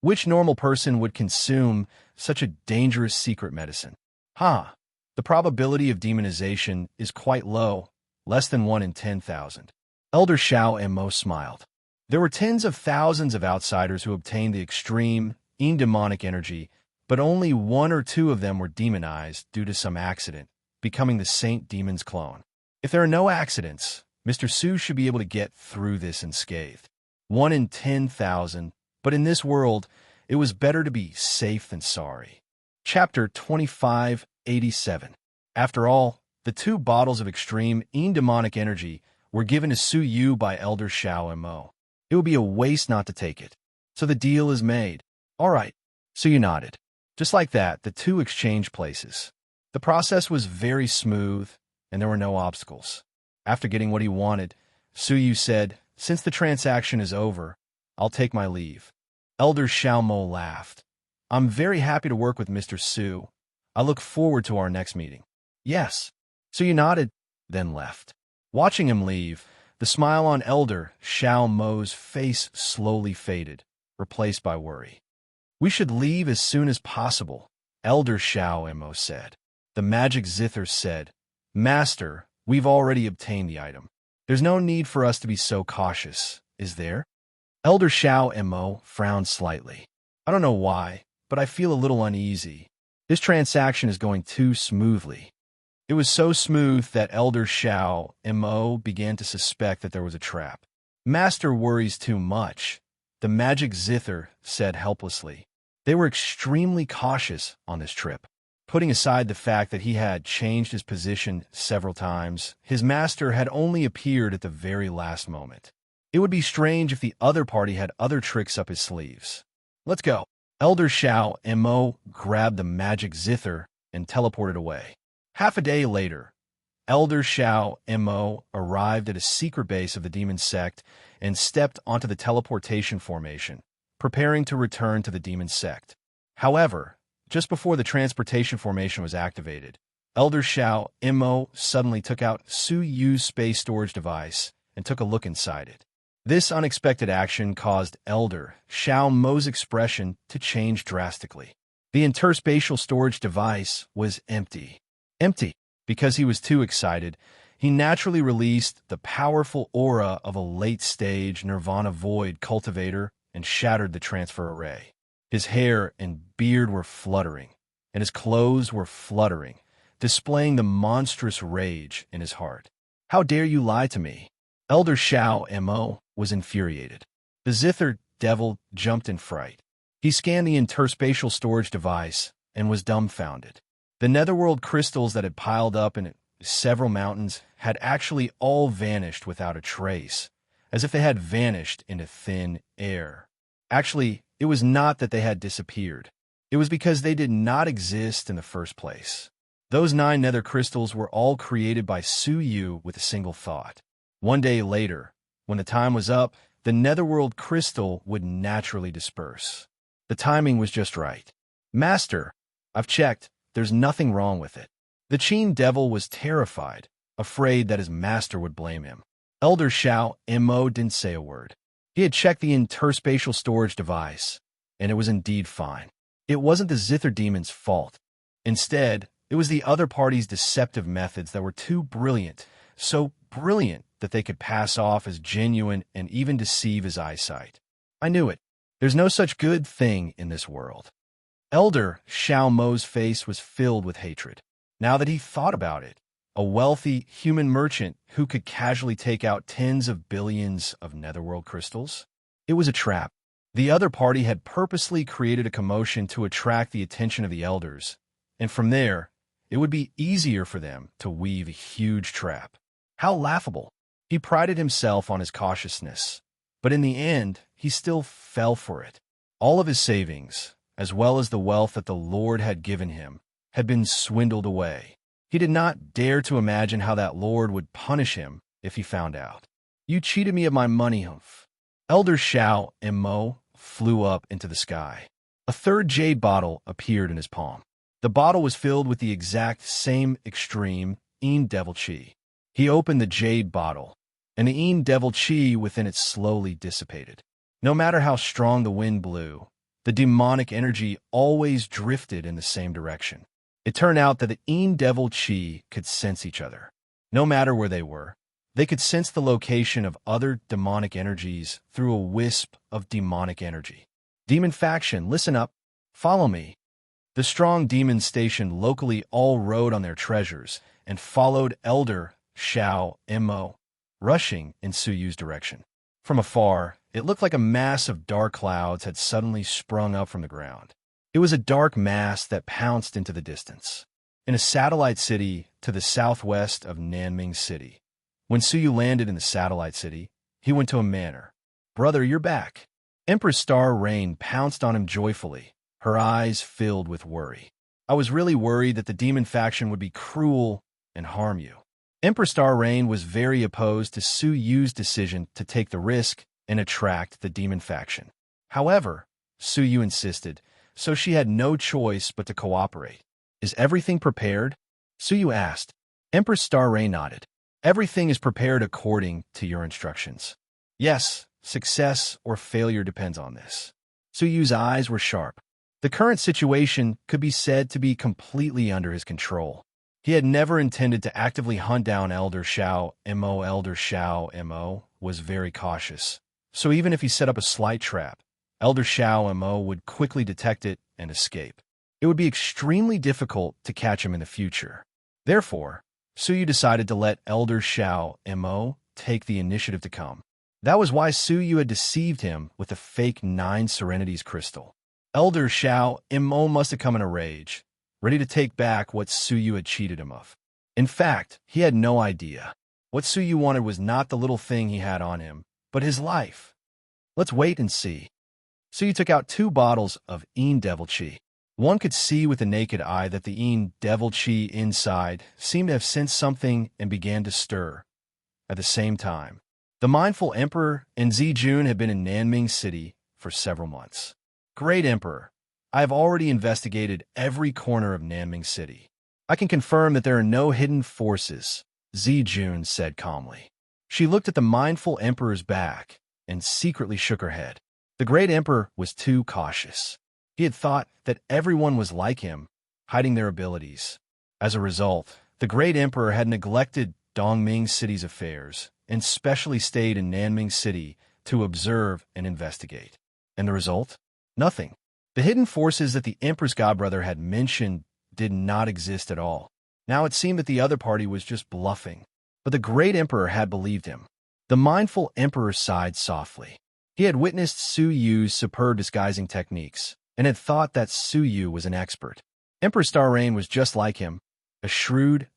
Which normal person would consume such a dangerous secret medicine? The probability of demonization is quite low, less than 1 in 10,000. Elder Xiao and Mo smiled. There were tens of thousands of outsiders who obtained the extreme, demonic energy, but only 1 or 2 of them were demonized due to some accident, becoming the Saint Demon's clone. If there are no accidents, Mr. Su should be able to get through this unscathed. 1 in 10,000, but in this world, it was better to be safe than sorry. Chapter 2587. After all, the 2 bottles of extreme demonic energy were given to Suyu by Elder Xiao and Mo. It would be a waste not to take it. So the deal is made. All right. Suyu nodded. Just like that, the 2 exchanged places. The process was very smooth, and there were no obstacles. After getting what he wanted, Suyu said, "Since the transaction is over, I'll take my leave." Elder Xiaomo laughed. "I'm very happy to work with Mr. Su. I look forward to our next meeting." "Yes." Suyu nodded, then left. Watching him leave, the smile on Elder Xiaomo's face slowly faded, replaced by worry. "We should leave as soon as possible," Elder Xiaomo said. The magic zither said, "Master, we've already obtained the item. There's no need for us to be so cautious, is there?" Elder Xiaomo frowned slightly. "I don't know why, but I feel a little uneasy. This transaction is going too smoothly." It was so smooth that Elder Xiaomo began to suspect that there was a trap. "Master worries too much," the magic zither said helplessly. They were extremely cautious on this trip. Putting aside the fact that he had changed his position several times, his master had only appeared at the very last moment. It would be strange if the other party had other tricks up his sleeves. "Let's go." Elder Xiaomo grabbed the magic zither and teleported away. Half a day later, Elder Xiaomo arrived at a secret base of the demon sect and stepped onto the teleportation formation, preparing to return to the demon sect. However, just before the transportation formation was activated, Elder Xiaomo suddenly took out Suyu's space storage device and took a look inside it. This unexpected action caused Elder Xiaomo's expression to change drastically. The interspatial storage device was empty. Empty. Because he was too excited, he naturally released the powerful aura of a late-stage Nirvana Void cultivator and shattered the transfer array. His hair and beard were fluttering, and his clothes were fluttering, displaying the monstrous rage in his heart. "How dare you lie to me?" Elder Xiaomo was infuriated. The zither devil jumped in fright. He scanned the interspatial storage device and was dumbfounded. The netherworld crystals that had piled up in it several mountains had actually all vanished without a trace, as if they had vanished into thin air. Actually, it was not that they had disappeared. It was because they did not exist in the first place. Those 9 nether crystals were all created by Suyu with a single thought. One day later, when the time was up, the netherworld crystal would naturally disperse. The timing was just right. Master, I've checked. There's nothing wrong with it. The Qin devil was terrified, afraid that his master would blame him. Elder Xiao Mo didn't say a word. He had checked the interspatial storage device, and it was indeed fine. It wasn't the Zither demon's fault. Instead, it was the other party's deceptive methods that were too brilliant, so brilliant that they could pass off as genuine and even deceive his eyesight. I knew it. There's no such good thing in this world. Elder Xiao Mo's face was filled with hatred. Now that he thought about it, a wealthy human merchant who could casually take out tens of billions of netherworld crystals? It was a trap. The other party had purposely created a commotion to attract the attention of the elders, and from there, it would be easier for them to weave a huge trap. How laughable! He prided himself on his cautiousness, but in the end, he still fell for it. All of his savings, as well as the wealth that the Lord had given him, had been swindled away. He did not dare to imagine how that Lord would punish him if he found out. You cheated me of my money, humph. Elder Xiao Mo flew up into the sky. A third jade bottle appeared in his palm. The bottle was filled with the exact same extreme Een Devil Chi. He opened the jade bottle, and the Een Devil Chi within it slowly dissipated. No matter how strong the wind blew, the demonic energy always drifted in the same direction. It turned out that the Een Devil Chi could sense each other. No matter where they were, they could sense the location of other demonic energies through a wisp of demonic energy. Demon faction, listen up. Follow me. The strong demons stationed locally all rode on their treasures and followed Elder Xiao Mo, rushing in Suyu's direction. From afar, it looked like a mass of dark clouds had suddenly sprung up from the ground. It was a dark mass that pounced into the distance. In a satellite city to the southwest of Nanming City. When Suyu landed in the satellite city, he went to a manor. Brother, you're back. Empress Star Rain pounced on him joyfully, her eyes filled with worry. I was really worried that the demon faction would be cruel and harm you. Empress Star Rain was very opposed to Suyu's decision to take the risk and attract the demon faction. However, Suyu insisted, so she had no choice but to cooperate. Is everything prepared? Suyu asked. Empress Star Rain nodded. Everything is prepared according to your instructions. Yes, success or failure depends on this. Suyu's eyes were sharp. The current situation could be said to be completely under his control. He had never intended to actively hunt down Elder Xiao Mo. Elder Xiao Mo was very cautious. So even if he set up a slight trap, Elder Xiao Mo would quickly detect it and escape. It would be extremely difficult to catch him in the future. Therefore, Suyu decided to let Elder Xiao Mo take the initiative to come. That was why Suyu had deceived him with the fake 9 Serenities crystal. Elder Xiao Mo must have come in a rage, ready to take back what Suyu had cheated him of. In fact, he had no idea. What Suyu wanted was not the little thing he had on him, but his life. Let's wait and see. Suyu took out 2 bottles of Een Devil Chi. One could see with the naked eye that the Een Devil Chi inside seemed to have sensed something and began to stir. At the same time, the mindful Emperor and Zijun had been in Nanming City for several months. Great Emperor, I have already investigated every corner of Nanming City. I can confirm that there are no hidden forces, Zijun said calmly. She looked at the mindful Emperor's back and secretly shook her head. The great Emperor was too cautious. He had thought that everyone was like him, hiding their abilities. As a result, the great Emperor had neglected Dongming City's affairs and specially stayed in Nanming City to observe and investigate. And the result? Nothing. The hidden forces that the Emperor's godbrother had mentioned did not exist at all. Now it seemed that the other party was just bluffing. But the great Emperor had believed him. The mindful Emperor sighed softly. He had witnessed Suyu's superb disguising techniques and had thought that Suyu was an expert. Emperor Star Rain was just like him, a shrewd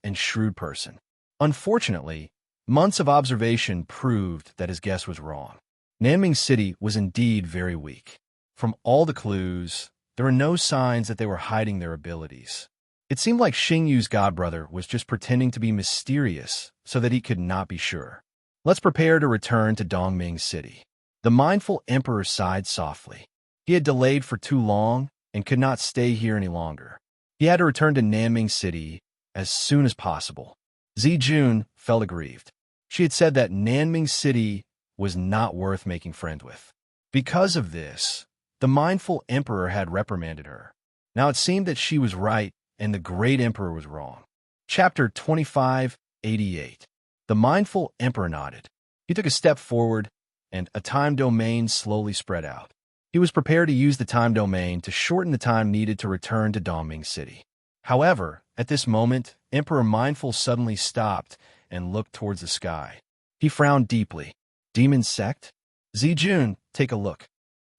person. Unfortunately, months of observation proved that his guess was wrong. Nanming City was indeed very weak. From all the clues, there were no signs that they were hiding their abilities. It seemed like Xingyu's godbrother was just pretending to be mysterious so that he could not be sure. Let's prepare to return to Dongming City. The mindful emperor sighed softly. He had delayed for too long and could not stay here any longer. He had to return to Nanming City as soon as possible. Zijun felt aggrieved. She had said that Nanming City was not worth making friends with. Because of this, the mindful emperor had reprimanded her. Now it seemed that she was right and the great emperor was wrong. Chapter 2588. The mindful emperor nodded. He took a step forward, and a time domain slowly spread out. He was prepared to use the time domain to shorten the time needed to return to Dongming City. However, at this moment, Emperor Mindful suddenly stopped and looked towards the sky. He frowned deeply. Demon sect? Zijun, take a look.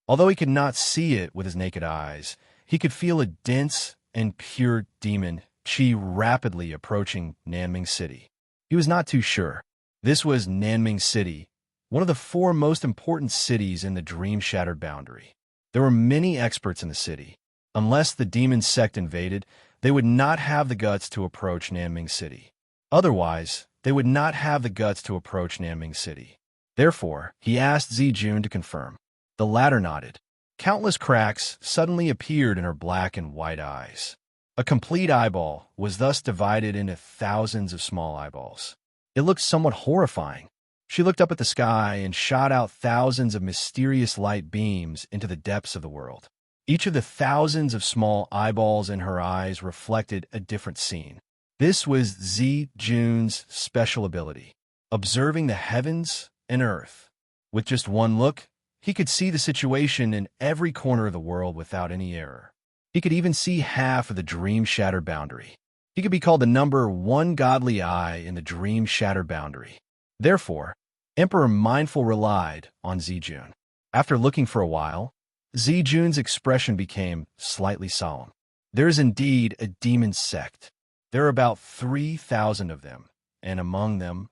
Although he could not see it with his naked eyes, he could feel a dense and pure demon qi rapidly approaching Nanming City. He was not too sure. This was Nanming City, one of the 4 most important cities in the dream-shattered boundary. There were many experts in the city. Unless the demon sect invaded, they would not have the guts to approach Nanming City. Otherwise, they would not have the guts to approach Nanming City. Therefore, he asked Zijun to confirm. The latter nodded. Countless cracks suddenly appeared in her black and white eyes. A complete eyeball was thus divided into thousands of small eyeballs. It looked somewhat horrifying. She looked up at the sky and shot out thousands of mysterious light beams into the depths of the world. Each of the thousands of small eyeballs in her eyes reflected a different scene. This was Zijun's special ability, observing the heavens and earth. With just one look, he could see the situation in every corner of the world without any error. He could even see half of the dream-shattered boundary. He could be called the number 1 godly eye in the dream-shattered boundary. Therefore, Emperor Mindful relied on Zijun. After looking for a while, Zijun's expression became slightly solemn. There is indeed a demon sect. There are about 3,000 of them, and among them,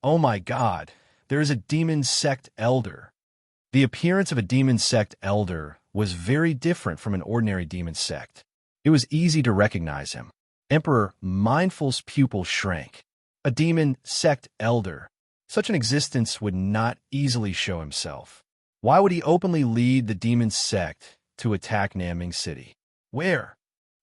oh my God, there is a demon sect elder. The appearance of a demon sect elder was very different from an ordinary demon sect. It was easy to recognize him. Emperor Mindful's pupil shrank. A demon sect elder. Such an existence would not easily show himself. Why would he openly lead the demon sect to attack Nanming City? Where?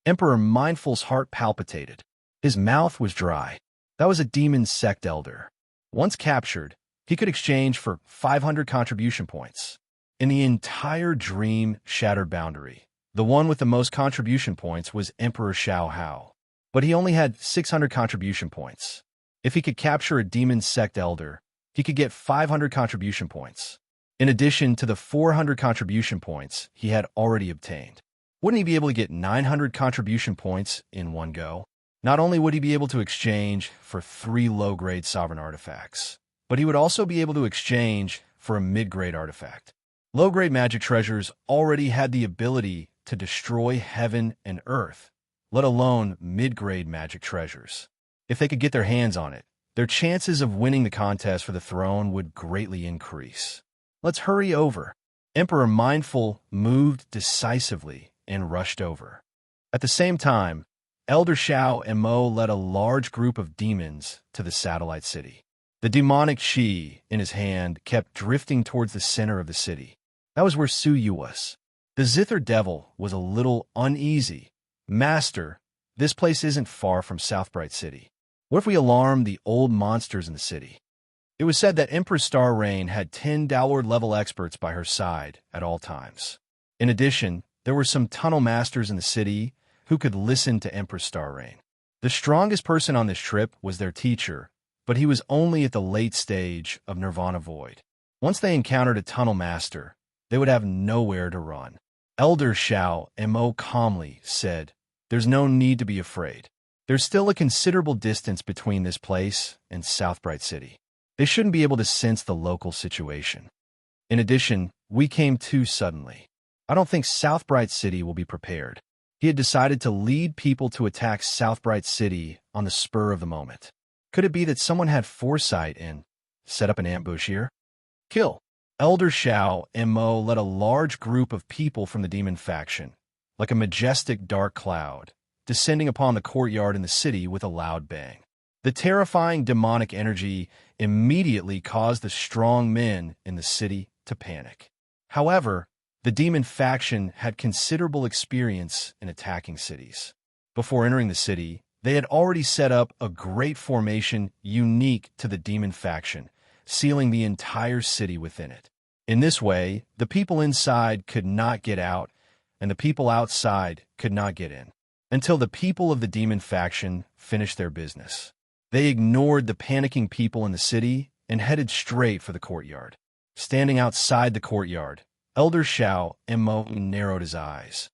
Emperor Mindful's heart palpitated. His mouth was dry. That was a demon sect elder. Once captured, he could exchange for 500 contribution points. In the entire dream-shattered boundary, the one with the most contribution points was Emperor Xiao Hao. But he only had 600 contribution points. If he could capture a demon sect elder, he could get 500 contribution points, in addition to the 400 contribution points he had already obtained. Wouldn't he be able to get 900 contribution points in one go? Not only would he be able to exchange for 3 low-grade sovereign artifacts, but he would also be able to exchange for a mid-grade artifact. Low-grade magic treasures already had the ability to destroy heaven and earth, let alone mid-grade magic treasures. If they could get their hands on it, their chances of winning the contest for the throne would greatly increase. Let's hurry over. Emperor Mindful moved decisively and rushed over. At the same time, Elder Xiao and Mo led a large group of demons to the satellite city. The demonic Qi in his hand kept drifting towards the center of the city. That was where Su Yu was. The Zither Devil was a little uneasy. Master, this place isn't far from Southbright City. What if we alarm the old monsters in the city? It was said that Empress Star Rain had 10 downward-level experts by her side at all times. In addition, there were some tunnel masters in the city who could listen to Empress Star Rain. The strongest person on this trip was their teacher, but he was only at the late stage of Nirvana Void. Once they encountered a tunnel master, they would have nowhere to run. Elder Xiao and Mo calmly said, "There's no need to be afraid. There's still a considerable distance between this place and Southbright City. They shouldn't be able to sense the local situation. In addition, we came too suddenly. I don't think Southbright City will be prepared. He had decided to lead people to attack Southbright City on the spur of the moment. Could it be that someone had foresight and set up an ambush here? Kill. Elder Shao and Mo led a large group of people from the demon faction, like a majestic dark cloud, descending upon the courtyard in the city with a loud bang. The terrifying demonic energy immediately caused the strong men in the city to panic. However, the demon faction had considerable experience in attacking cities. Before entering the city, they had already set up a great formation unique to the demon faction, sealing the entire city within it. In this way, the people inside could not get out, and the people outside could not get in, until the people of the demon faction finished their business. They ignored the panicking people in the city and headed straight for the courtyard. Standing outside the courtyard, Elder Shao and Mo narrowed his eyes.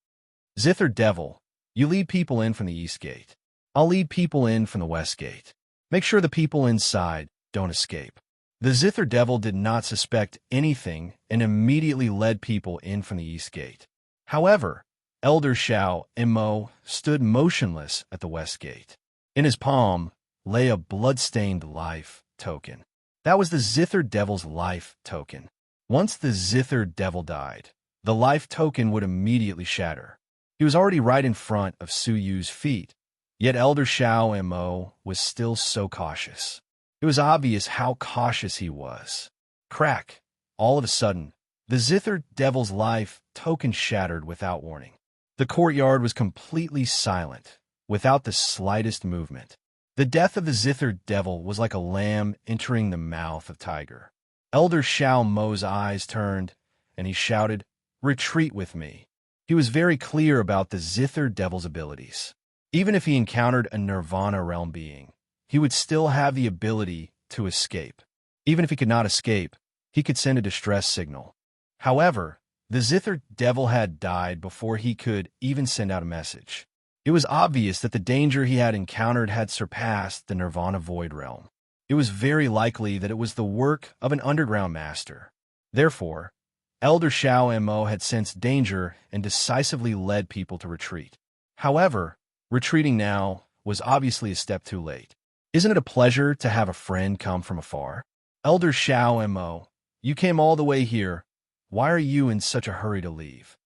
Zither Devil, you lead people in from the east gate. I'll lead people in from the west gate. Make sure the people inside don't escape. The Zither Devil did not suspect anything and immediately led people in from the east gate. However, Elder Shao and Mo stood motionless at the west gate. In his palm lay a blood-stained life token. That was the Zither Devil's life token. Once the Zither Devil died, the life token would immediately shatter. He was already right in front of Su Yu's feet, yet Elder Shao and Mo was still so cautious. It was obvious how cautious he was. Crack! All of a sudden, the Zither Devil's life token shattered without warning. The courtyard was completely silent, without the slightest movement. The death of the Zither Devil was like a lamb entering the mouth of tiger. Elder Shao Mo's eyes turned, and he shouted, "Retreat with me." He was very clear about the Zither Devil's abilities. Even if he encountered a Nirvana realm being, he would still have the ability to escape. Even if he could not escape, he could send a distress signal. However, the Zither Devil had died before he could even send out a message. It was obvious that the danger he had encountered had surpassed the Nirvana Void Realm. It was very likely that it was the work of an underground master. Therefore, Elder Shao and Mo had sensed danger and decisively led people to retreat. However, retreating now was obviously a step too late. Isn't it a pleasure to have a friend come from afar? Elder Shao and Mo, you came all the way here. Why are you in such a hurry to leave?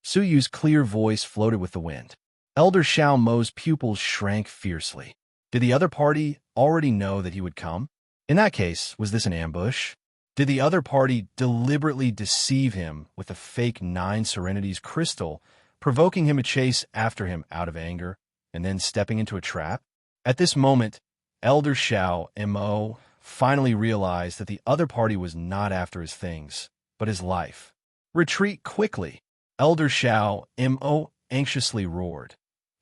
Su Yu's clear voice floated with the wind. Elder Shao Mo's pupils shrank fiercely. Did the other party already know that he would come? In that case, was this an ambush? Did the other party deliberately deceive him with a fake 9 Serenities crystal, provoking him to chase after him out of anger, and then stepping into a trap? At this moment, Elder Shao and Mo finally realized that the other party was not after his things, but his life. Retreat quickly! Elder Shao and Mo anxiously roared,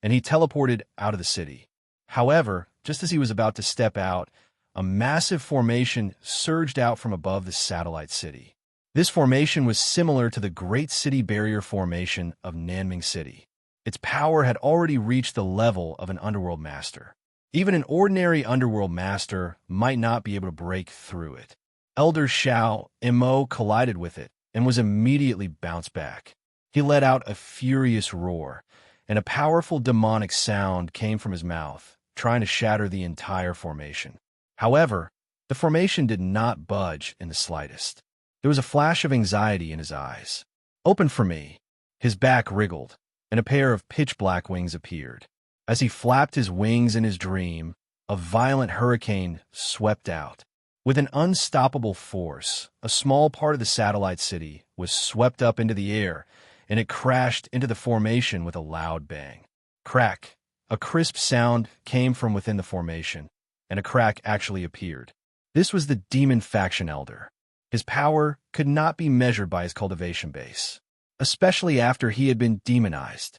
and he teleported out of the city. However, just as he was about to step out, a massive formation surged out from above the satellite city. This formation was similar to the Great City Barrier Formation of Nanming City. Its power had already reached the level of an underworld master. Even an ordinary underworld master might not be able to break through it. Elder Shao and Mo collided with it and was immediately bounced back. He let out a furious roar, and a powerful demonic sound came from his mouth, trying to shatter the entire formation. However, the formation did not budge in the slightest. There was a flash of anxiety in his eyes. "Open for me." His back wriggled, and a pair of pitch-black wings appeared. As he flapped his wings in his dream, a violent hurricane swept out. With an unstoppable force, a small part of the satellite city was swept up into the air, and it crashed into the formation with a loud bang. Crack! A crisp sound came from within the formation, and a crack actually appeared. This was the demon faction elder. His power could not be measured by his cultivation base, especially after he had been demonized.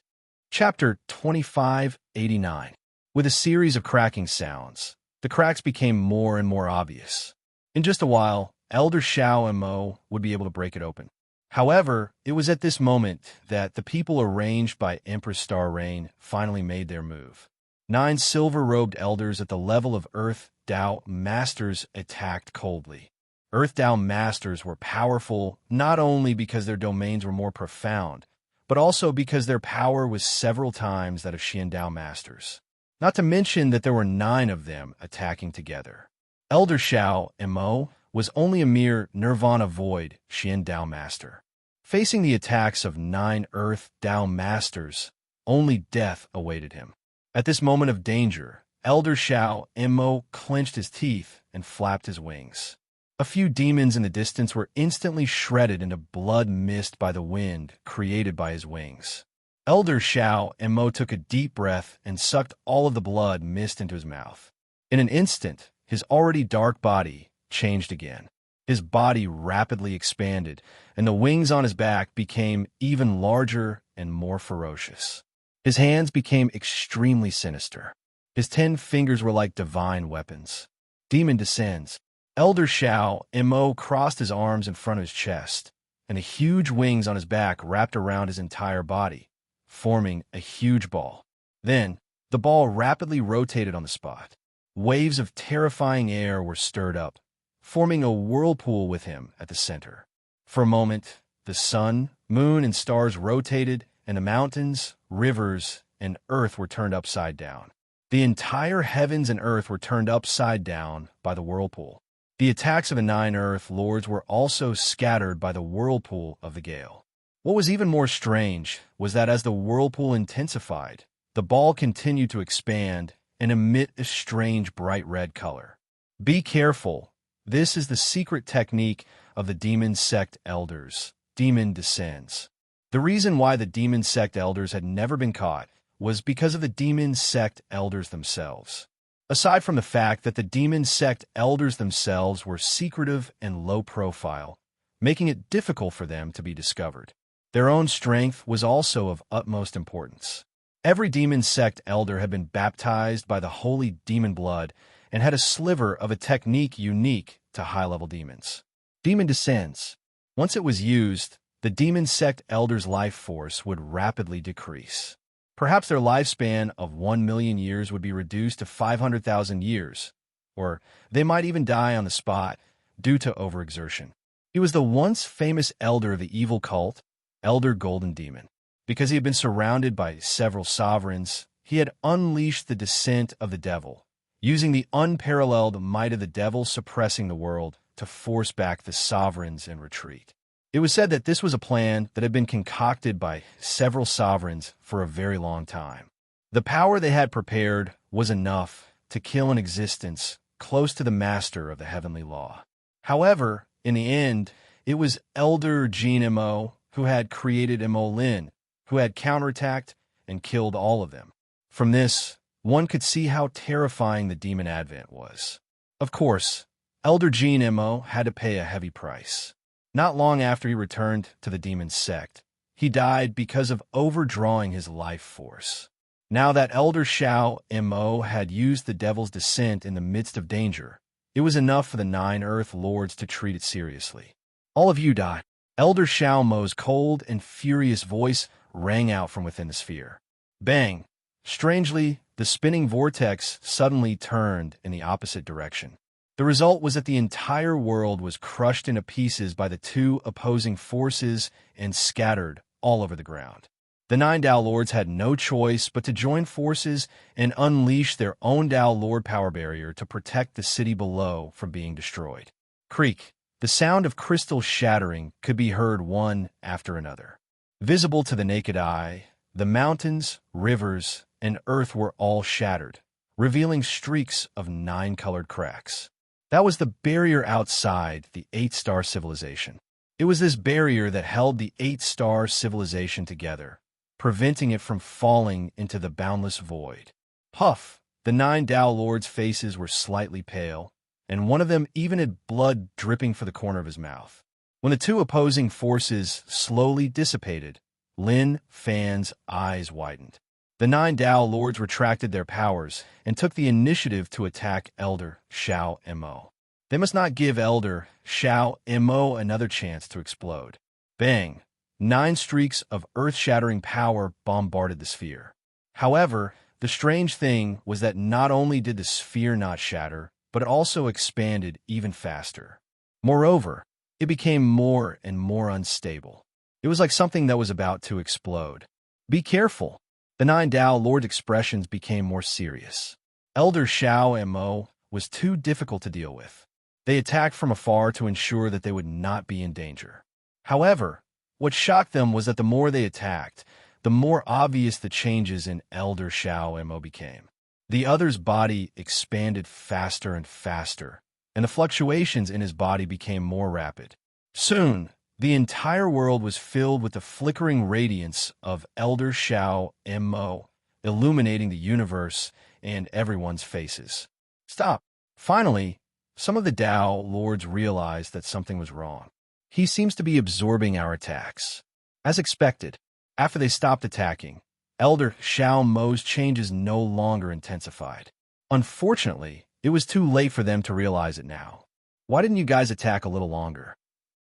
Chapter 2589. With a series of cracking sounds, the cracks became more and more obvious. In just a while, Elder Shao and Mo would be able to break it open. However, it was at this moment that the people arranged by Empress Star Rain finally made their move. 9 silver-robed elders at the level of Earth Dao Masters attacked coldly. Earth Dao Masters were powerful not only because their domains were more profound, but also because their power was several times that of Xiandao masters. Not to mention that there were 9 of them attacking together. Elder Xiao Mo was only a mere Nirvana Void Xiandao master. Facing the attacks of 9 Earth Dao masters, only death awaited him. At this moment of danger, Elder Xiao Mo clenched his teeth and flapped his wings. A few demons in the distance were instantly shredded into blood mist by the wind created by his wings. Elder Xiao Mo took a deep breath and sucked all of the blood mist into his mouth. In an instant, his already dark body changed again. His body rapidly expanded, and the wings on his back became even larger and more ferocious. His hands became extremely sinister. His 10 fingers were like divine weapons. Demon descends. Elder Xiao Mo crossed his arms in front of his chest, and the huge wings on his back wrapped around his entire body, forming a huge ball. Then, the ball rapidly rotated on the spot. Waves of terrifying air were stirred up, forming a whirlpool with him at the center. For a moment, the sun, moon, and stars rotated, and the mountains, rivers, and earth were turned upside down. The entire heavens and earth were turned upside down by the whirlpool. The attacks of the 9 Earth Lords were also scattered by the whirlpool of the gale. What was even more strange was that as the whirlpool intensified, the ball continued to expand and emit a strange bright red color. Be careful. This is the secret technique of the Demon Sect Elders. Demon descends. The reason why the Demon Sect Elders had never been caught was because of the Demon Sect Elders themselves. Aside from the fact that the Demon Sect Elders themselves were secretive and low profile, making it difficult for them to be discovered. Their own strength was also of utmost importance. Every Demon Sect Elder had been baptized by the holy demon blood and had a sliver of a technique unique to high-level demons. Demon descends. Once it was used, the Demon Sect Elder's life force would rapidly decrease. Perhaps their lifespan of 1 million years would be reduced to 500,000 years, or they might even die on the spot due to overexertion. He was the once famous elder of the evil cult, Elder Golden Demon. Because he had been surrounded by several sovereigns, he had unleashed the descent of the devil, using the unparalleled might of the devil suppressing the world to force back the sovereigns in retreat. It was said that this was a plan that had been concocted by several sovereigns for a very long time. The power they had prepared was enough to kill an existence close to the master of the heavenly law. However, in the end, it was Elder Jean Mo who had created Mo Lin, who had counterattacked and killed all of them. From this, one could see how terrifying the demon advent was. Of course, Elder Jean Mo had to pay a heavy price. Not long after he returned to the demon sect, he died because of overdrawing his life force. Now that Elder Xiao Mo had used the devil's descent in the midst of danger, it was enough for the 9 Earth Lords to treat it seriously. All of you die. Elder Xiao Mo's cold and furious voice rang out from within the sphere. Bang! Strangely, the spinning vortex suddenly turned in the opposite direction. The result was that the entire world was crushed into pieces by the 2 opposing forces and scattered all over the ground. The 9 Dao Lords had no choice but to join forces and unleash their own Dao Lord power barrier to protect the city below from being destroyed. Creak! The sound of crystal shattering could be heard one after another. Visible to the naked eye, the mountains, rivers, and earth were all shattered, revealing streaks of 9-colored cracks. That was the barrier outside the 8-star civilization. It was this barrier that held the 8-star civilization together, preventing it from falling into the boundless void. Puff! The 9 Dao Lords' faces were slightly pale, and one of them even had blood dripping from the corner of his mouth. When the 2 opposing forces slowly dissipated, Lin Fan's eyes widened. The 9 Dao Lords retracted their powers and took the initiative to attack Elder Xiao Mo. They must not give Elder Xiao Mo another chance to explode. Bang! 9 streaks of earth-shattering power bombarded the sphere. However, the strange thing was that not only did the sphere not shatter, but it also expanded even faster. Moreover, it became more and more unstable. It was like something that was about to explode. Be careful. The nine Tao Lord's expressions became more serious. Elder Xiao and Mo was too difficult to deal with. They attacked from afar to ensure that they would not be in danger. However, what shocked them was that the more they attacked, the more obvious the changes in Elder Xiao and Mo became. The other's body expanded faster and faster, and the fluctuations in his body became more rapid. Soon, the entire world was filled with the flickering radiance of Elder Xiao and Mo, illuminating the universe and everyone's faces. Stop. Finally, some of the Tao Lords realized that something was wrong. He seems to be absorbing our attacks. As expected, after they stopped attacking, Elder Xiao Mo's changes no longer intensified. Unfortunately, it was too late for them to realize it now. Why didn't you guys attack a little longer?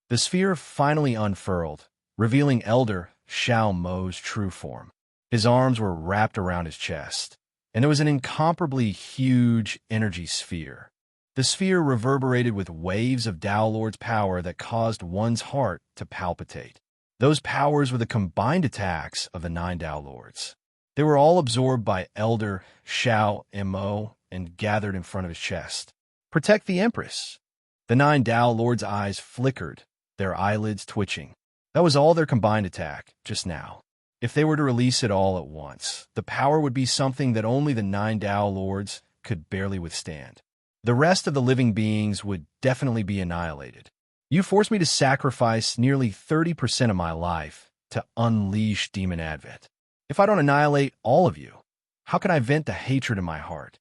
The sphere finally unfurled, revealing Elder Xiao Mo's true form. His arms were wrapped around his chest, and it was an incomparably huge energy sphere. The sphere reverberated with waves of Tao Lord's power that caused one's heart to palpitate. Those powers were the combined attacks of the nine Tao Lords. They were all absorbed by Elder Xiao and Mo and gathered in front of his chest. Protect the Empress. The nine Tao Lords' eyes flickered, their eyelids twitching. That was all their combined attack, just now. If they were to release it all at once, the power would be something that only the nine Tao Lords could barely withstand. The rest of the living beings would definitely be annihilated. You forced me to sacrifice nearly 30% of my life to unleash Demon Advent. If I don't annihilate all of you, how can I vent the hatred in my heart?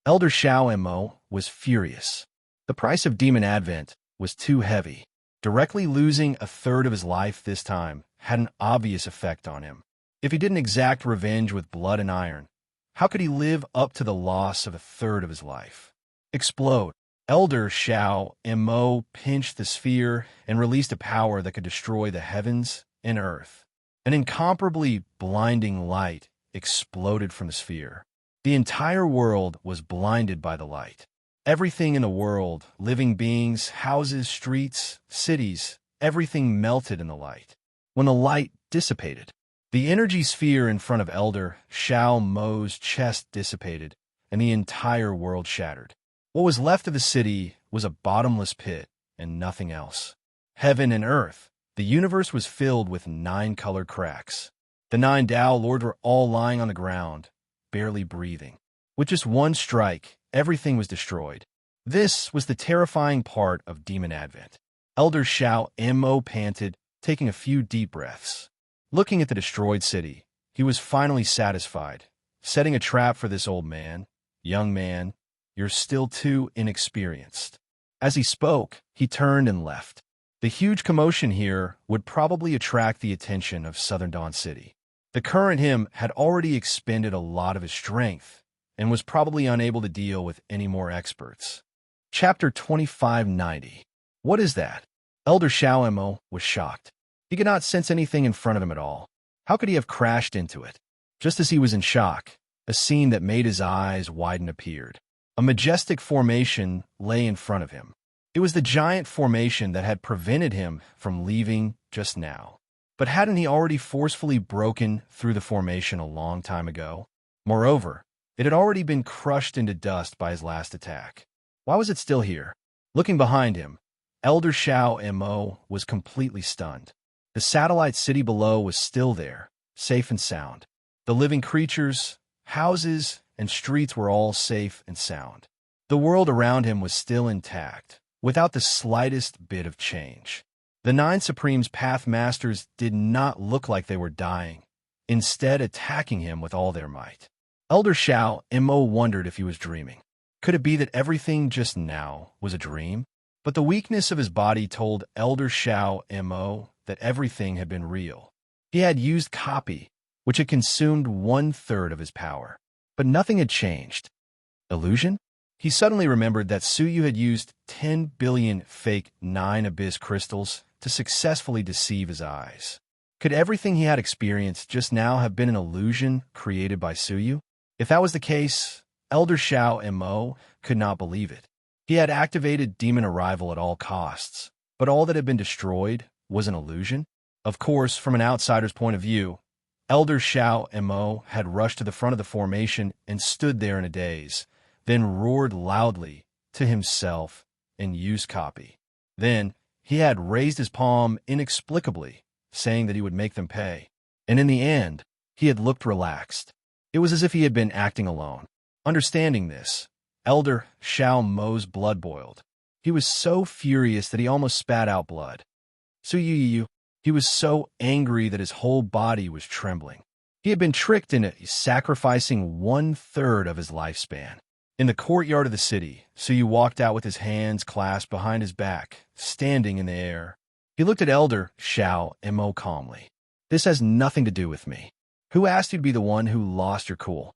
Elder Xiao and Mo was furious. The price of Demon Advent was too heavy. Directly losing a third of his life this time had an obvious effect on him. If he didn't exact revenge with blood and iron, how could he live up to the loss of a third of his life? Explode. Elder Xiao and Mo pinched the sphere and released a power that could destroy the heavens and earth. An incomparably blinding light exploded from the sphere. The entire world was blinded by the light. Everything in the world, living beings, houses, streets, cities, everything melted in the light. When the light dissipated, the energy sphere in front of Elder Xiao Mo's chest dissipated, and the entire world shattered. What was left of the city was a bottomless pit and nothing else. Heaven and earth, the universe was filled with 9 colored cracks. The 9 Tao Lords were all lying on the ground, barely breathing. With just one strike, everything was destroyed. This was the terrifying part of Demon Advent. Elder Xiao and Mo panted, taking a few deep breaths. Looking at the destroyed city, he was finally satisfied, setting a trap for this old man. Young man, you're still too inexperienced. As he spoke, he turned and left. The huge commotion here would probably attract the attention of Southern Dawn City. The current him had already expended a lot of his strength and was probably unable to deal with any more experts. Chapter 2590. What is that? Elder Xiao Mo was shocked. He could not sense anything in front of him at all. How could he have crashed into it? Just as he was in shock, a scene that made his eyes widen appeared. A majestic formation lay in front of him. It was the giant formation that had prevented him from leaving just now. But hadn't he already forcefully broken through the formation a long time ago? Moreover, it had already been crushed into dust by his last attack. Why was it still here? Looking behind him, Elder Xiao and Mo was completely stunned. The satellite city below was still there, safe and sound. The living creatures, houses, and streets were all safe and sound. The world around him was still intact, without the slightest bit of change. The 9 Supreme's Path Masters did not look like they were dying, instead attacking him with all their might. Elder Xiao and Mo wondered if he was dreaming. Could it be that everything just now was a dream? But the weakness of his body told Elder Xiao and Mo that everything had been real. He had used copy, which had consumed 1/3 of his power. But nothing had changed. Illusion? He suddenly remembered that Suyu had used 10 billion fake 9 Abyss crystals to successfully deceive his eyes. Could everything he had experienced just now have been an illusion created by Suyu? If that was the case, Elder Xiao and Mo could not believe it. He had activated demon arrival at all costs, but all that had been destroyed was an illusion? Of course, from an outsider's point of view, Elder Xiao Mo had rushed to the front of the formation and stood there in a daze, then roared loudly to himself in use copy. Then he had raised his palm inexplicably, saying that he would make them pay. And in the end, he had looked relaxed. It was as if he had been acting alone. Understanding this, Elder Xiao Mo's blood boiled. He was so furious that he almost spat out blood. He was so angry that his whole body was trembling. He had been tricked into sacrificing 1/3 of his lifespan. In the courtyard of the city, Suyu walked out with his hands clasped behind his back, standing in the air. He looked at Elder Xiao Mo calmly. This has nothing to do with me. Who asked you to be the one who lost your cool?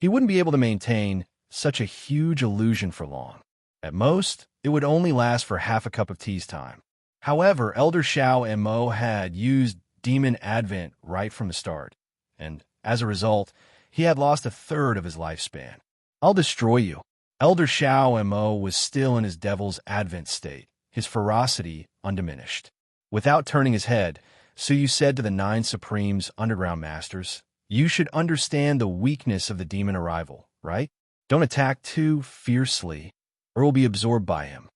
He wouldn't be able to maintain such a huge illusion for long. At most, it would only last for half a cup of tea's time. However, Elder Xiao Mo had used Demon Advent right from the start, and as a result, he had lost 1/3 of his lifespan. I'll destroy you. Elder Xiao Mo was still in his Devil's Advent state, his ferocity undiminished. Without turning his head, Suyu said to the 9 Supremes Underground Masters, "You should understand the weakness of the demon arrival, right? Don't attack too fiercely, or will be absorbed by him."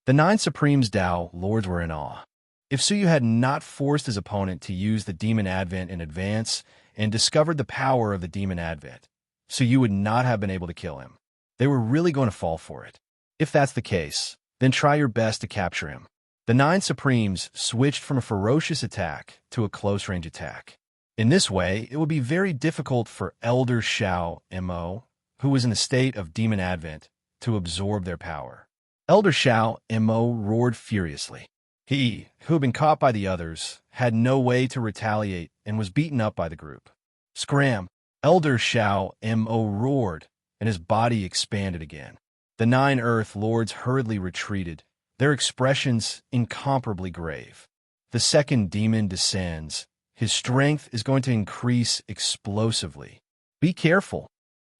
The 9 Supremes Dao Lords were in awe. If Suyu had not forced his opponent to use the Demon Advent in advance and discovered the power of the Demon Advent, Suyu would not have been able to kill him. They were really going to fall for it. If that's the case, then try your best to capture him. The 9 Supremes switched from a ferocious attack to a close-range attack. In this way, it would be very difficult for Elder Xiao Mo, who was in a state of Demon Advent, to absorb their power. Elder Xiao Mo roared furiously. He, who had been caught by the others, had no way to retaliate and was beaten up by the group. Scram! Elder Xiao Mo roared, and his body expanded again. The 9 Earth Lords hurriedly retreated, their expressions incomparably grave. The second demon descends. His strength is going to increase explosively. Be careful.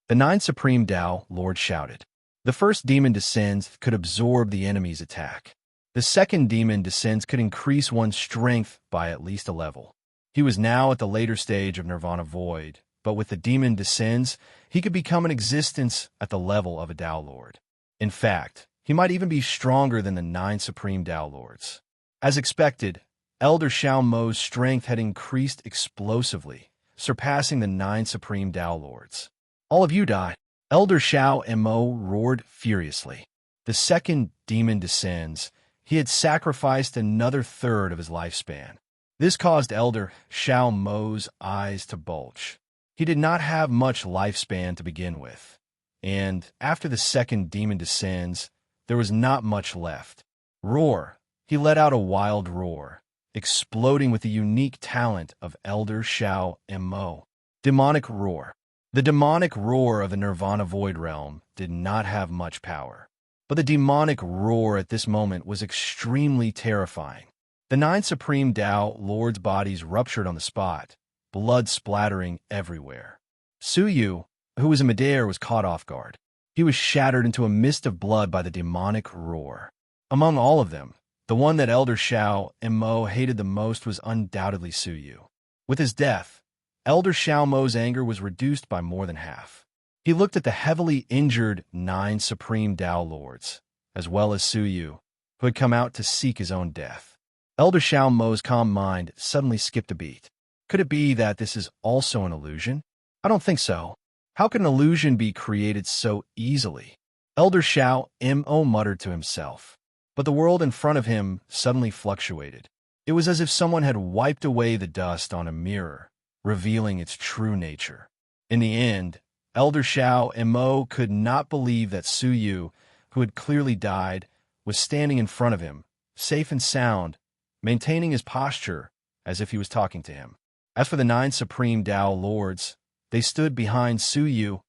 The 9 Supreme Dao Lord shouted. The first demon descends could absorb the enemy's attack. The second demon descends could increase one's strength by at least a level. He was now at the later stage of Nirvana Void, but with the demon descends, he could become an existence at the level of a Dao Lord. In fact, he might even be stronger than the 9 Supreme Dao Lords. As expected, Elder Xiao Mo's strength had increased explosively, surpassing the 9 Supreme Dao Lords. All of you die. Elder Xiao Mo roared furiously. The second demon descends. He had sacrificed another 1/3 of his lifespan. This caused Elder Xiao Mo's eyes to bulge. He did not have much lifespan to begin with, and after the second demon descends, there was not much left. Roar! He let out a wild roar, exploding with the unique talent of Elder Xiao Mo. Demonic Roar. The demonic roar of the Nirvana Void Realm did not have much power, but the demonic roar at this moment was extremely terrifying. The 9 Supreme Dao Lords' bodies ruptured on the spot, blood splattering everywhere. Suyu, who was in midair, was caught off guard. He was shattered into a mist of blood by the demonic roar. Among all of them, the one that Elder Xiao Mo hated the most was undoubtedly Suyu. With his death, Elder Xiao Mo's anger was reduced by more than half. He looked at the heavily injured 9 Supreme Dao Lords, as well as Suyu, who had come out to seek his own death. Elder Xiao Mo's calm mind suddenly skipped a beat. Could it be that this is also an illusion? I don't think so. How could an illusion be created so easily? Elder Xiao Mo muttered to himself, but the world in front of him suddenly fluctuated. It was as if someone had wiped away the dust on a mirror, revealing its true nature. In the end, Elder Xiao Mo could not believe that Suyu, who had clearly died, was standing in front of him, safe and sound, maintaining his posture as if he was talking to him. As for the 9 Supreme Dao Lords, they stood behind Suyu,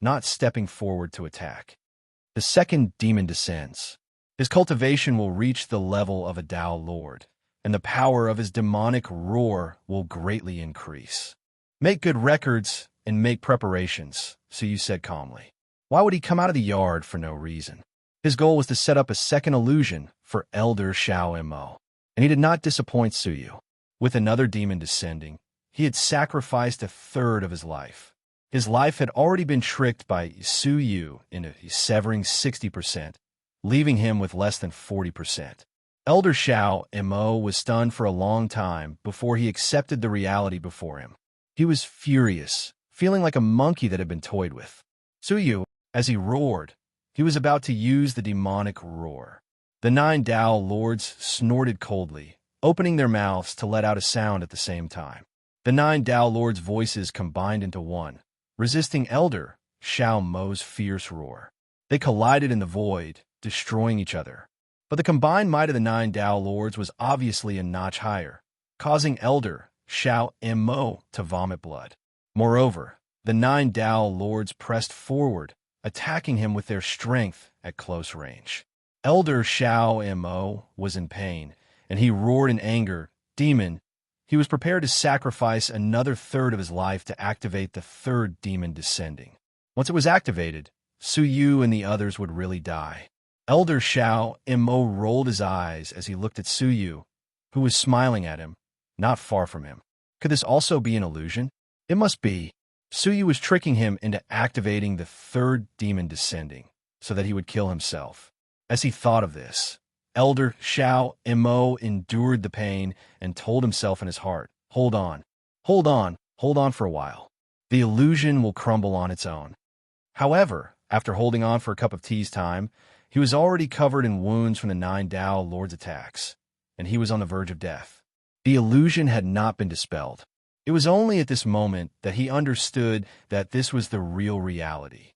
not stepping forward to attack. The second demon descends. His cultivation will reach the level of a Dao Lord, and the power of his demonic roar will greatly increase. Make good records and make preparations, Suyu said calmly. Why would he come out of the yard for no reason? His goal was to set up a second illusion for Elder Xiao Mo, and he did not disappoint Suyu. With another demon descending, he had sacrificed a third of his life. His life had already been tricked by Suyu into severing 60%, leaving him with less than 40%. Elder Xiao Mo was stunned for a long time before he accepted the reality before him. He was furious, feeling like a monkey that had been toyed with. Suyu, as he roared, he was about to use the demonic roar. The 9 Dao lords snorted coldly, opening their mouths to let out a sound at the same time. The 9 Dao lords' voices combined into one, resisting Elder Xiao Mo's fierce roar. They collided in the void, destroying each other. But the combined might of the 9 Dao lords was obviously a notch higher, causing Elder Xiao Mo to vomit blood. Moreover, the 9 Dao lords pressed forward, attacking him with their strength at close range. Elder Xiao Mo was in pain, and he roared in anger. Demon, he was prepared to sacrifice another third of his life to activate the third demon descending. Once it was activated, Suyu and the others would really die. Elder Xiao Mo rolled his eyes as he looked at Suyu, who was smiling at him, not far from him. Could this also be an illusion? It must be. Suyu was tricking him into activating the third demon descending, so that he would kill himself. As he thought of this, Elder Xiao Mo endured the pain and told himself in his heart, hold on for a while. The illusion will crumble on its own. However, after holding on for a cup of tea's time, he was already covered in wounds from the 9 Dao lords' attacks, and he was on the verge of death. The illusion had not been dispelled. It was only at this moment that he understood that this was the real reality.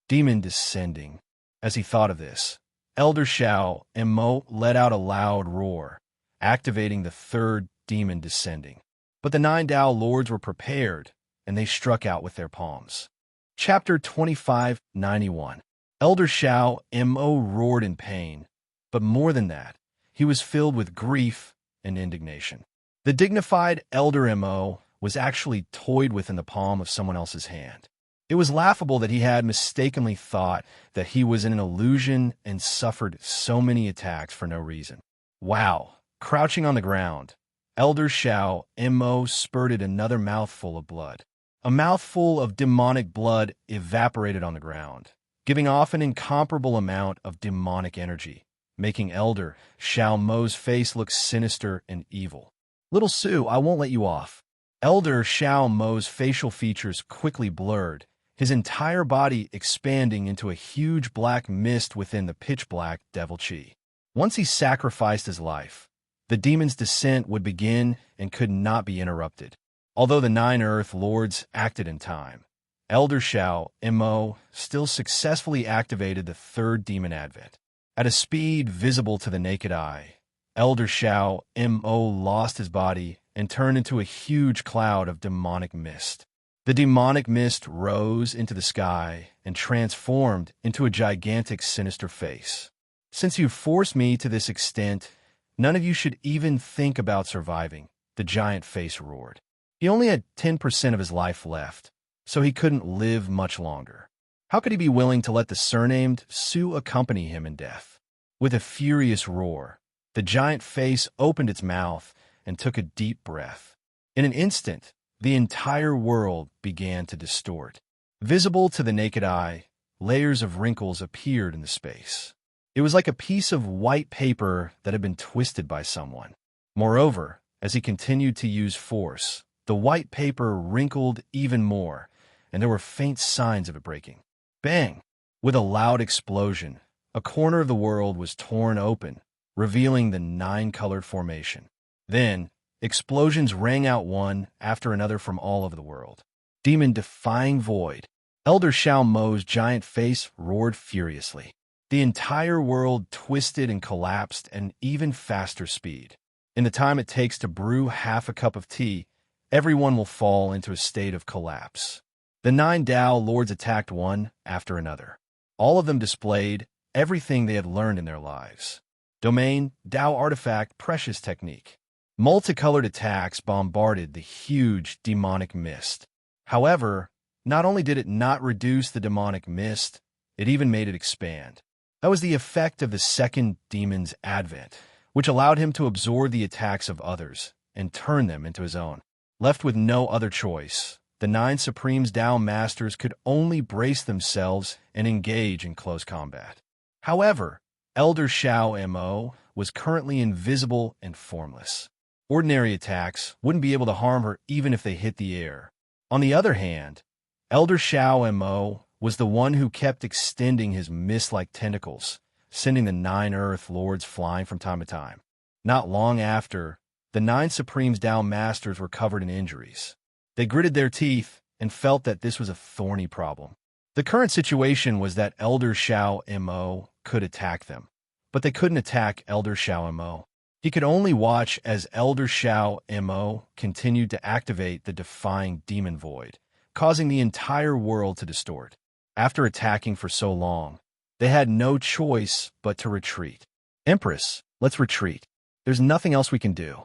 Demon descending. As he thought of this, Elder Xiao Mo let out a loud roar, activating the third demon descending. But the 9 Dao lords were prepared, and they struck out with their palms. Chapter 2591. Elder Xiao Mo roared in pain, but more than that, he was filled with grief and indignation. The dignified Elder Mo was actually toyed with in the palm of someone else's hand. It was laughable that he had mistakenly thought that he was in an illusion and suffered so many attacks for no reason. Wow! Crouching on the ground, Elder Xiao Mo spurted another mouthful of blood. A mouthful of demonic blood evaporated on the ground, giving off an incomparable amount of demonic energy, making Elder Xiao Mo's face look sinister and evil. Little Sue, I won't let you off. Elder Xiao Mo's facial features quickly blurred, his entire body expanding into a huge black mist within the pitch-black devil chi. Once he sacrificed his life, the demon's descent would begin and could not be interrupted. Although the 9 Earth Lords acted in time, Elder Xiao Mo still successfully activated the third demon advent. At a speed visible to the naked eye, Elder Xiao Mo lost his body and turned into a huge cloud of demonic mist. The demonic mist rose into the sky and transformed into a gigantic sinister face. Since you forced me to this extent, none of you should even think about surviving, the giant face roared. He only had 10% of his life left, so he couldn't live much longer. How could he be willing to let the surnamed Su accompany him in death? With a furious roar, the giant face opened its mouth and took a deep breath. In an instant, the entire world began to distort. Visible to the naked eye, layers of wrinkles appeared in the space. It was like a piece of white paper that had been twisted by someone. Moreover, as he continued to use force, the white paper wrinkled even more, and there were faint signs of it breaking. Bang! With a loud explosion, a corner of the world was torn open, revealing the 9-colored formation. Then, explosions rang out one after another from all over the world. Demon-defying void. Elder Xiao Mo's giant face roared furiously. The entire world twisted and collapsed at an even faster speed. In the time it takes to brew half a cup of tea, everyone will fall into a state of collapse. The 9 Dao lords attacked one after another. All of them displayed everything they had learned in their lives. Domain, Dao artifact, precious technique. Multicolored attacks bombarded the huge demonic mist. However, not only did it not reduce the demonic mist, it even made it expand. That was the effect of the second demon's advent, which allowed him to absorb the attacks of others, and turn them into his own. Left with no other choice, the 9 Supreme's Tao Masters could only brace themselves and engage in close combat. However, Elder Xiao Mo was currently invisible and formless. Ordinary attacks wouldn't be able to harm her even if they hit the air. On the other hand, Elder Xiao Mo was the one who kept extending his mist-like tentacles, sending the 9 Earth Lords flying from time to time. Not long after, the 9 Supreme's Tao Masters were covered in injuries. They gritted their teeth and felt that this was a thorny problem. The current situation was that Elder Xiao Mo could attack them, but they couldn't attack Elder Xiao Mo. He could only watch as Elder Xiao Mo continued to activate the defying demon void, causing the entire world to distort. After attacking for so long, they had no choice but to retreat. Empress, let's retreat. There's nothing else we can do.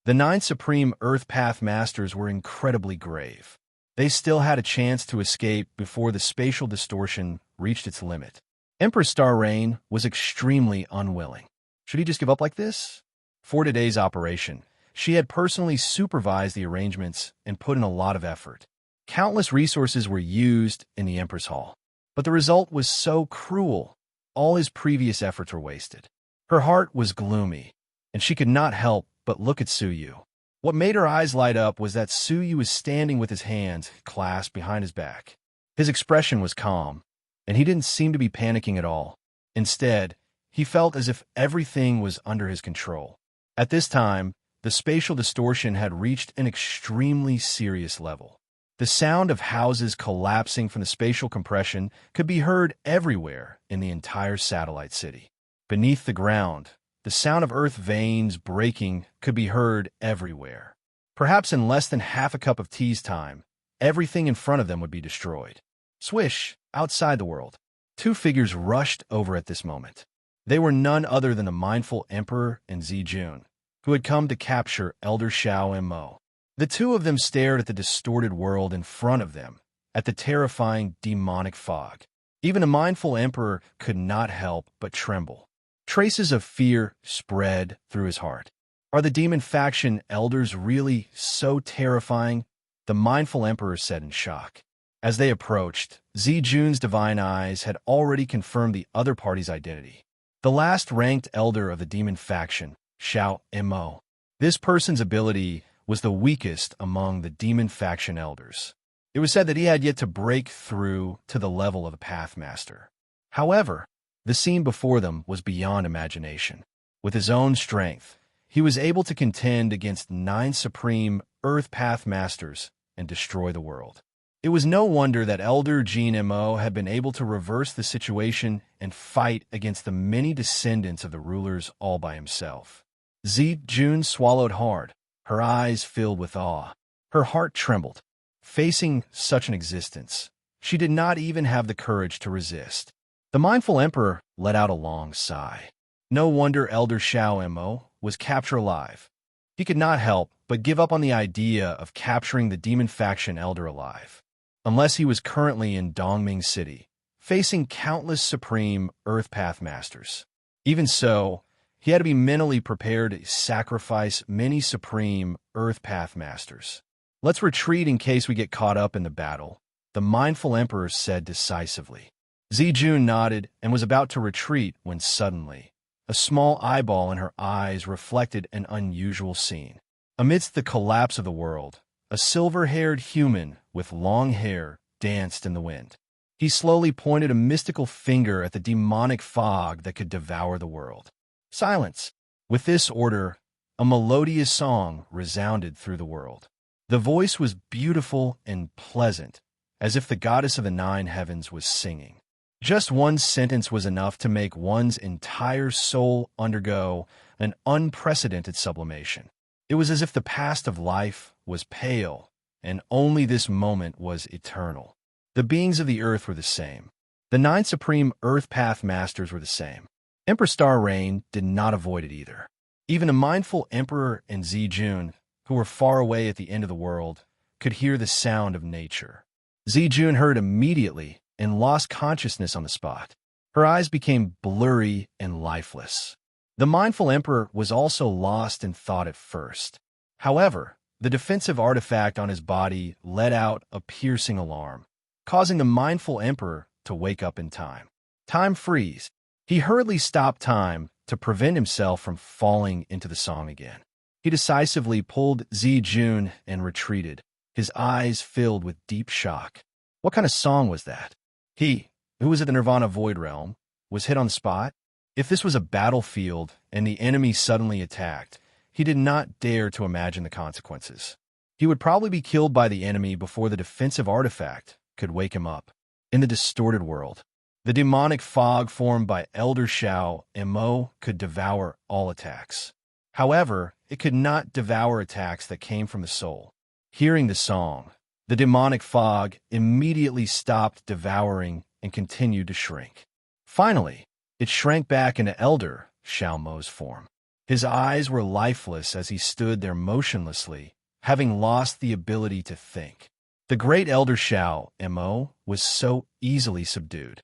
The 9 Supreme Earth Path Masters were incredibly grave. They still had a chance to escape before the spatial distortion reached its limit. Empress Star Rain was extremely unwilling. Should he just give up like this? For today's operation, she had personally supervised the arrangements and put in a lot of effort. Countless resources were used in the Empress Hall, but the result was so cruel. All his previous efforts were wasted. Her heart was gloomy, and she could not help but look at Suyu. What made her eyes light up was that Suyu was standing with his hands clasped behind his back. His expression was calm, and he didn't seem to be panicking at all. Instead, he felt as if everything was under his control. At this time, the spatial distortion had reached an extremely serious level. The sound of houses collapsing from the spatial compression could be heard everywhere in the entire satellite city. Beneath the ground, the sound of earth veins breaking could be heard everywhere. Perhaps in less than half a cup of tea's time, everything in front of them would be destroyed. Swish, outside the world. 2 figures rushed over at this moment. They were none other than the mindful Emperor and Zijun, who had come to capture Elder Xiao Mo. The 2 of them stared at the distorted world in front of them, at the terrifying demonic fog. Even a mindful Emperor could not help but tremble. Traces of fear spread through his heart. Are the demon faction elders really so terrifying? The mindful Emperor said in shock. As they approached, Zijun's divine eyes had already confirmed the other party's identity. The last ranked elder of the demon faction, Xiao Mo. This person's ability was the weakest among the demon faction elders. It was said that he had yet to break through to the level of a Pathmaster. However, the scene before them was beyond imagination. With his own strength, he was able to contend against 9 supreme Earth Pathmasters and destroy the world. It was no wonder that Elder Jean Mo had been able to reverse the situation and fight against the many descendants of the rulers all by himself. Jun swallowed hard, her eyes filled with awe. Her heart trembled. Facing such an existence, she did not even have the courage to resist. The mindful Emperor let out a long sigh. No wonder Elder Xiao Mo was captured alive. He could not help but give up on the idea of capturing the demon faction elder alive. Unless he was currently in Dongming City, facing countless supreme Earth Pathmasters. Even so, he had to be mentally prepared to sacrifice many supreme Earth Pathmasters. Let's retreat in case we get caught up in the battle, the mindful Emperor said decisively. Zijun nodded and was about to retreat when suddenly, a small eyeball in her eyes reflected an unusual scene. Amidst the collapse of the world, a silver-haired human with long hair danced in the wind. He slowly pointed a mystical finger at the demonic fog that could devour the world. Silence! With this order, a melodious song resounded through the world. The voice was beautiful and pleasant, as if the goddess of the 9 heavens was singing. Just one sentence was enough to make one's entire soul undergo an unprecedented sublimation. It was as if the past of life was pale, and only this moment was eternal. The beings of the earth were the same. The 9 supreme Earth Path Masters were the same. Emperor Star Rain did not avoid it either. Even a mindful Emperor and Zijun, who were far away at the end of the world, could hear the sound of nature. Zijun heard immediately and lost consciousness on the spot. Her eyes became blurry and lifeless. The mindful Emperor was also lost in thought at first. However, the defensive artifact on his body let out a piercing alarm, causing the mindful emperor to wake up in time. Time freeze. He hurriedly stopped time to prevent himself from falling into the song again. He decisively pulled Jun and retreated, his eyes filled with deep shock. What kind of song was that? He, who was at the Nirvana Void Realm, was hit on the spot? If this was a battlefield and the enemy suddenly attacked, he did not dare to imagine the consequences. He would probably be killed by the enemy before the defensive artifact could wake him up. In the distorted world, the demonic fog formed by Elder Shao Mo could devour all attacks. However, it could not devour attacks that came from the soul. Hearing the song, the demonic fog immediately stopped devouring and continued to shrink. Finally, it shrank back into Elder Shao Mo's form. His eyes were lifeless as he stood there motionlessly, having lost the ability to think. The great Elder Shao Mo was so easily subdued.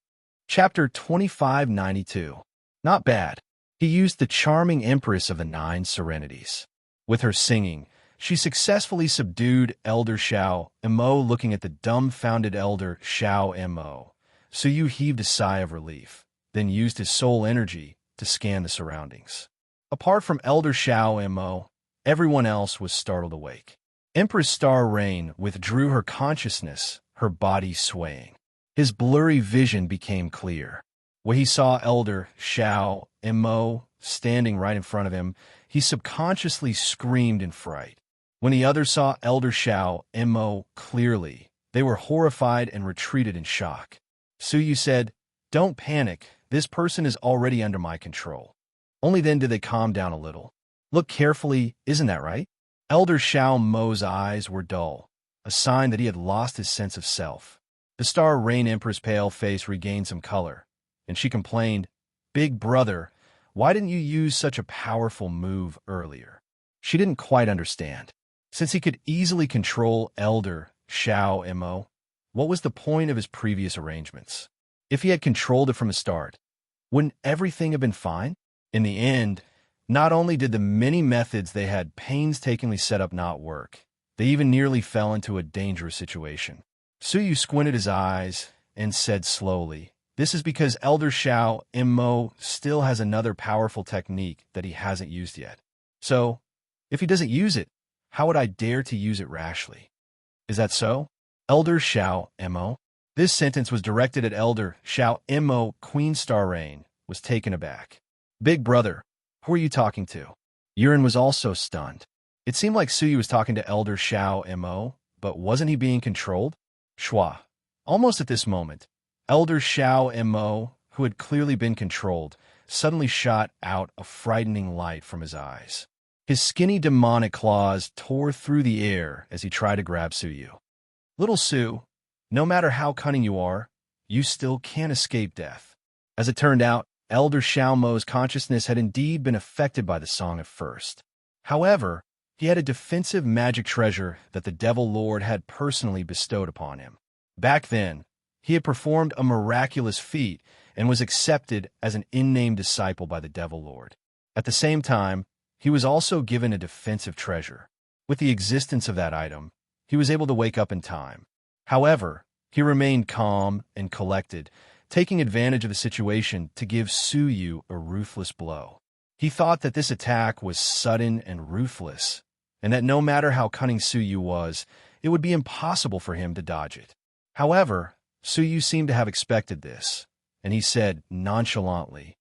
Chapter 2592. Not bad. He used the charming Empress of the Nine Serenities. With her singing, she successfully subdued Elder Shao Mo. Looking at the dumbfounded Elder Shao Mo, Suyu heaved a sigh of relief, then used his soul energy to scan the surroundings. Apart from Elder Shao Mo, everyone else was startled awake. Empress Star Rain withdrew her consciousness, her body swaying. His blurry vision became clear. When he saw Elder Shao Mo standing right in front of him, he subconsciously screamed in fright. When the others saw Elder Shao Mo clearly, they were horrified and retreated in shock. Suyu said, "Don't panic, this person is already under my control." Only then did they calm down a little. "Look carefully, isn't that right?" Elder Shao Mo's eyes were dull, a sign that he had lost his sense of self. The Star Rain Emperor's pale face regained some color, and she complained, "Big brother, why didn't you use such a powerful move earlier?" She didn't quite understand. Since he could easily control Elder Shao Mo, what was the point of his previous arrangements? If he had controlled it from the start, wouldn't everything have been fine? In the end, not only did the many methods they had painstakingly set up not work, they even nearly fell into a dangerous situation. Suyu squinted his eyes and said slowly, "This is because Elder Shao Mo still has another powerful technique that he hasn't used yet. So, if he doesn't use it, how would I dare to use it rashly?" "Is that so? Elder Shao Mo?" This sentence was directed at Elder Shao Mo. Queen Star Rain was taken aback. "Big brother, who are you talking to?" Yurin was also stunned. It seemed like Suyu was talking to Elder Shao Mo, but wasn't he being controlled? Schwa. Almost at this moment, Elder Shao Mo, who had clearly been controlled, suddenly shot out a frightening light from his eyes. His skinny demonic claws tore through the air as he tried to grab Suyu. "Little Su, no matter how cunning you are, you still can't escape death." As it turned out, Elder Shao Mo's consciousness had indeed been affected by the song at first. However, he had a defensive magic treasure that the Devil Lord had personally bestowed upon him. Back then, he had performed a miraculous feat and was accepted as an unnamed disciple by the Devil Lord. At the same time, he was also given a defensive treasure. With the existence of that item, he was able to wake up in time. However, he remained calm and collected, taking advantage of the situation to give Suyu a ruthless blow. He thought that this attack was sudden and ruthless, and that no matter how cunning Suyu was, it would be impossible for him to dodge it. However, Suyu seemed to have expected this, and he said nonchalantly,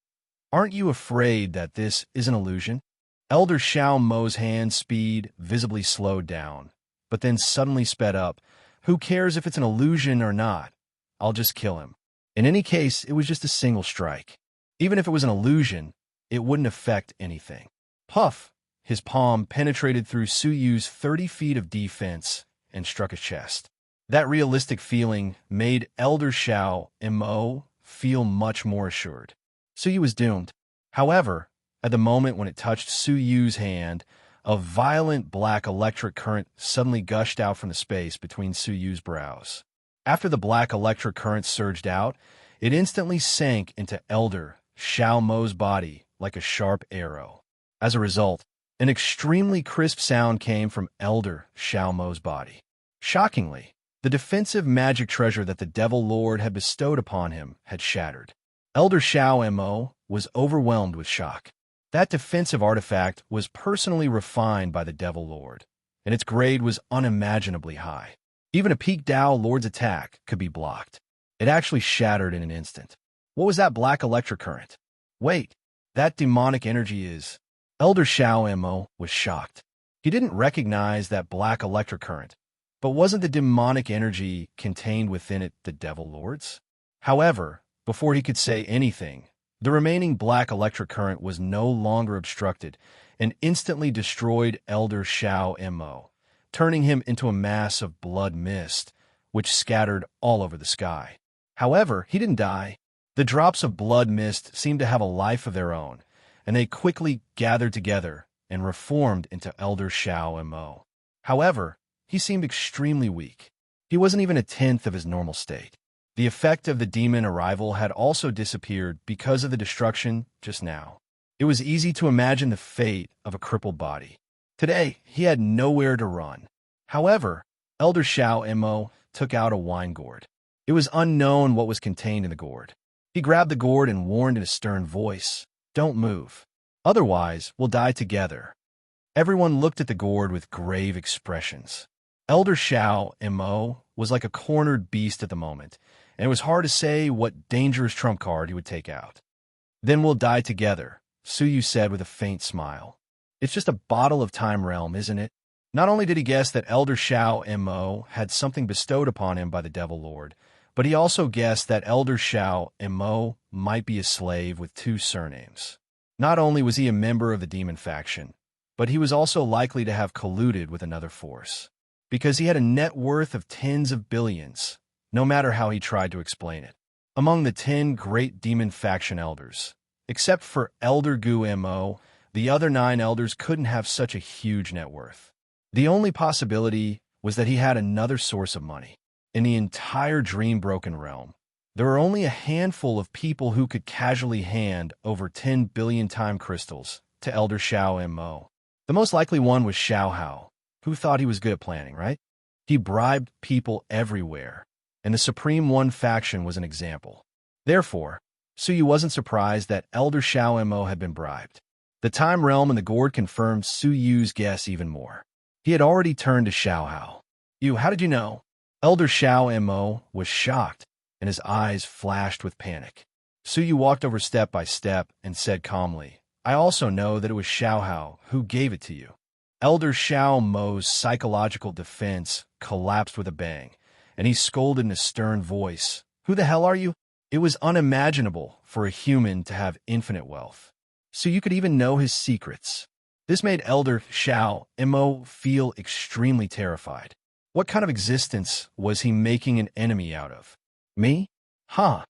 "Aren't you afraid that this is an illusion?" Elder Shao Mo's hand speed visibly slowed down, but then suddenly sped up. "Who cares if it's an illusion or not? I'll just kill him. In any case, it was just a single strike. Even if it was an illusion, it wouldn't affect anything." Puff! His palm penetrated through Suyu's 30 feet of defense and struck his chest. That realistic feeling made Elder Shao Mo feel much more assured. Suyu was doomed. However, at the moment when it touched Suyu's hand, a violent black electric current suddenly gushed out from the space between Suyu's brows. After the black electric current surged out, it instantly sank into Elder Shao Mo's body like a sharp arrow. As a result, An extremely crisp sound came from Elder Shao Mo's body. Shockingly, the defensive magic treasure that the Devil Lord had bestowed upon him had shattered. Elder Shao Mo was overwhelmed with shock. That defensive artifact was personally refined by the Devil Lord, and its grade was unimaginably high. Even a Peak Dao Lord's attack could be blocked. It actually shattered in an instant. What was that black electric current? Wait, that demonic energy is... Elder Shao Mo was shocked. He didn't recognize that black electric current, but wasn't the demonic energy contained within it the Devil Lord's? However, before he could say anything, the remaining black electric current was no longer obstructed and instantly destroyed Elder Shao Mo, turning him into a mass of blood mist, which scattered all over the sky. However, he didn't die. The drops of blood mist seemed to have a life of their own, and they quickly gathered together and reformed into Elder Shao Mo. However, he seemed extremely weak. He wasn't even a tenth of his normal state. The effect of the demon arrival had also disappeared because of the destruction just now. It was easy to imagine the fate of a crippled body. Today, he had nowhere to run. However, Elder Shao Mo took out a wine gourd. It was unknown what was contained in the gourd. He grabbed the gourd and warned in a stern voice, "Don't move. Otherwise, we'll die together." Everyone looked at the gourd with grave expressions. Elder Shao Mo was like a cornered beast at the moment, and it was hard to say what dangerous trump card he would take out. "Then we'll die together," Suyu said with a faint smile. "It's just a bottle of time realm, isn't it?" Not only did he guess that Elder Shao Mo had something bestowed upon him by the Devil Lord, but he also guessed that Elder Shao Mo might be a slave with two surnames. Not only was he a member of the demon faction, but he was also likely to have colluded with another force, because he had a net worth of tens of billions, no matter how he tried to explain it. Among the 10 great demon faction elders, except for Elder Gu Mo, the other 9 elders couldn't have such a huge net worth. The only possibility was that he had another source of money. In the entire Dream-Broken realm, there were only a handful of people who could casually hand over 10 billion time crystals to Elder Shao Mo. The most likely one was Xiao Hao, who thought he was good at planning, right? He bribed people everywhere, and the Supreme One faction was an example. Therefore, Suyu wasn't surprised that Elder Shao Mo had been bribed. The time realm and the gourd confirmed Suyu's guess even more. He had already turned to Xiao Hao. How did you know?" Elder Shao Mo was shocked, and his eyes flashed with panic. Suyu walked over step by step and said calmly, "I also know that it was Xiao Hao who gave it to you." Elder Shao Mo's psychological defense collapsed with a bang, and he scolded in a stern voice, "Who the hell are you?" It was unimaginable for a human to have infinite wealth, so you could even know his secrets. This made Elder Shao Mo feel extremely terrified. What kind of existence was he making an enemy out of? Me? Huh.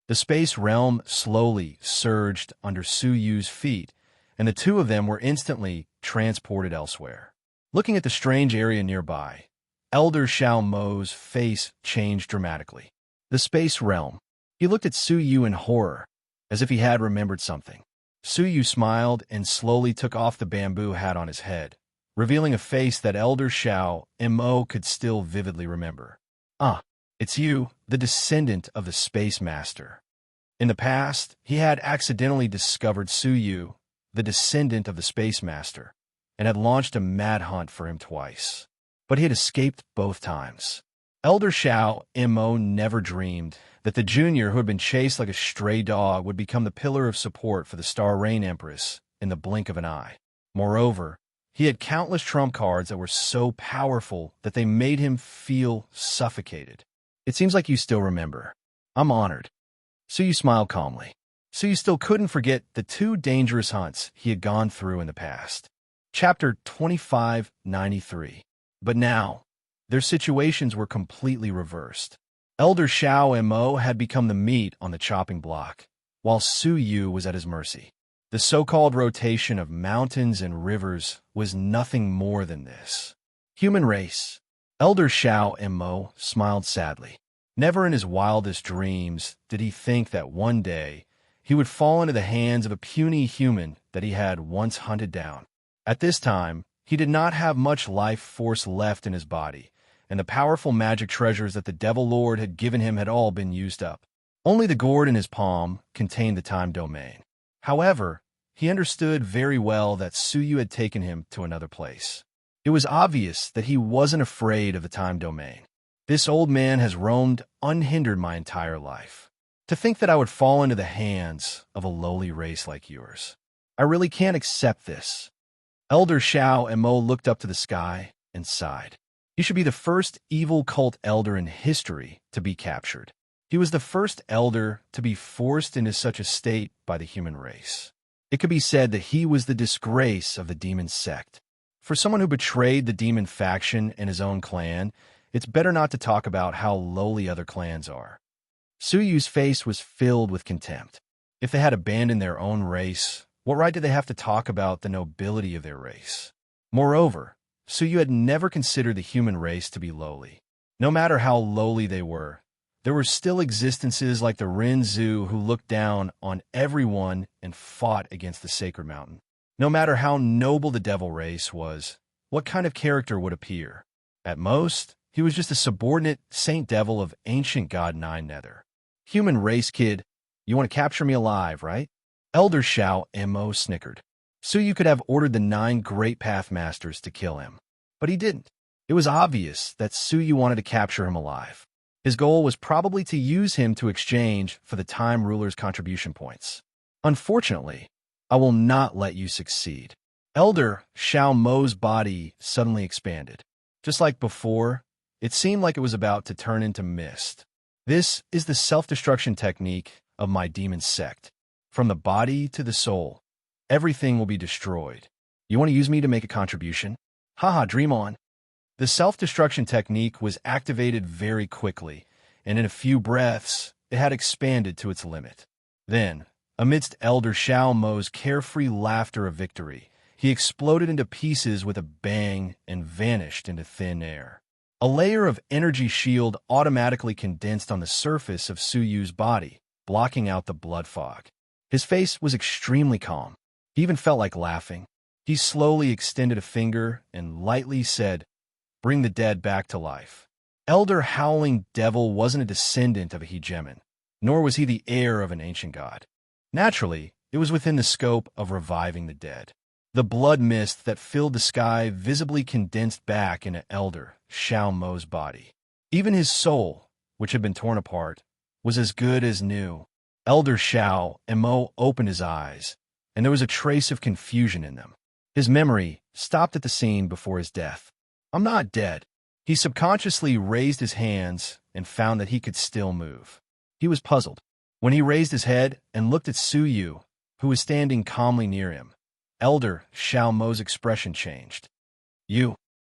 The space realm slowly surged under Suyu's feet, and the two of them were instantly transported elsewhere. Looking at the strange area nearby, Elder Shao Mo's face changed dramatically. The space realm. He looked at Suyu in horror, as if he had remembered something. Suyu smiled and slowly took off the bamboo hat on his head, revealing a face that Elder Shao Mo could still vividly remember. "Ah, it's you, the descendant of the Space Master." In the past, he had accidentally discovered Suyu, the descendant of the Space Master, and had launched a mad hunt for him twice. But he had escaped both times. Elder Shao Mo never dreamed that the junior who had been chased like a stray dog would become the pillar of support for the Star Rain Empress in the blink of an eye. Moreover, he had countless trump cards that were so powerful that they made him feel suffocated. "It seems like you still remember. I'm honored." Suyu smiled calmly. Suyu still couldn't forget the 2 dangerous hunts he had gone through in the past. Chapter 2593. But now, their situations were completely reversed. Elder Shao Mo had become the meat on the chopping block, while Suyu was at his mercy. The so-called rotation of mountains and rivers was nothing more than this. Human race. Elder Shao Mo smiled sadly. Never in his wildest dreams did he think that one day he would fall into the hands of a puny human that he had once hunted down. At this time, he did not have much life force left in his body, and the powerful magic treasures that the Devil Lord had given him had all been used up. Only the gourd in his palm contained the time domain. However, he understood very well that Suyu had taken him to another place. It was obvious that he wasn't afraid of the time domain. This old man has roamed unhindered my entire life. To think that I would fall into the hands of a lowly race like yours. I really can't accept this. Elder Xiao and Mo looked up to the sky and sighed. He should be the first evil cult elder in history to be captured. He was the first elder to be forced into such a state by the human race. It could be said that he was the disgrace of the demon sect. For someone who betrayed the demon faction and his own clan, it's better not to talk about how lowly other clans are. Suyu's face was filled with contempt. If they had abandoned their own race, what right did they have to talk about the nobility of their race? Moreover, Suyu had never considered the human race to be lowly. No matter how lowly they were, there were still existences like the Rinzu who looked down on everyone and fought against the sacred mountain. No matter how noble the devil race was, what kind of character would appear? At most, he was just a subordinate saint devil of ancient god Nine Nether. Human race kid, you want to capture me alive, right? Elder Xiao and Mo snickered. Suyu could have ordered the 9 great path masters to kill him, but he didn't. It was obvious that Suyu wanted to capture him alive. His goal was probably to use him to exchange for the Time Ruler's contribution points. Unfortunately, I will not let you succeed. Elder Xiao Mo's body suddenly expanded. Just like before, it seemed like it was about to turn into mist. This is the self-destruction technique of my demon sect. From the body to the soul, everything will be destroyed. You want to use me to make a contribution? Haha, dream on. The self-destruction technique was activated very quickly, and in a few breaths, it had expanded to its limit. Then, amidst Elder Xiao Mo's carefree laughter of victory, he exploded into pieces with a bang and vanished into thin air. A layer of energy shield automatically condensed on the surface of Suyu's body, blocking out the blood fog. His face was extremely calm. He even felt like laughing. He slowly extended a finger and lightly said, "Bring the dead back to life." Elder Howling Devil wasn't a descendant of a hegemon, nor was he the heir of an ancient god. Naturally, it was within the scope of reviving the dead. The blood mist that filled the sky visibly condensed back into Elder Xiao Mo's body. Even his soul, which had been torn apart, was as good as new. Elder Xiao and Mo opened his eyes, and there was a trace of confusion in them. His memory stopped at the scene before his death. I'm not dead. He subconsciously raised his hands and found that he could still move. He was puzzled. When he raised his head and looked at Suyu, who was standing calmly near him, Elder Xiao Mo's expression changed.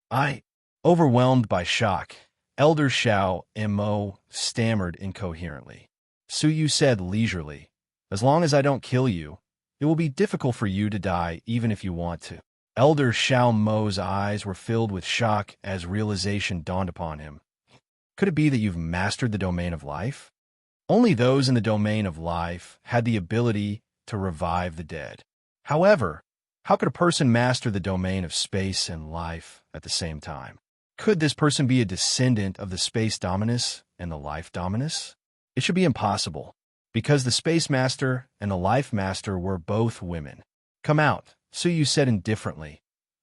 I... Overwhelmed by shock, Elder Xiao and Mo stammered incoherently. Suyu said leisurely, "As long as I don't kill you, it will be difficult for you to die even if you want to." Elder Xiao Mo's eyes were filled with shock as realization dawned upon him. Could it be that you've mastered the domain of life? Only those in the domain of life had the ability to revive the dead. However, how could a person master the domain of space and life at the same time? Could this person be a descendant of the Space Dominus and the Life Dominus? It should be impossible, because the Space Master and the Life Master were both women. "Come out," Suyu said indifferently,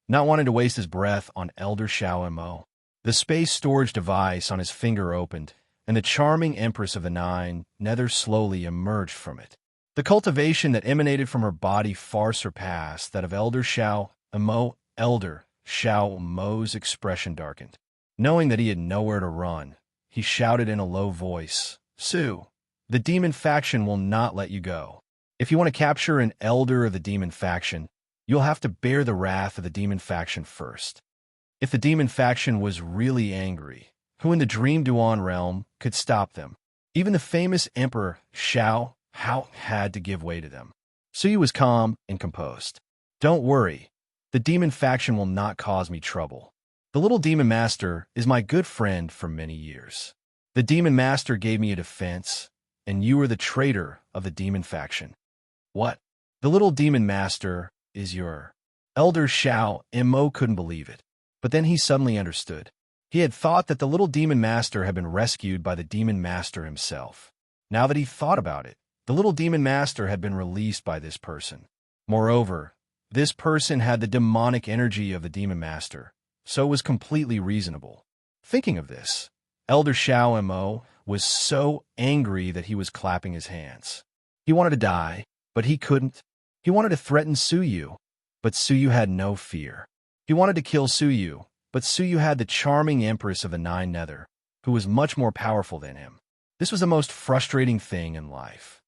not wanting to waste his breath on Elder Xiao and Mo. The space storage device on his finger opened, and the charming Empress of the Nine Nether slowly emerged from it. The cultivation that emanated from her body far surpassed that of Elder Xiao and Mo. Elder Xiao Mo's expression darkened. Knowing that he had nowhere to run, he shouted in a low voice, "Su, the demon faction will not let you go. If you want to capture an elder of the demon faction, you'll have to bear the wrath of the demon faction first." If the demon faction was really angry, who in the Dream Duan realm could stop them? Even the famous Emperor Xiao Hao had to give way to them. Suyu was calm and composed. "Don't worry. The demon faction will not cause me trouble. The little demon master is my good friend for many years. The demon master gave me a defense, and you are the traitor of the demon faction." "What? The little demon master is your..." Elder Xiao Mo couldn't believe it, but then he suddenly understood. He had thought that the little demon master had been rescued by the demon master himself. Now that he thought about it, the little demon master had been released by this person. Moreover, this person had the demonic energy of the demon master, so it was completely reasonable. Thinking of this, Elder Xiao Mo was so angry that he was clapping his hands. He wanted to die, but he couldn't. He wanted to threaten Suyu, but Suyu had no fear. He wanted to kill Suyu, but Suyu had the charming empress of the Nine Nether, who was much more powerful than him. This was the most frustrating thing in life.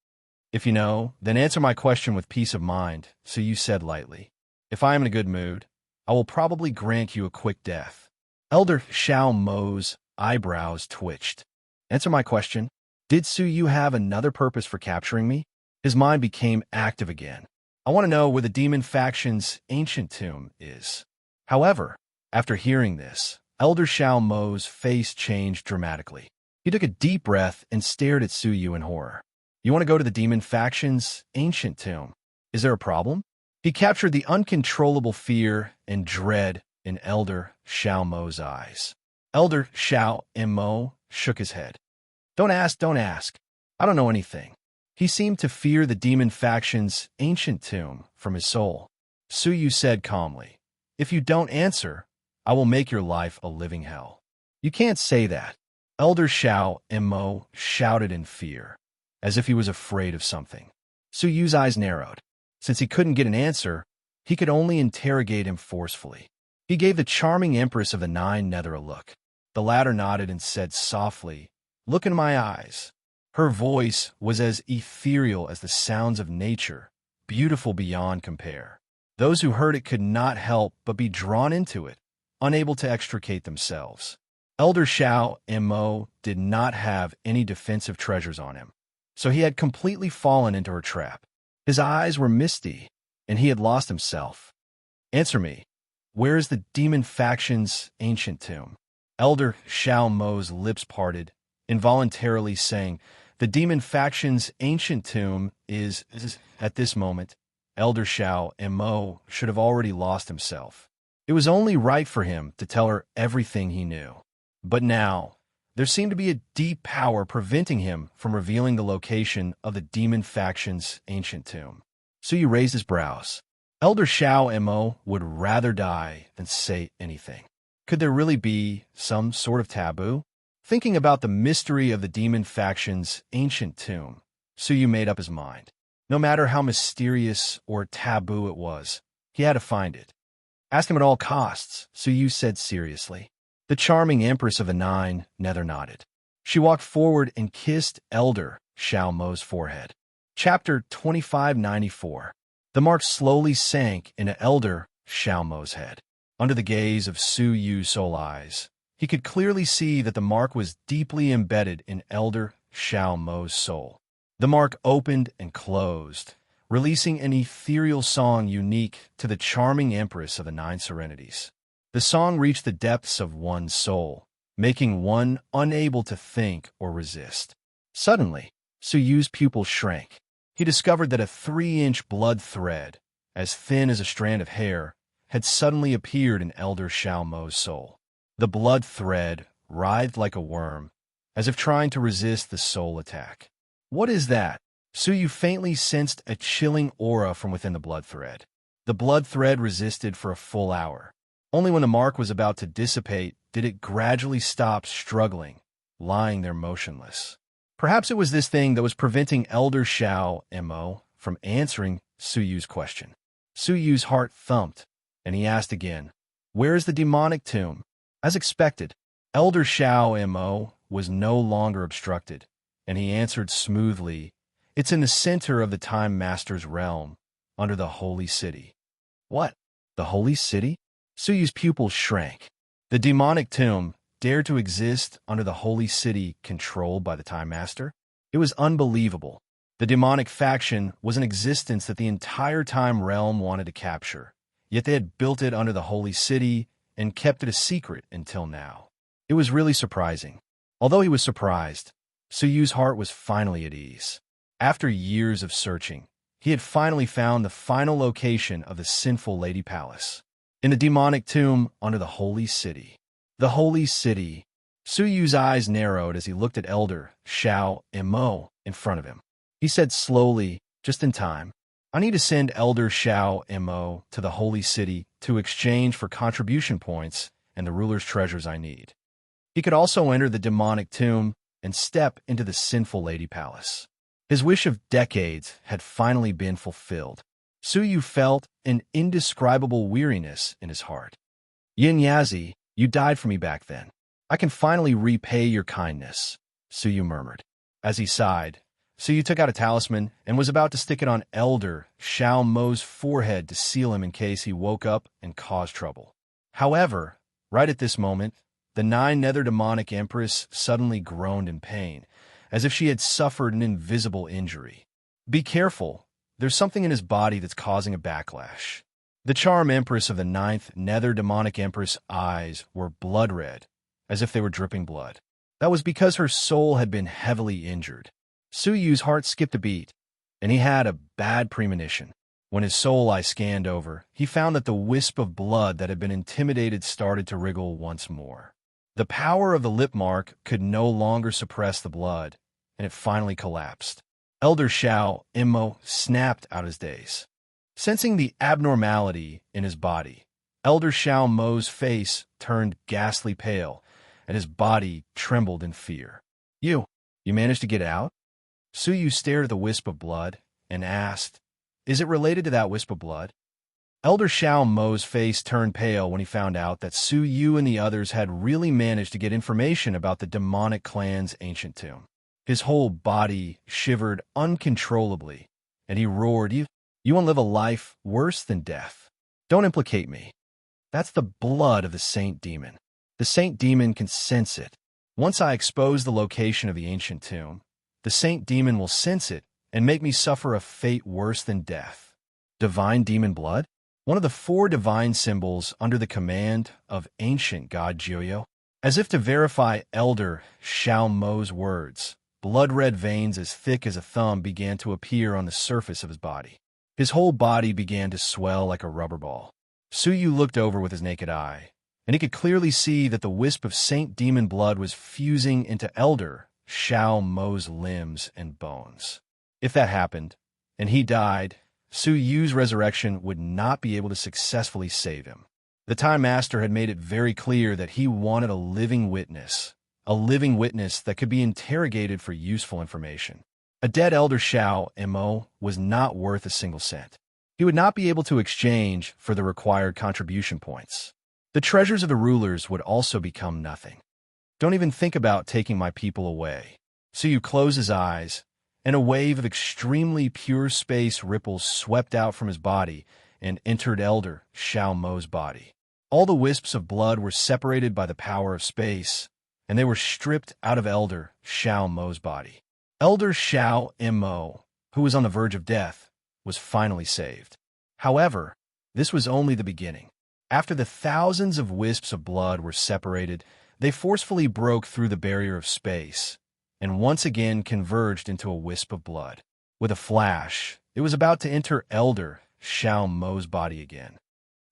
If you know, then answer my question with peace of mind, Suyu said lightly. If I am in a good mood, I will probably grant you a quick death. Elder Xiao Mo's eyebrows twitched. Answer my question. Did Suyu have another purpose for capturing me? His mind became active again. I want to know where the demon faction's ancient tomb is. However, after hearing this, Elder Xiao Mo's face changed dramatically. He took a deep breath and stared at Suyu in horror. You want to go to the demon faction's ancient tomb? Is there a problem? He captured the uncontrollable fear and dread in Elder Xiao Mo's eyes. Elder Xiao Mo shook his head. Don't ask. I don't know anything. He seemed to fear the demon faction's ancient tomb from his soul. Suyu said calmly, If you don't answer, I will make your life a living hell. You can't say that. Elder Xiao Mo shouted in fear, as if he was afraid of something. Suyu's eyes narrowed. Since he couldn't get an answer, he could only interrogate him forcefully. He gave the charming empress of the Nine Nether a look. The latter nodded and said softly, Look in my eyes. Her voice was as ethereal as the sounds of nature, beautiful beyond compare. Those who heard it could not help but be drawn into it, unable to extricate themselves. Elder Xiao Mo did not have any defensive treasures on him, so he had completely fallen into her trap. His eyes were misty, and he had lost himself. Answer me, where is the demon faction's ancient tomb? Elder Xiao Mo's lips parted, involuntarily saying, The demon faction's ancient tomb is... At this moment, Elder Xiao Mo should have already lost himself. It was only right for him to tell her everything he knew. But now, there seemed to be a deep power preventing him from revealing the location of the demon faction's ancient tomb. Suyu raised his brows. Elder Xiao Mo would rather die than say anything. Could there really be some sort of taboo? Thinking about the mystery of the demon faction's ancient tomb, Suyu made up his mind. No matter how mysterious or taboo it was, he had to find it. Ask him at all costs, Suyu said seriously. The charming empress of the Nine Nether nodded. She walked forward and kissed Elder Xiao Mo's forehead. Chapter 2594. The mark slowly sank into Elder Xiao Mo's head. Under the gaze of Suyu's soul eyes, he could clearly see that the mark was deeply embedded in Elder Xiao Mo's soul. The mark opened and closed, releasing an ethereal song unique to the charming empress of the Nine Serenities. The song reached the depths of one's soul, making one unable to think or resist. Suddenly, Suyu's pupils shrank. He discovered that a 3-inch blood thread, as thin as a strand of hair, had suddenly appeared in Elder Xiao Mo's soul. The blood thread writhed like a worm, as if trying to resist the soul attack. What is that? Suyu faintly sensed a chilling aura from within the blood thread. The blood thread resisted for a full hour. Only when the mark was about to dissipate did it gradually stop struggling, lying there motionless. Perhaps it was this thing that was preventing Elder Xiao Mo from answering Suyu's question. Suyu's heart thumped, and he asked again, Where is the demonic tomb? As expected, Elder Xiao Mo was no longer obstructed, and he answered smoothly, It's in the center of the Time Master's realm, under the Holy City. What? The Holy City? Suyu's pupils shrank. The demonic tomb dared to exist under the Holy City controlled by the Time Master? It was unbelievable. The demonic faction was an existence that the entire Time Realm wanted to capture, yet they had built it under the Holy City and kept it a secret until now. It was really surprising. Although he was surprised, Suyu's heart was finally at ease. After years of searching, He had finally found the final location of the sinful Lady Palace. In the demonic tomb under the Holy City. The Holy City. Su Yu's eyes narrowed as he looked at Elder Xiao and Mo in front of him. He said slowly, just in time, I need to send Elder Xiao and Mo to the Holy City to exchange for contribution points and the ruler's treasures I need. He could also enter the demonic tomb and step into the sinful Lady Palace. His wish of decades had finally been fulfilled. Su Yu felt an indescribable weariness in his heart. Yin Yazi, you died for me back then. I can finally repay your kindness, Su Yu murmured. As he sighed, Su Yu took out a talisman and was about to stick it on Elder Xiao Mo's forehead to seal him in case he woke up and caused trouble. However, right at this moment, the nine-nether demonic empress suddenly groaned in pain, as if she had suffered an invisible injury. Be careful, there's something in his body that's causing a backlash. The charm empress of the ninth nether demonic empress' eyes were blood red, as if they were dripping blood. That was because her soul had been heavily injured. Su Yu's heart skipped a beat, and he had a bad premonition. When his soul eye scanned over, he found that the wisp of blood that had been intimidated started to wriggle once more. The power of the lip mark could no longer suppress the blood, and it finally collapsed. Elder Xiao Immo snapped out his daze. Sensing the abnormality in his body, Elder Xiao Mo's face turned ghastly pale, and his body trembled in fear. You managed to get out? Su Yu stared at the wisp of blood and asked, Is it related to that wisp of blood? Elder Xiao Mo's face turned pale when he found out that Su Yu and the others had really managed to get information about the demonic clan's ancient tomb. His whole body shivered uncontrollably, and he roared, You want to live a life worse than death? Don't implicate me. That's the blood of the Saint Demon. The Saint Demon can sense it. Once I expose the location of the ancient tomb, the Saint Demon will sense it and make me suffer a fate worse than death. Divine demon blood? One of the 4 divine symbols under the command of ancient god Jiuyo. As if to verify Elder Xiao Mo's words, blood-red veins as thick as a thumb began to appear on the surface of his body. His whole body began to swell like a rubber ball. Su Yu looked over with his naked eye, and he could clearly see that the wisp of Saint Demon blood was fusing into Elder Xiao Mo's limbs and bones. If that happened, and he died, Su Yu's resurrection would not be able to successfully save him. The Time Master had made it very clear that he wanted a living witness that could be interrogated for useful information. A dead Elder Xiao Mo was not worth a single cent. He would not be able to exchange for the required contribution points. The treasures of the rulers would also become nothing. Don't even think about taking my people away. Su Yu closed his eyes, and a wave of extremely pure space ripples swept out from his body and entered Elder Xiao Mo's body. All the wisps of blood were separated by the power of space, and they were stripped out of Elder Xiao Mo's body. Elder Xiao Mo, who was on the verge of death, was finally saved. However, this was only the beginning. After the thousands of wisps of blood were separated, they forcefully broke through the barrier of space, and once again converged into a wisp of blood. With a flash, it was about to enter Elder Xiao Mo's body again.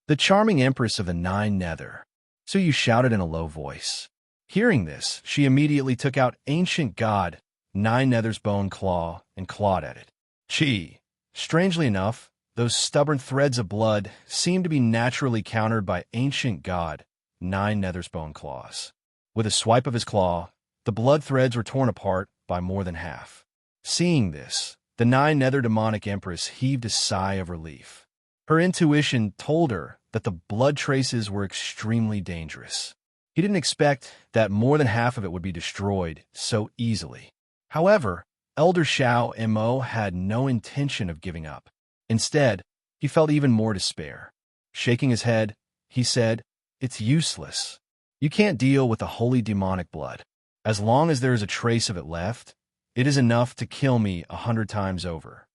The charming empress of the Nine Nether. Su Yu shouted in a low voice. Hearing this, she immediately took out ancient god Nine Nether's bone claw and clawed at it. Chi. Strangely enough, those stubborn threads of blood seemed to be naturally countered by ancient god Nine Nether's bone claws. With a swipe of his claw, the blood threads were torn apart by more than half. Seeing this, the Nine Nether demonic empress heaved a sigh of relief. Her intuition told her that the blood traces were extremely dangerous. He didn't expect that more than half of it would be destroyed so easily. However, Elder Xiao Mo had no intention of giving up. Instead, he felt even more despair. Shaking his head, he said, It's useless. You can't deal with the holy demonic blood. As long as there is a trace of it left, it is enough to kill me 100 times over.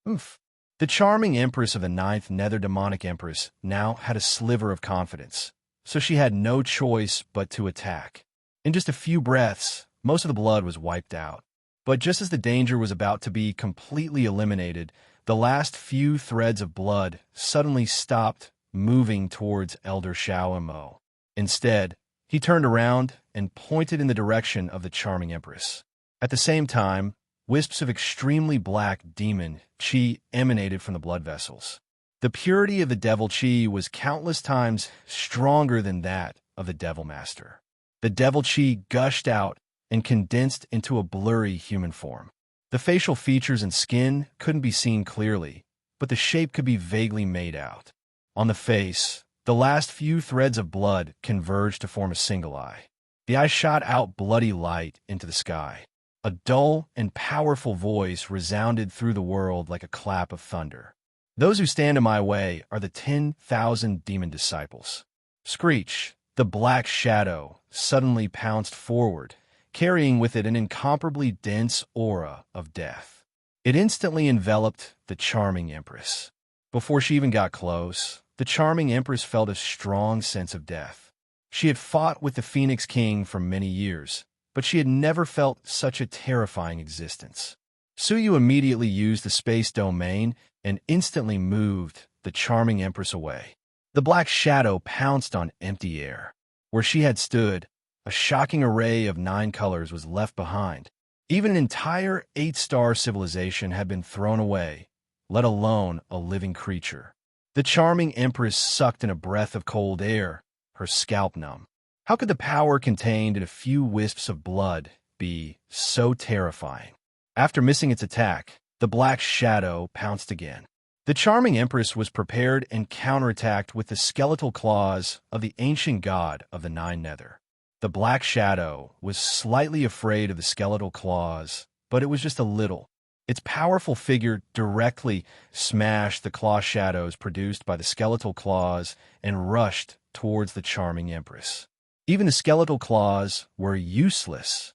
Oof. The charming empress of the Ninth Nether Demonic Empress now had a sliver of confidence, so she had no choice but to attack. In just a few breaths, most of the blood was wiped out. But just as the danger was about to be completely eliminated, The last few threads of blood suddenly stopped moving towards Elder Xiao Mo. Instead, he turned around and pointed in the direction of the charming empress. At the same time, wisps of extremely black demon qi emanated from the blood vessels. The purity of the devil qi was countless times stronger than that of the devil master. The devil qi gushed out and condensed into a blurry human form. The facial features and skin couldn't be seen clearly, but the shape could be vaguely made out. On the face, the last few threads of blood converged to form a single eye. The eye shot out bloody light into the sky. A dull and powerful voice resounded through the world like a clap of thunder. Those who stand in my way are the 10,000 demon disciples. Screech, the black shadow, suddenly pounced forward, carrying with it an incomparably dense aura of death. It instantly enveloped the charming empress. Before she even got close, the charming empress felt a strong sense of death. She had fought with the Phoenix King for many years, but she had never felt such a terrifying existence. Suyu immediately used the space domain and instantly moved the charming empress away. The black shadow pounced on empty air. Where she had stood, a shocking array of 9 colors was left behind. Even an entire 8-star civilization had been thrown away, let alone a living creature. The charming empress sucked in a breath of cold air, her scalp numb. How could the power contained in a few wisps of blood be so terrifying? After missing its attack, the black shadow pounced again. The charming empress was prepared and counterattacked with the skeletal claws of the ancient god of the 9 Nether. The black shadow was slightly afraid of the skeletal claws, but it was just a little. Its powerful figure directly smashed the claw shadows produced by the skeletal claws and rushed towards the charming empress. Even the skeletal claws were useless.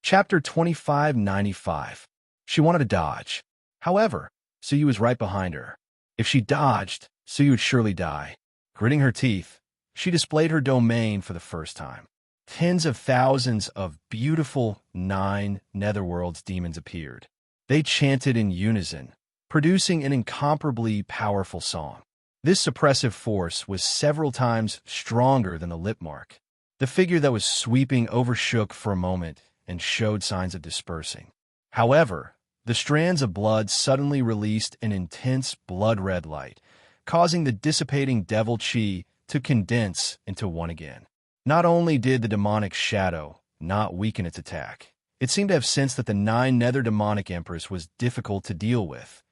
Chapter 2595. She wanted to dodge. However, Suyu was right behind her. If she dodged, Suyu would surely die. Gritting her teeth, she displayed her domain for the first time. Tens of thousands of beautiful 9 Netherworld's demons appeared. They chanted in unison, producing an incomparably powerful song. This suppressive force was several times stronger than the lip mark. The figure that was sweeping overshook for a moment and showed signs of dispersing. However, the strands of blood suddenly released an intense blood-red light, causing the dissipating devil qi to condense into one again. Not only did the demonic shadow not weaken its attack, it seemed to have sensed that the 9 Nether demonic empress was difficult to deal with,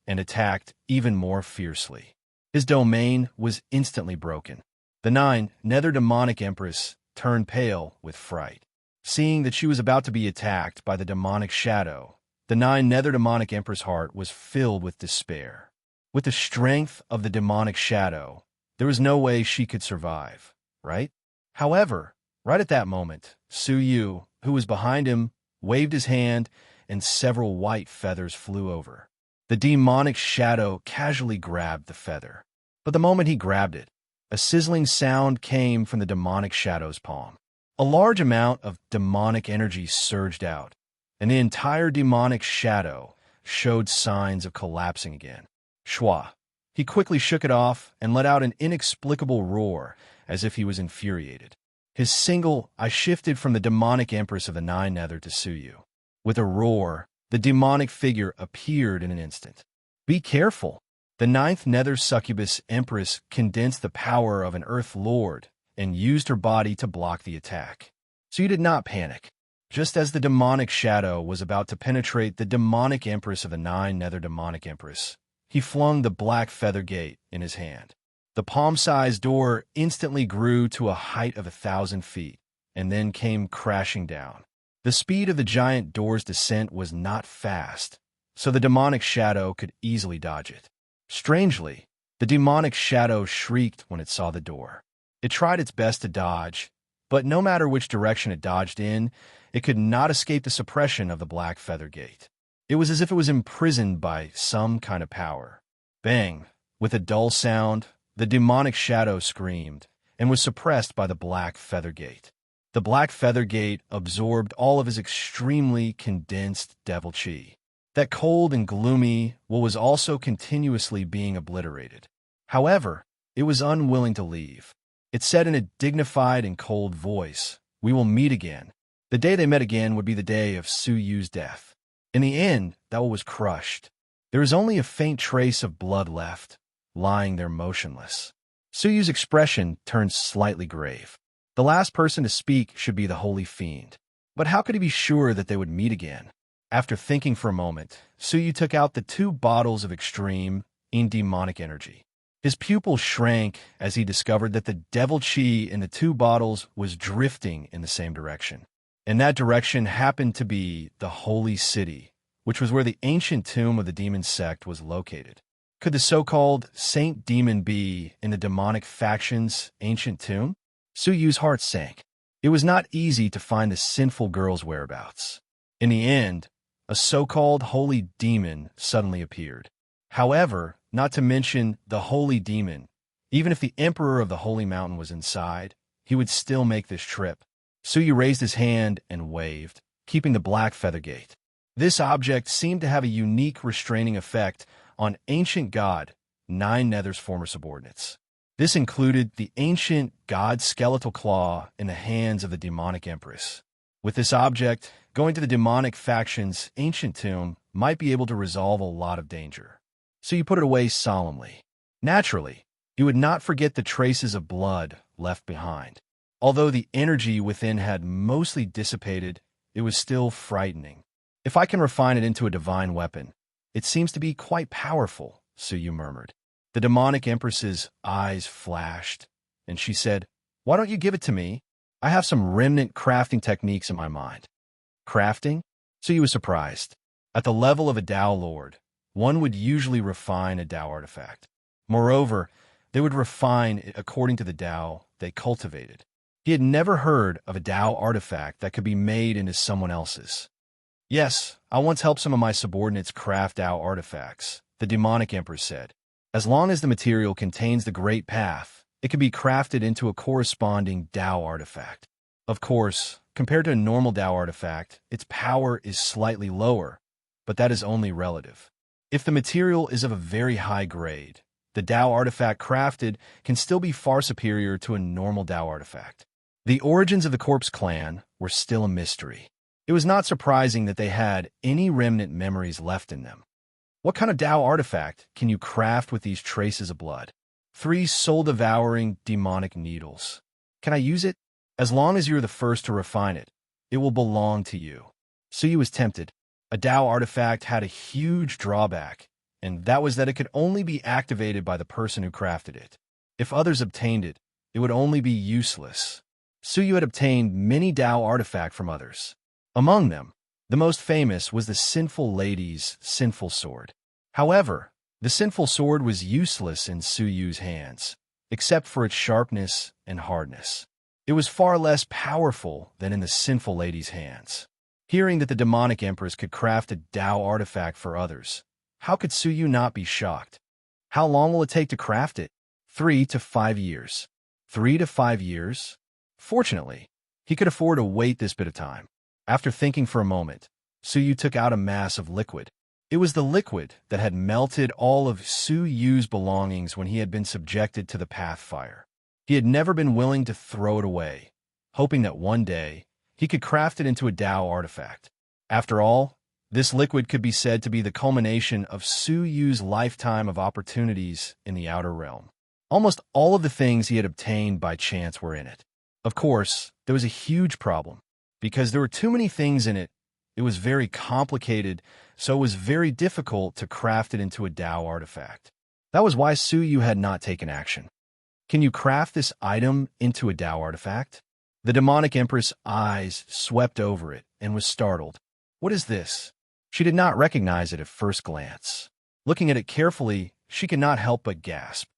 and attacked even more fiercely. His domain was instantly broken. The 9 Nether demonic empress turned pale with fright. Seeing that she was about to be attacked by the demonic shadow, the 9 Nether demonic empress' heart was filled with despair. With the strength of the demonic shadow, there was no way she could survive, right? However, right at that moment, Suyu, who was behind him, waved his hand, and several white feathers flew over. The demonic shadow casually grabbed the feather. But the moment he grabbed it, a sizzling sound came from the demonic shadow's palm. A large amount of demonic energy surged out, and the entire demonic shadow showed signs of collapsing again. Shwa. He quickly shook it off and let out an inexplicable roar, as if he was infuriated. His single eye shifted from the demonic empress of the 9 Nether to Suyu. With a roar, the demonic figure appeared in an instant. Be careful! The 9th Nether succubus empress condensed the power of an Earth Lord and used her body to block the attack. Suyu did not panic. Just as the demonic shadow was about to penetrate the demonic empress of the 9 Nether demonic empress, he flung the black feather gate in his hand. The palm-sized door instantly grew to a height of 1,000 feet, and then came crashing down. The speed of the giant door's descent was not fast, so the demonic shadow could easily dodge it. Strangely, the demonic shadow shrieked when it saw the door. It tried its best to dodge, but no matter which direction it dodged in, it could not escape the suppression of the black feather gate. It was as if it was imprisoned by some kind of power. Bang! With a dull sound, the demonic shadow screamed and was suppressed by the black feather gate. The black feather gate absorbed all of his extremely condensed devil qi. That cold and gloomy what was also continuously being obliterated. However, it was unwilling to leave. It said in a dignified and cold voice, "We will meet again." The day they met again would be the day of Su Yu's death. In the end, that was crushed. There was only a faint trace of blood left, lying there motionless. Su Yu's expression turned slightly grave. The last person to speak should be the holy fiend. But how could he be sure that they would meet again? After thinking for a moment, Su Yu took out the 2 bottles of extreme, demonic energy. His pupils shrank as he discovered that the devil chi in the 2 bottles was drifting in the same direction. And that direction happened to be the holy city, which was where the ancient tomb of the demon sect was located. Could the so-called Saint Demon be in the demonic faction's ancient tomb? Su Yu's heart sank. It was not easy to find the sinful girl's whereabouts. In the end, a so-called holy demon suddenly appeared. However, not to mention the holy demon, even if the emperor of the holy mountain was inside, he would still make this trip. Su Yu raised his hand and waved, keeping the black feather gate. This object seemed to have a unique restraining effect on ancient god, 9 Nether's former subordinates. This included the ancient god skeletal claw in the hands of the demonic empress. With this object, going to the demonic faction's ancient tomb might be able to resolve a lot of danger. So you put it away solemnly. Naturally, you would not forget the traces of blood left behind. Although the energy within had mostly dissipated, it was still frightening. If I can refine it into a divine weapon, it seems to be quite powerful, Su Yu murmured. The demonic empress's eyes flashed, and she said, "Why don't you give it to me? I have some remnant crafting techniques in my mind." Crafting? Su Yu was surprised. At the level of a Tao Lord, one would usually refine a Tao artifact. Moreover, they would refine it according to the Tao they cultivated. He had never heard of a Tao artifact that could be made into someone else's. "Yes, I once helped some of my subordinates craft Tao artifacts," the demonic empress said. "As long as the material contains the Great Path, it can be crafted into a corresponding Tao artifact. Of course, compared to a normal Tao artifact, its power is slightly lower, but that is only relative. If the material is of a very high grade, the Tao artifact crafted can still be far superior to a normal Tao artifact." The origins of the Corpse Clan were still a mystery. It was not surprising that they had any remnant memories left in them. What kind of Tao artifact can you craft with these traces of blood? 3 soul-devouring demonic needles. Can I use it? As long as you're the first to refine it, it will belong to you. Su Yu was tempted. A Tao artifact had a huge drawback, and that was that it could only be activated by the person who crafted it. If others obtained it, it would only be useless. Su Yu had obtained many Tao artifacts from others. Among them, the most famous was the Sinful Lady's Sinful Sword. However, the Sinful Sword was useless in Su Yu's hands, except for its sharpness and hardness. It was far less powerful than in the Sinful Lady's hands. Hearing that the demonic empress could craft a Tao artifact for others, how could Su Yu not be shocked? How long will it take to craft it? 3 to 5 years. 3 to 5 years? Fortunately, he could afford to wait this bit of time. After thinking for a moment, Su Yu took out a mass of liquid. It was the liquid that had melted all of Su Yu's belongings when he had been subjected to the path fire. He had never been willing to throw it away, hoping that one day he could craft it into a Tao artifact. After all, this liquid could be said to be the culmination of Su Yu's lifetime of opportunities in the outer realm. Almost all of the things he had obtained by chance were in it. Of course, there was a huge problem. Because there were too many things in it, it was very complicated, so it was very difficult to craft it into a Tao artifact. That was why Su Yu had not taken action. "Can you craft this item into a Tao artifact?" The demonic empress' eyes swept over it and was startled. "What is this?" She did not recognize it at first glance. Looking at it carefully, she could not help but gasp.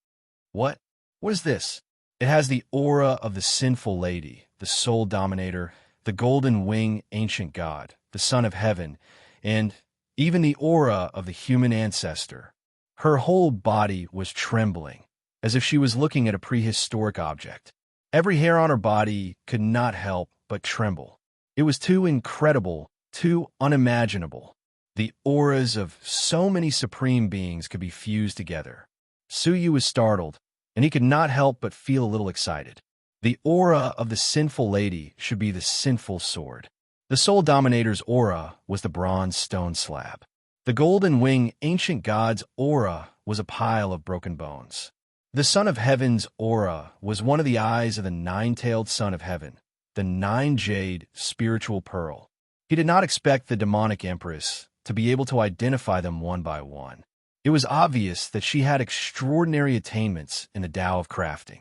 What is this?" "It has the aura of the Sinful Lady, the Soul Dominator, the Golden Wing Ancient God, the Son of Heaven, and even the aura of the human ancestor." Her whole body was trembling, as if she was looking at a prehistoric object. Every hair on her body could not help but tremble. It was too incredible, too unimaginable. The auras of so many supreme beings could be fused together. Suyu was startled, and he could not help but feel a little excited. The aura of the sinful lady should be the sinful sword. The soul dominator's aura was the bronze stone slab. The golden wing ancient god's aura was a pile of broken bones. The son of heaven's aura was one of the eyes of the nine-tailed son of heaven, the nine-jade spiritual pearl. He did not expect the demonic empress to be able to identify them one by one. It was obvious that she had extraordinary attainments in the Tao of crafting.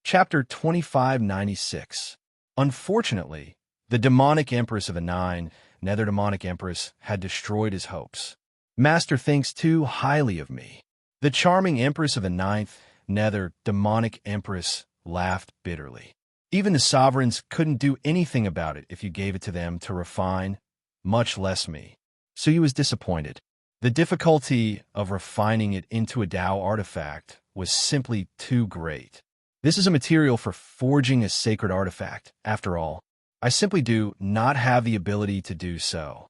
Chapter 2596. Unfortunately, the demonic empress of the nine, nether demonic empress, had destroyed his hopes. Master thinks too highly of me. The charming empress of the ninth, nether demonic empress, laughed bitterly. Even the sovereigns couldn't do anything about it if you gave it to them to refine, much less me. So he was disappointed. The difficulty of refining it into a Tao artifact was simply too great. This is a material for forging a sacred artifact. After all, I simply do not have the ability to do so.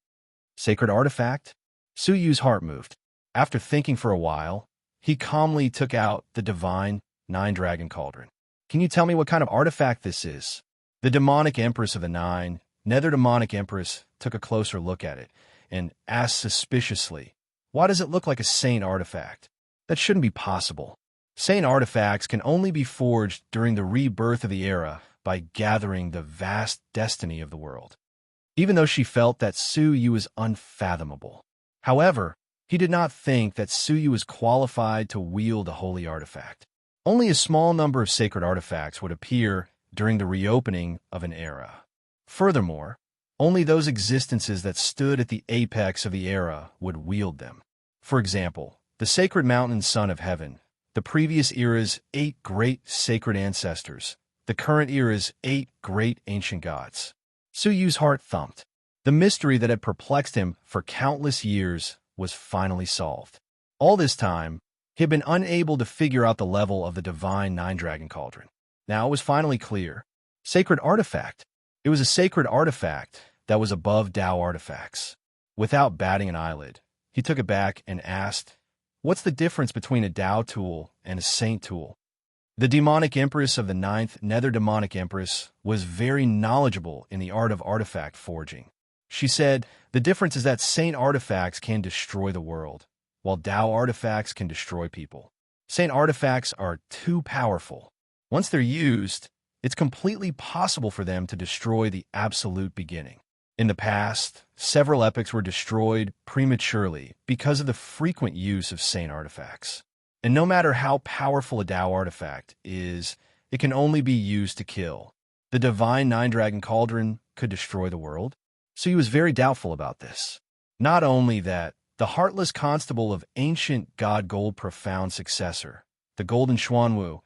Sacred artifact? Suyu's heart moved. After thinking for a while, he calmly took out the divine nine-dragon cauldron. Can you tell me what kind of artifact this is? The demonic empress of the nine, nether demonic empress, took a closer look at it and asked suspiciously, why does it look like a saint artifact? That shouldn't be possible. Saint artifacts can only be forged during the rebirth of the era by gathering the vast destiny of the world. Even though she felt that Suyu was unfathomable. However, he did not think that Suyu was qualified to wield a holy artifact. Only a small number of sacred artifacts would appear during the reopening of an era. Furthermore, only those existences that stood at the apex of the era would wield them. For example, the sacred mountain son of heaven, the previous era's 8 great sacred ancestors, the current era's 8 great ancient gods. Suyu's heart thumped. The mystery that had perplexed him for countless years was finally solved. All this time, he had been unable to figure out the level of the divine nine-dragon cauldron. Now it was finally clear. Sacred artifact. It was a sacred artifact that was above Tao artifacts. Without batting an eyelid, he took it back and asked, what's the difference between a Tao tool and a saint tool? The demonic empress of the ninth nether demonic empress was very knowledgeable in the art of artifact forging. She said, the difference is that saint artifacts can destroy the world, while Tao artifacts can destroy people. Saint artifacts are too powerful. Once they're used, it's completely possible for them to destroy the absolute beginning. In the past, several epics were destroyed prematurely because of the frequent use of saint artifacts. And no matter how powerful a Tao artifact is, it can only be used to kill. The divine nine-dragon cauldron could destroy the world, so he was very doubtful about this. Not only that, the heartless constable of ancient god gold profound successor, the golden Xuanwu,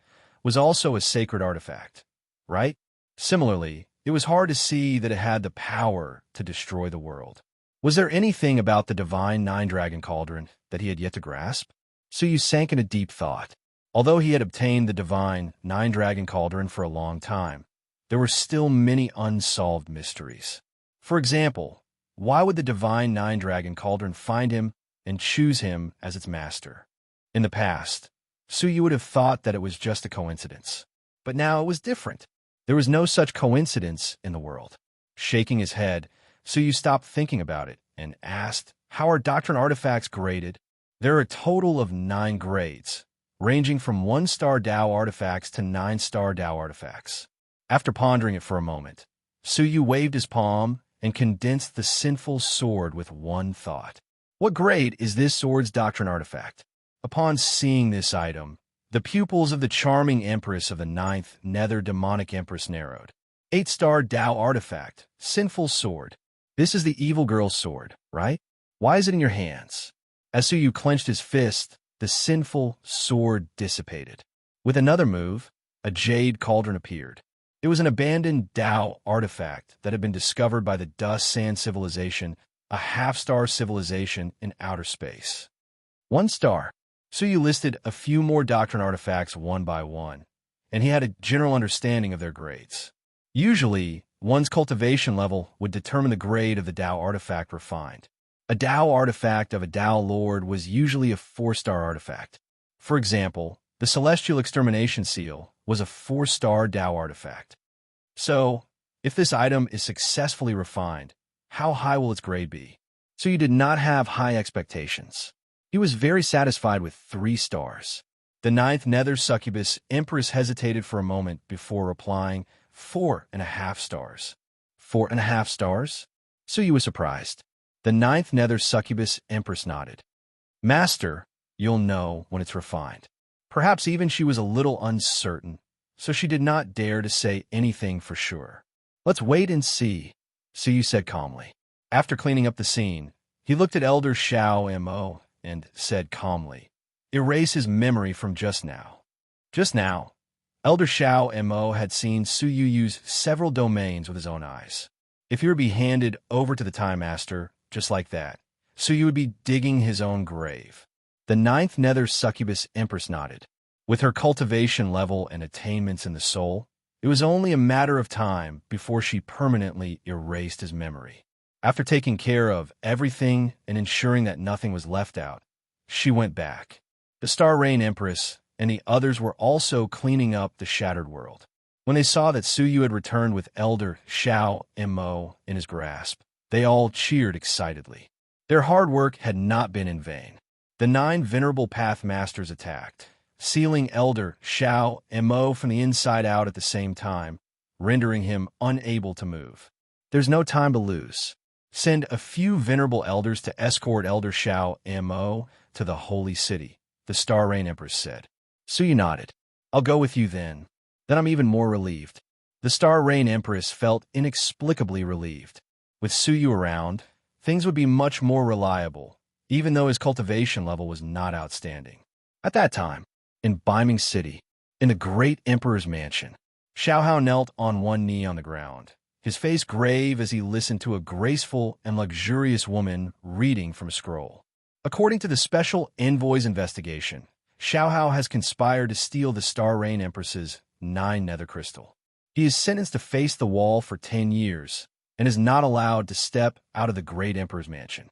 was also a sacred artifact, right? Similarly, it was hard to see that it had the power to destroy the world. Was there anything about the divine nine-dragon cauldron that he had yet to grasp? Suyu sank into deep thought. Although he had obtained the divine nine-dragon cauldron for a long time, there were still many unsolved mysteries. For example, why would the divine nine-dragon cauldron find him and choose him as its master? In the past, Suyu would have thought that it was just a coincidence. But now it was different. There was no such coincidence in the world. Shaking his head, Suyu stopped thinking about it and asked, how are doctrine artifacts graded? There are a total of 9 grades, ranging from 1-star Tao artifacts to 9-star Tao artifacts. After pondering it for a moment, Suyu waved his palm and condensed the sinful sword with one thought. What grade is this sword's doctrine artifact? Upon seeing this item, the pupils of the charming empress of the ninth nether demonic empress narrowed. 8-star Tao artifact, sinful sword. This is the evil girl's sword, right? Why is it in your hands? As Suyu clenched his fist, the sinful sword dissipated. With another move, a jade cauldron appeared. It was an abandoned Tao artifact that had been discovered by the Dust Sand Civilization, a half-star civilization in outer space. 1 star. Suyu listed a few more doctrine artifacts one by one, and he had a general understanding of their grades. Usually, one's cultivation level would determine the grade of the Tao artifact refined. A Tao artifact of a Tao lord was usually a 4-star artifact. For example, the Celestial Extermination Seal was a 4-star Tao artifact. So, if this item is successfully refined, how high will its grade be? So you did not have high expectations. He was very satisfied with 3 stars. The 9th Nether Succubus Empress hesitated for a moment before replying, 4.5 stars. 4.5 stars? Suyu was surprised. The 9th Nether Succubus Empress nodded. Master, you'll know when it's refined. Perhaps even she was a little uncertain, so she did not dare to say anything for sure. Let's wait and see, Suyu said calmly. After cleaning up the scene, he looked at Elder Xiao Mo and said calmly, erase his memory from just now. Just now, Elder Xiao Mo had seen Suyu use several domains with his own eyes. If he were to be handed over to the Time Master, just like that, Suyu would be digging his own grave. The 9th Nether Succubus Empress nodded. With her cultivation level and attainments in the soul, it was only a matter of time before she permanently erased his memory. After taking care of everything and ensuring that nothing was left out, she went back. The Star Rain Empress and the others were also cleaning up the shattered world. When they saw that Suyu had returned with Elder Xiao Mo in his grasp, they all cheered excitedly. Their hard work had not been in vain. The 9 Venerable Path Masters attacked, sealing Elder Xiao Mo from the inside out at the same time, rendering him unable to move. There's no time to lose. Send a few Venerable Elders to escort Elder Xiao Mo to the Holy City, the Star Rain Empress said. Suyu nodded. I'll go with you then. Then I'm even more relieved. The Star Rain Empress felt inexplicably relieved. With Suyu around, things would be much more reliable, even though his cultivation level was not outstanding. At that time, in Biming City, in the great Emperor's mansion, Xiaohao knelt on one knee on the ground, his face grave as he listened to a graceful and luxurious woman reading from a scroll. According to the Special Envoy's investigation, Xiaohao has conspired to steal the Star Rain Empress's 9 nether crystal. He is sentenced to face the wall for 10 years and is not allowed to step out of the great Emperor's mansion.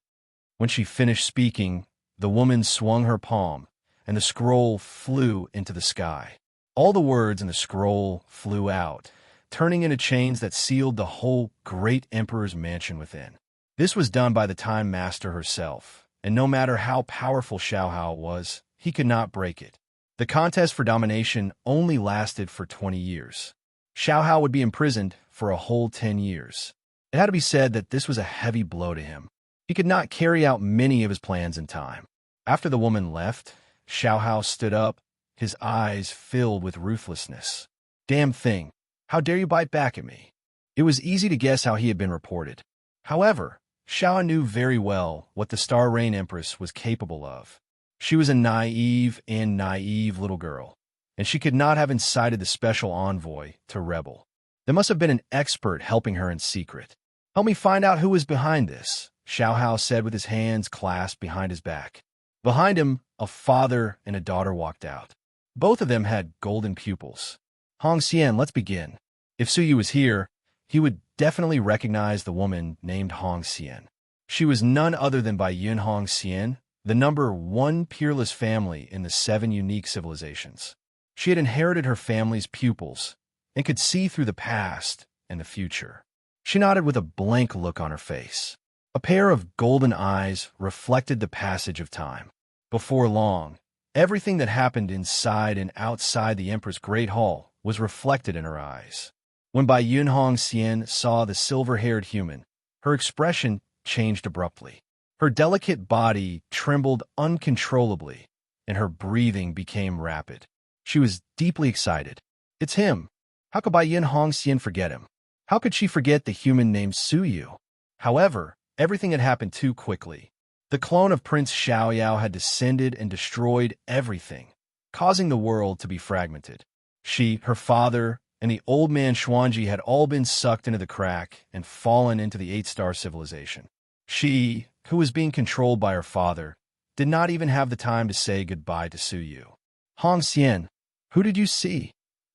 When she finished speaking, the woman swung her palm, and the scroll flew into the sky. All the words in the scroll flew out, turning into chains that sealed the whole great Emperor's mansion within. This was done by the Time Master herself, and no matter how powerful Xiaohao was, he could not break it. The contest for domination only lasted for 20 years. Xiaohao would be imprisoned for a whole 10 years. It had to be said that this was a heavy blow to him. He could not carry out many of his plans in time. After the woman left, Xiaohao stood up, his eyes filled with ruthlessness. Damn thing, how dare you bite back at me? It was easy to guess how he had been reported. However, Xiao knew very well what the Star Rain Empress was capable of. She was a naive little girl, and she could not have incited the special envoy to rebel. There must have been an expert helping her in secret. Help me find out who was behind this, Xiaohao said with his hands clasped behind his back. Behind him, a father and a daughter walked out. Both of them had golden pupils. Hong Xian, let's begin. If Suyu was here, he would definitely recognize the woman named Hong Xian. She was none other than Bai Yun Hong Xian, the number 1 peerless family in the 7 unique civilizations. She had inherited her family's pupils and could see through the past and the future. She nodded with a blank look on her face. A pair of golden eyes reflected the passage of time. Before long, everything that happened inside and outside the Emperor's Great Hall was reflected in her eyes. When Bai Yun Hong Xian saw the silver-haired human, her expression changed abruptly. Her delicate body trembled uncontrollably, and her breathing became rapid. She was deeply excited. It's him. How could Bai Yun Hong Xian forget him? How could she forget the human named Suyu? However, everything had happened too quickly. The clone of Prince Xiaoyao had descended and destroyed everything, causing the world to be fragmented. She, her father, and the old man Xuanji had all been sucked into the crack and fallen into the 8-star civilization. She, who was being controlled by her father, did not even have the time to say goodbye to Suyu. Hong Xian, who did you see?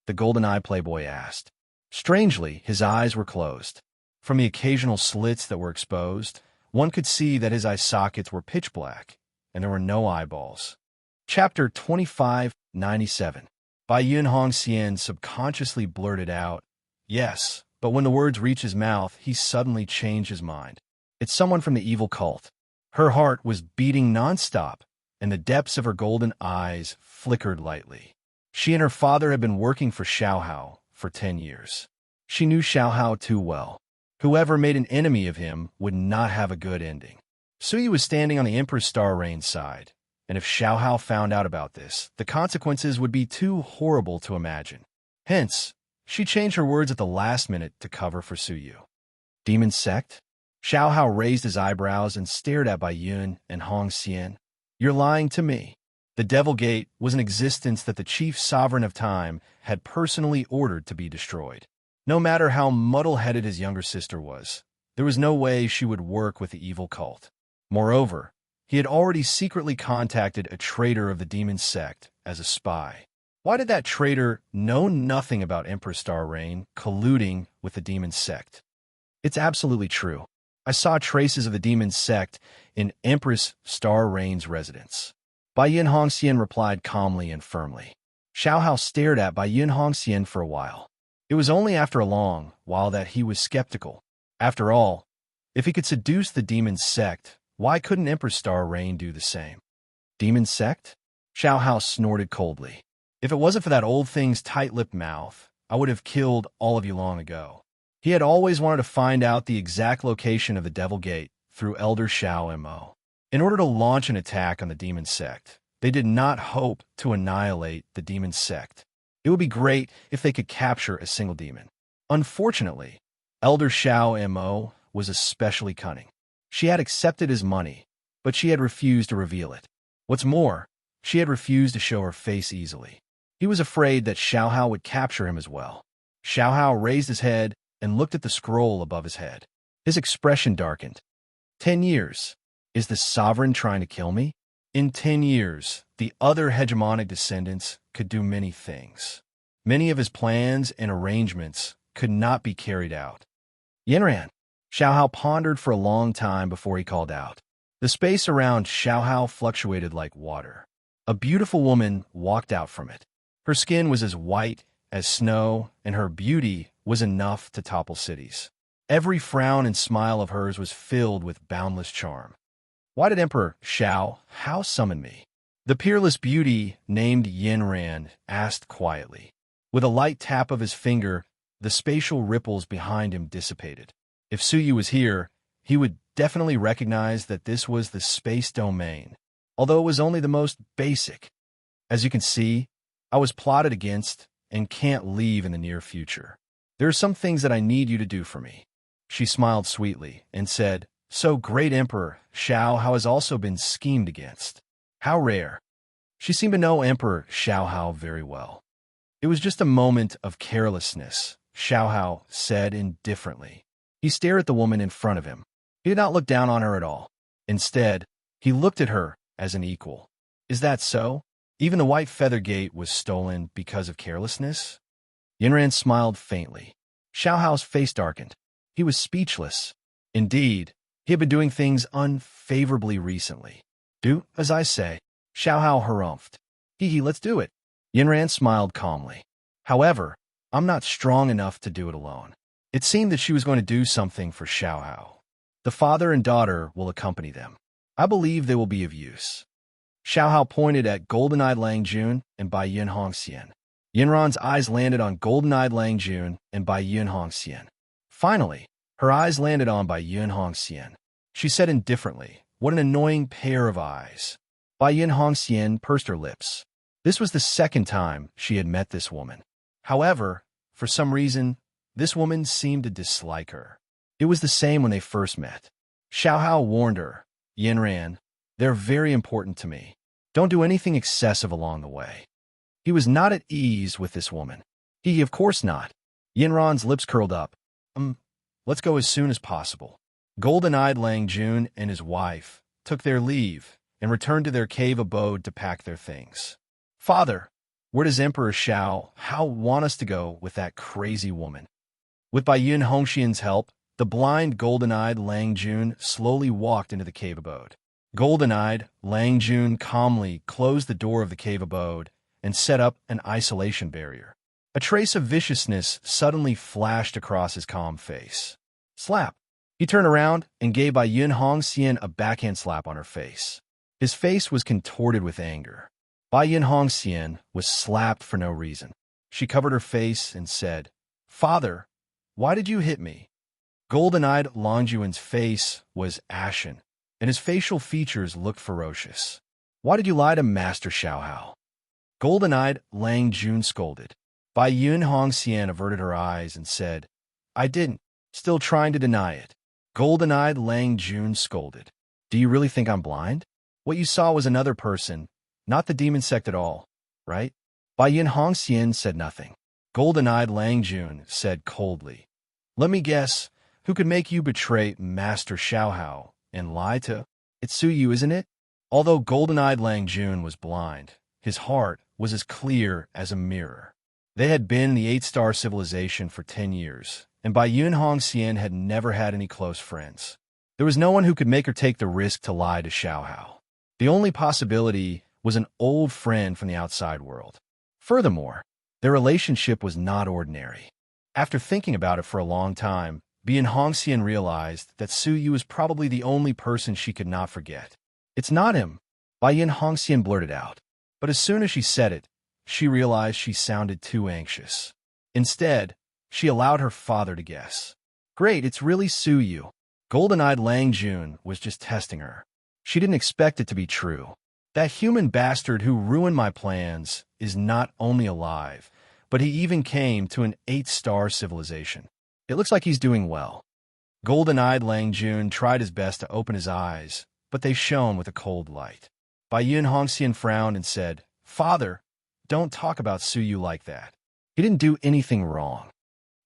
The golden-eyed playboy asked. Strangely, his eyes were closed. From the occasional slits that were exposed, One could see that his eye sockets were pitch black, and there were no eyeballs. Chapter 2597. Bai Yun Hongxian subconsciously blurted out, "Yes," but when the words reached his mouth, he suddenly changed his mind. "It's someone from the evil cult." Her heart was beating nonstop, and the depths of her golden eyes flickered lightly. She and her father had been working for Xiaohao for 10 years. She knew Xiaohao too well. Whoever made an enemy of him would not have a good ending. Suyi was standing on the Emperor's Star Rain's side, and if Xiaohao found out about this, the consequences would be too horrible to imagine. Hence, she changed her words at the last minute to cover for Suyu. Demon sect? Xiaohao raised his eyebrows and stared at Bai Yun and Hongxian. "You're lying to me." The Devil Gate was an existence that the chief sovereign of time had personally ordered to be destroyed. No matter how muddle-headed his younger sister was, there was no way she would work with the evil cult. Moreover, he had already secretly contacted a traitor of the demon sect as a spy. Why did that traitor know nothing about Emperor Star Rain colluding with the demon sect? It's absolutely true. I saw traces of the demon sect in Empress Star Rain's residence. Bai Yun Hongxian replied calmly and firmly. Xiaohao stared at Bai Yun Hongxian for a while. It was only after a long while that he was skeptical. After all, if he could seduce the demon sect, why couldn't Empress Star Rain do the same? Demon sect? Xiaohao snorted coldly. If it wasn't for that old thing's tight-lipped mouth, I would have killed all of you long ago. He had always wanted to find out the exact location of the Devil Gate through Elder Xiao Mo. In order to launch an attack on the demon sect, they did not hope to annihilate the demon sect. It would be great if they could capture a single demon. Unfortunately, Elder Xiao Mo was especially cunning. She had accepted his money, but she had refused to reveal it. What's more, she had refused to show her face easily. He was afraid that Xiaohao would capture him as well. Xiaohao raised his head and looked at the scroll above his head. His expression darkened. 10 years. Is the sovereign trying to kill me? In 10 years, the other hegemonic descendants could do many things. Many of his plans and arrangements could not be carried out. Yinran. Xiaohao pondered for a long time before he called out. The space around Xiaohao fluctuated like water. A beautiful woman walked out from it. Her skin was as white as snow, and her beauty was enough to topple cities. Every frown and smile of hers was filled with boundless charm. Why did Emperor Xiaohao summon me? The peerless beauty named Yinran asked quietly. With a light tap of his finger, the spatial ripples behind him dissipated. If Suyu was here, he would definitely recognize that this was the space domain, although it was only the most basic. As you can see, I was plotted against and can't leave in the near future. There are some things that I need you to do for me. She smiled sweetly and said, "So great Emperor Xiaohao has also been schemed against. How rare." She seemed to know Emperor Xiaohao very well. "It was just a moment of carelessness," Xiaohao said indifferently. He stared at the woman in front of him. He did not look down on her at all. Instead, he looked at her as an equal. Is that so? Even the white feather gate was stolen because of carelessness? Yinran smiled faintly. Xiaohao's face darkened. He was speechless. Indeed, he had been doing things unfavorably recently. "Do as I say," Xiaohao harumphed. Let's do it." Yinran smiled calmly. "However, I'm not strong enough to do it alone." It seemed that she was going to do something for Xiaohao. "The father and daughter will accompany them. I believe they will be of use." Xiaohao pointed at golden-eyed Lang Jun and Bai Yun Hongxian. Yinran's eyes landed on golden-eyed Lang Jun and Bai Yun Hongxian. Finally, her eyes landed on Bai Yun Hongxian. She said indifferently, "What an annoying pair of eyes." Bai Yun Hongxian pursed her lips. This was the second time she had met this woman. However, for some reason, this woman seemed to dislike her. It was the same when they first met. Xiaohao warned her, "Yinran, they're very important to me. Don't do anything excessive along the way." He was not at ease with this woman. Of course not. Yinran's lips curled up. Let's go as soon as possible." Golden-eyed Lang Jun and his wife took their leave and returned to their cave abode to pack their things. "Father, where does Emperor Xiaohao want us to go with that crazy woman?" With Bai Yun Hongxian's help, The blind, golden-eyed Lang Jun slowly walked into the cave abode. Golden-eyed, Lang Jun calmly closed the door of the cave abode and set up an isolation barrier. A trace of viciousness suddenly flashed across his calm face. Slap! He turned around and gave Bai Yun Hongxian a backhand slap on her face. His face was contorted with anger. Bai Yun Hongxian was slapped for no reason. She covered her face and said, "Father, why did you hit me?" Golden-eyed Lang Jun's face was ashen, and his facial features looked ferocious. "Why did you lie to Master Xiaohao?" Golden-eyed Lang Jun scolded. Bai Yun Hongxian averted her eyes and said, "I didn't," still trying to deny it. Golden-eyed Lang Jun scolded. "Do you really think I'm blind? What you saw was another person, not the demon sect at all, right?" Bai Yun Hongxian said nothing. Golden-eyed Lang Jun said coldly, "Let me guess, who could make you betray Master Xiaohao and lie to? It's Su Yu, isn't it?" Although golden-eyed Lang Jun was blind, his heart was as clear as a mirror. They had been in the 8-star civilization for 10 years, and Bai Yun Hongxian had never had any close friends. There was no one who could make her take the risk to lie to Xiaohao. The only possibility was an old friend from the outside world. Furthermore, their relationship was not ordinary. After thinking about it for a long time, Bai Yun Hongxian realized that Su Yu was probably the only person she could not forget. "It's not him," Bai Yun Hongxian blurted out. But as soon as she said it, she realized she sounded too anxious. Instead, she allowed her father to guess. "Great, it's really Su Yu." Golden-eyed Lang Jun was just testing her. She didn't expect it to be true. That human bastard who ruined my plans is not only alive, but he even came to an 8-star civilization. It looks like he's doing well. Golden-eyed Lang Jun tried his best to open his eyes, but they shone with a cold light. Bai Yun Hongxian frowned and said, "Father, don't talk about Su Yu like that. He didn't do anything wrong."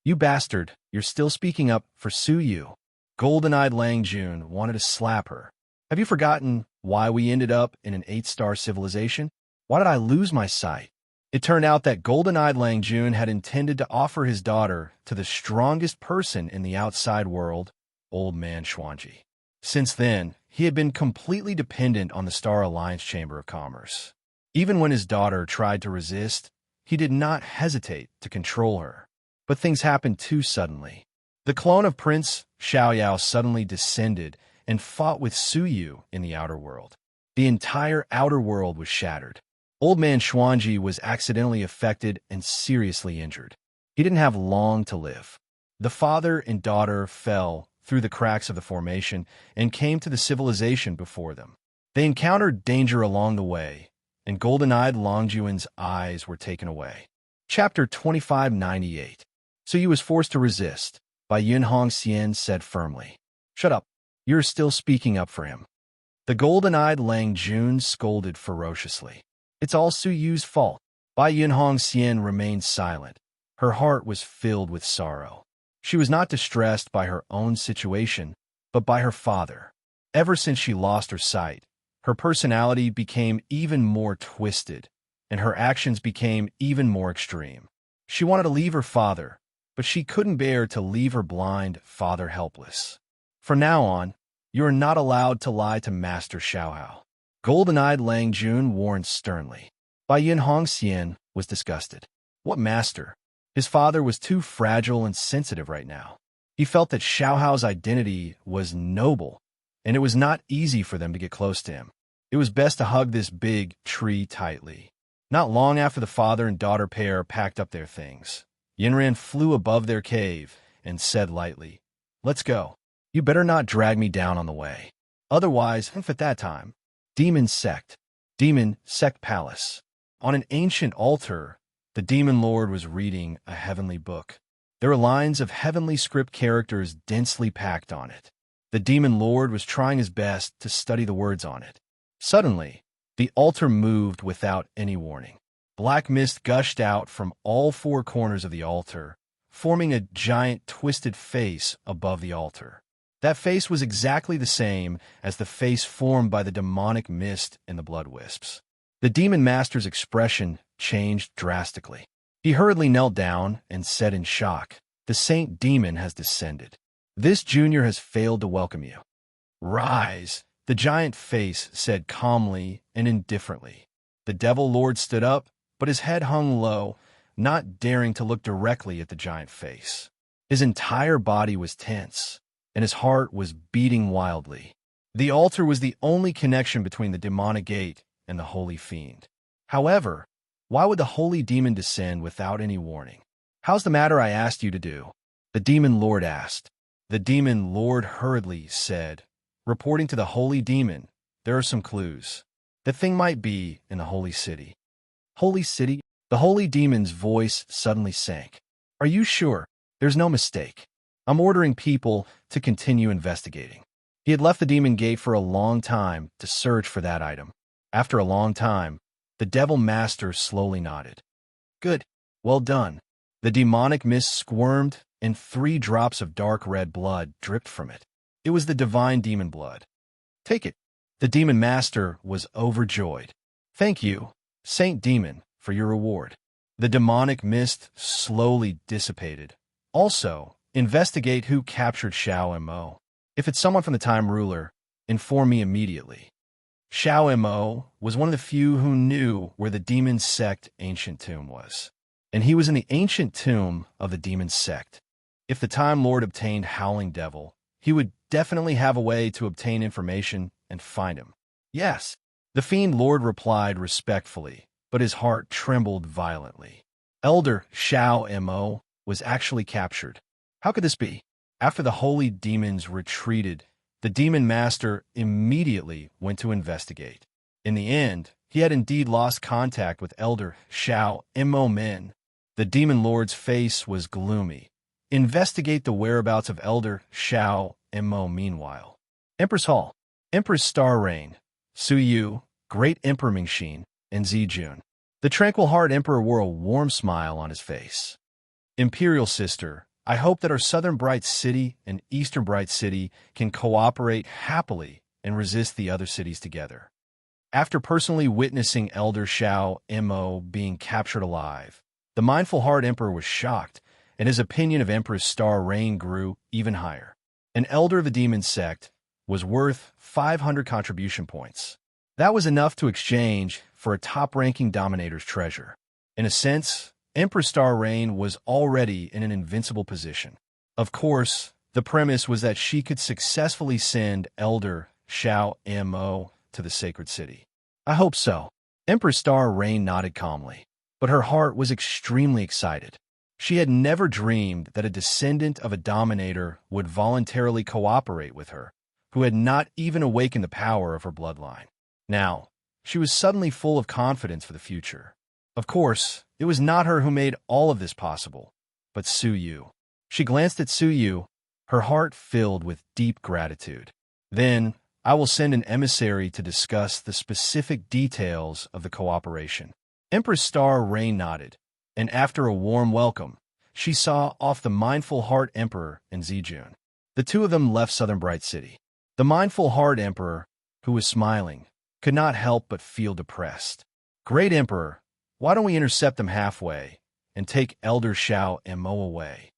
"You bastard, you're still speaking up for Su Yu." Golden-eyed Lang Jun wanted to slap her. "Have you forgotten why we ended up in an 8-star civilization? Why did I lose my sight?" It turned out that golden-eyed Lang Jun had intended to offer his daughter to the strongest person in the outside world, Old Man Xuanji. Since then, he had been completely dependent on the Star Alliance Chamber of Commerce. Even when his daughter tried to resist, he did not hesitate to control her. But things happened too suddenly. The clone of Prince Xiaoyao suddenly descended and fought with Su Yu in the outer world. The entire outer world was shattered. Old Man Xuanji was accidentally affected and seriously injured. He didn't have long to live. The father and daughter fell through the cracks of the formation and came to the civilization before them. They encountered danger along the way, and golden-eyed Lang Jun's eyes were taken away. Chapter 2598. So Yu was forced to resist. Bai Yun Hongxian said firmly, "Shut up. You're still speaking up for him." The golden-eyed Lang Jun scolded ferociously. "It's all Su Yu's fault." Bai Yun Hongxian remained silent. Her heart was filled with sorrow. She was not distressed by her own situation, but by her father. Ever since she lost her sight, her personality became even more twisted, and her actions became even more extreme. She wanted to leave her father, but she couldn't bear to leave her blind father helpless. "From now on, you are not allowed to lie to Master Xiaohao." Golden-eyed Lang Jun warned sternly. Bai Yun Hongxian was disgusted. What master? His father was too fragile and sensitive right now. He felt that Xiaohao's identity was noble, and it was not easy for them to get close to him. It was best to hug this big tree tightly. Not long after the father and daughter pair packed up their things, Yinran flew above their cave and said lightly, "Let's go. You better not drag me down on the way. Otherwise, at that time, Demon Sect Palace. On an ancient altar, the Demon Lord was reading a heavenly book. There were lines of heavenly script characters densely packed on it. The Demon Lord was trying his best to study the words on it. Suddenly, the altar moved without any warning. Black mist gushed out from all four corners of the altar, forming a giant twisted face above the altar. That face was exactly the same as the face formed by the demonic mist and the blood wisps. The Demon Master's expression changed drastically. He hurriedly knelt down and said in shock, "The Saint Demon has descended." This junior has failed to welcome you. Rise, the giant face said calmly and indifferently. The devil lord stood up, but his head hung low, not daring to look directly at the giant face. His entire body was tense, and his heart was beating wildly. The altar was the only connection between the demonic gate and the holy fiend. However, why would the holy demon descend without any warning? How's the matter I asked you to do? The demon lord asked. The demon lord hurriedly said, reporting to the holy demon, there are some clues. The thing might be in the holy city. Holy city? The holy demon's voice suddenly sank. Are you sure? There's no mistake. I'm ordering people to continue investigating. He had left the demon gate for a long time to search for that item. After a long time, the devil master slowly nodded. Good. Well done. The demonic mist squirmed, and 3 drops of dark red blood dripped from it. It was the divine demon blood. Take it. The demon master was overjoyed. Thank you, Saint Demon, for your reward. The demonic mist slowly dissipated. Also, investigate who captured Xiao Mo. If it's someone from the Time Ruler, inform me immediately. Xiao Mo was one of the few who knew where the demon sect ancient tomb was, and he was in the ancient tomb of the demon sect. If the Time Lord obtained Howling Devil, he would definitely have a way to obtain information and find him. Yes, the Fiend Lord replied respectfully, but his heart trembled violently. Elder Xiao Mo was actually captured. How could this be? After the holy demons retreated, the demon master immediately went to investigate. In the end, he had indeed lost contact with Elder Xiao Mo Men. The demon lord's face was gloomy. Investigate the whereabouts of Elder Xiao Mo meanwhile. Empress Hall, Empress Star Rain, Su Yu, Great Emperor Mingxin, and Zijun. The tranquil heart emperor wore a warm smile on his face. Imperial sister, I hope that our southern bright city and eastern bright city can cooperate happily and resist the other cities together. After personally witnessing Elder Xiao Mo being captured alive, the mindful heart emperor was shocked, and his opinion of Empress Star Rain grew even higher. An elder of the demon sect was worth 500 contribution points. That was enough to exchange for a top-ranking dominator's treasure. In a sense, Empress Star Rain was already in an invincible position. Of course, the premise was that she could successfully send Elder Xiao Mo to the sacred city. I hope so. Empress Star Rain nodded calmly, but her heart was extremely excited. She had never dreamed that a descendant of a dominator would voluntarily cooperate with her, who had not even awakened the power of her bloodline. Now, she was suddenly full of confidence for the future. Of course, it was not her who made all of this possible, but Su Yu. She glanced at Su Yu, her heart filled with deep gratitude. Then, I will send an emissary to discuss the specific details of the cooperation. Empress Star Rain nodded, and after a warm welcome, she saw off the Mindful Heart Emperor and Zijun. The two of them left Southern Bright City. The Mindful Heart Emperor, who was smiling, could not help but feel depressed. Great Emperor, why don't we intercept them halfway and take Elder Xiao Mo away?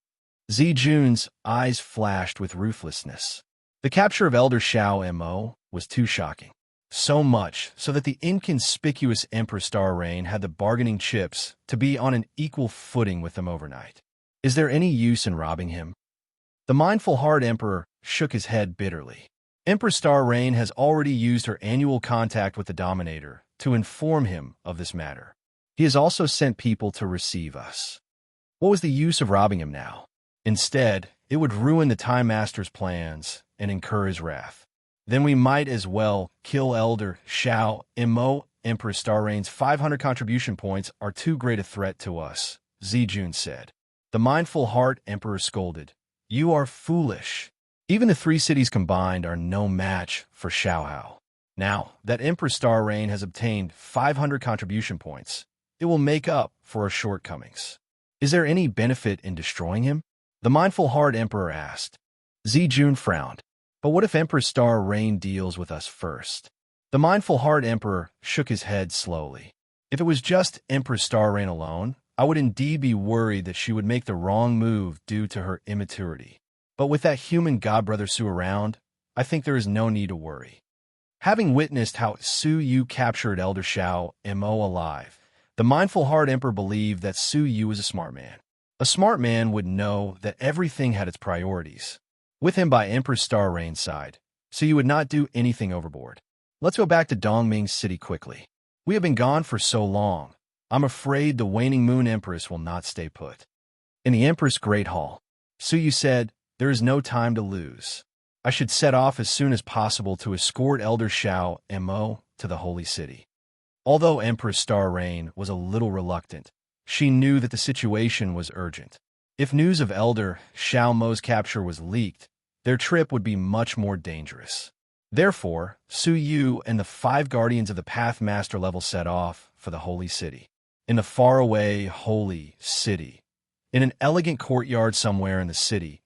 Zijun's eyes flashed with ruthlessness. The capture of Elder Xiao Mo was too shocking. So much so that the inconspicuous Empress Star Rain had the bargaining chips to be on an equal footing with them overnight. Is there any use in robbing him? The Mindful Heart Emperor shook his head bitterly. Empress Star Rain has already used her annual contact with the Dominator to inform him of this matter. He has also sent people to receive us. What was the use of robbing him now? Instead, it would ruin the Time Master's plans and incur his wrath. Then we might as well kill Elder Xiao Mo. Empress Star Rain's 500 contribution points are too great a threat to us, Zijun said. The Mindful Heart Emperor scolded. You are foolish. Even the 3 cities combined are no match for Xiaohao. Now that Empress Star Rain has obtained 500 contribution points, it will make up for our shortcomings. Is there any benefit in destroying him? The Mindful Heart Emperor asked. Zijun frowned. But what if Empress Star Rain deals with us first? The Mindful Heart Emperor shook his head slowly. If it was just Empress Star Rain alone, I would indeed be worried that she would make the wrong move due to her immaturity. But with that human godbrother Su around, I think there is no need to worry. Having witnessed how Su Yu captured Elder Shao Mo alive, the mindful heart emperor believed that Su Yu was a smart man. A smart man would know that everything had its priorities. With him by Empress Star Rain's side, Su Yu would not do anything overboard. Let's go back to Dongming's city quickly. We have been gone for so long. I'm afraid the waning moon empress will not stay put. In the Empress Great Hall, Su Yu said, "There is no time to lose. I should set off as soon as possible to escort Elder Shao Mo to the Holy City." Although Empress Star Rain was a little reluctant, she knew that the situation was urgent. If news of Elder Shao Mo's capture was leaked, their trip would be much more dangerous. Therefore, Su Yu and the 5 guardians of the Path Master level set off for the Holy City. In the faraway Holy City, in an elegant courtyard somewhere in the city,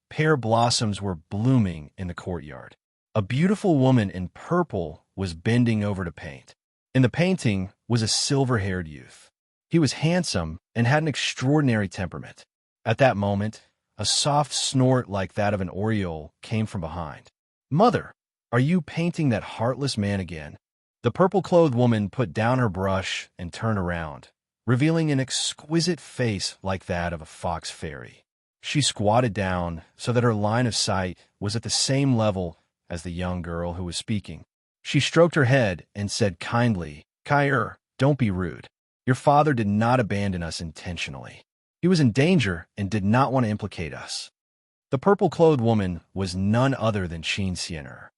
pear blossoms were blooming in the courtyard. A beautiful woman in purple was bending over to paint. In the painting was a silver-haired youth. He was handsome and had an extraordinary temperament. At that moment, a soft snort like that of an oriole came from behind. "Mother, are you painting that heartless man again?" The purple-clothed woman put down her brush and turned around, revealing an exquisite face like that of a fox fairy. She squatted down so that her line of sight was at the same level as the young girl who was speaking. She stroked her head and said kindly, "Kair, don't be rude. Your father did not abandon us intentionally. He was in danger and did not want to implicate us." The purple-clothed woman was none other than Qin Xian'er.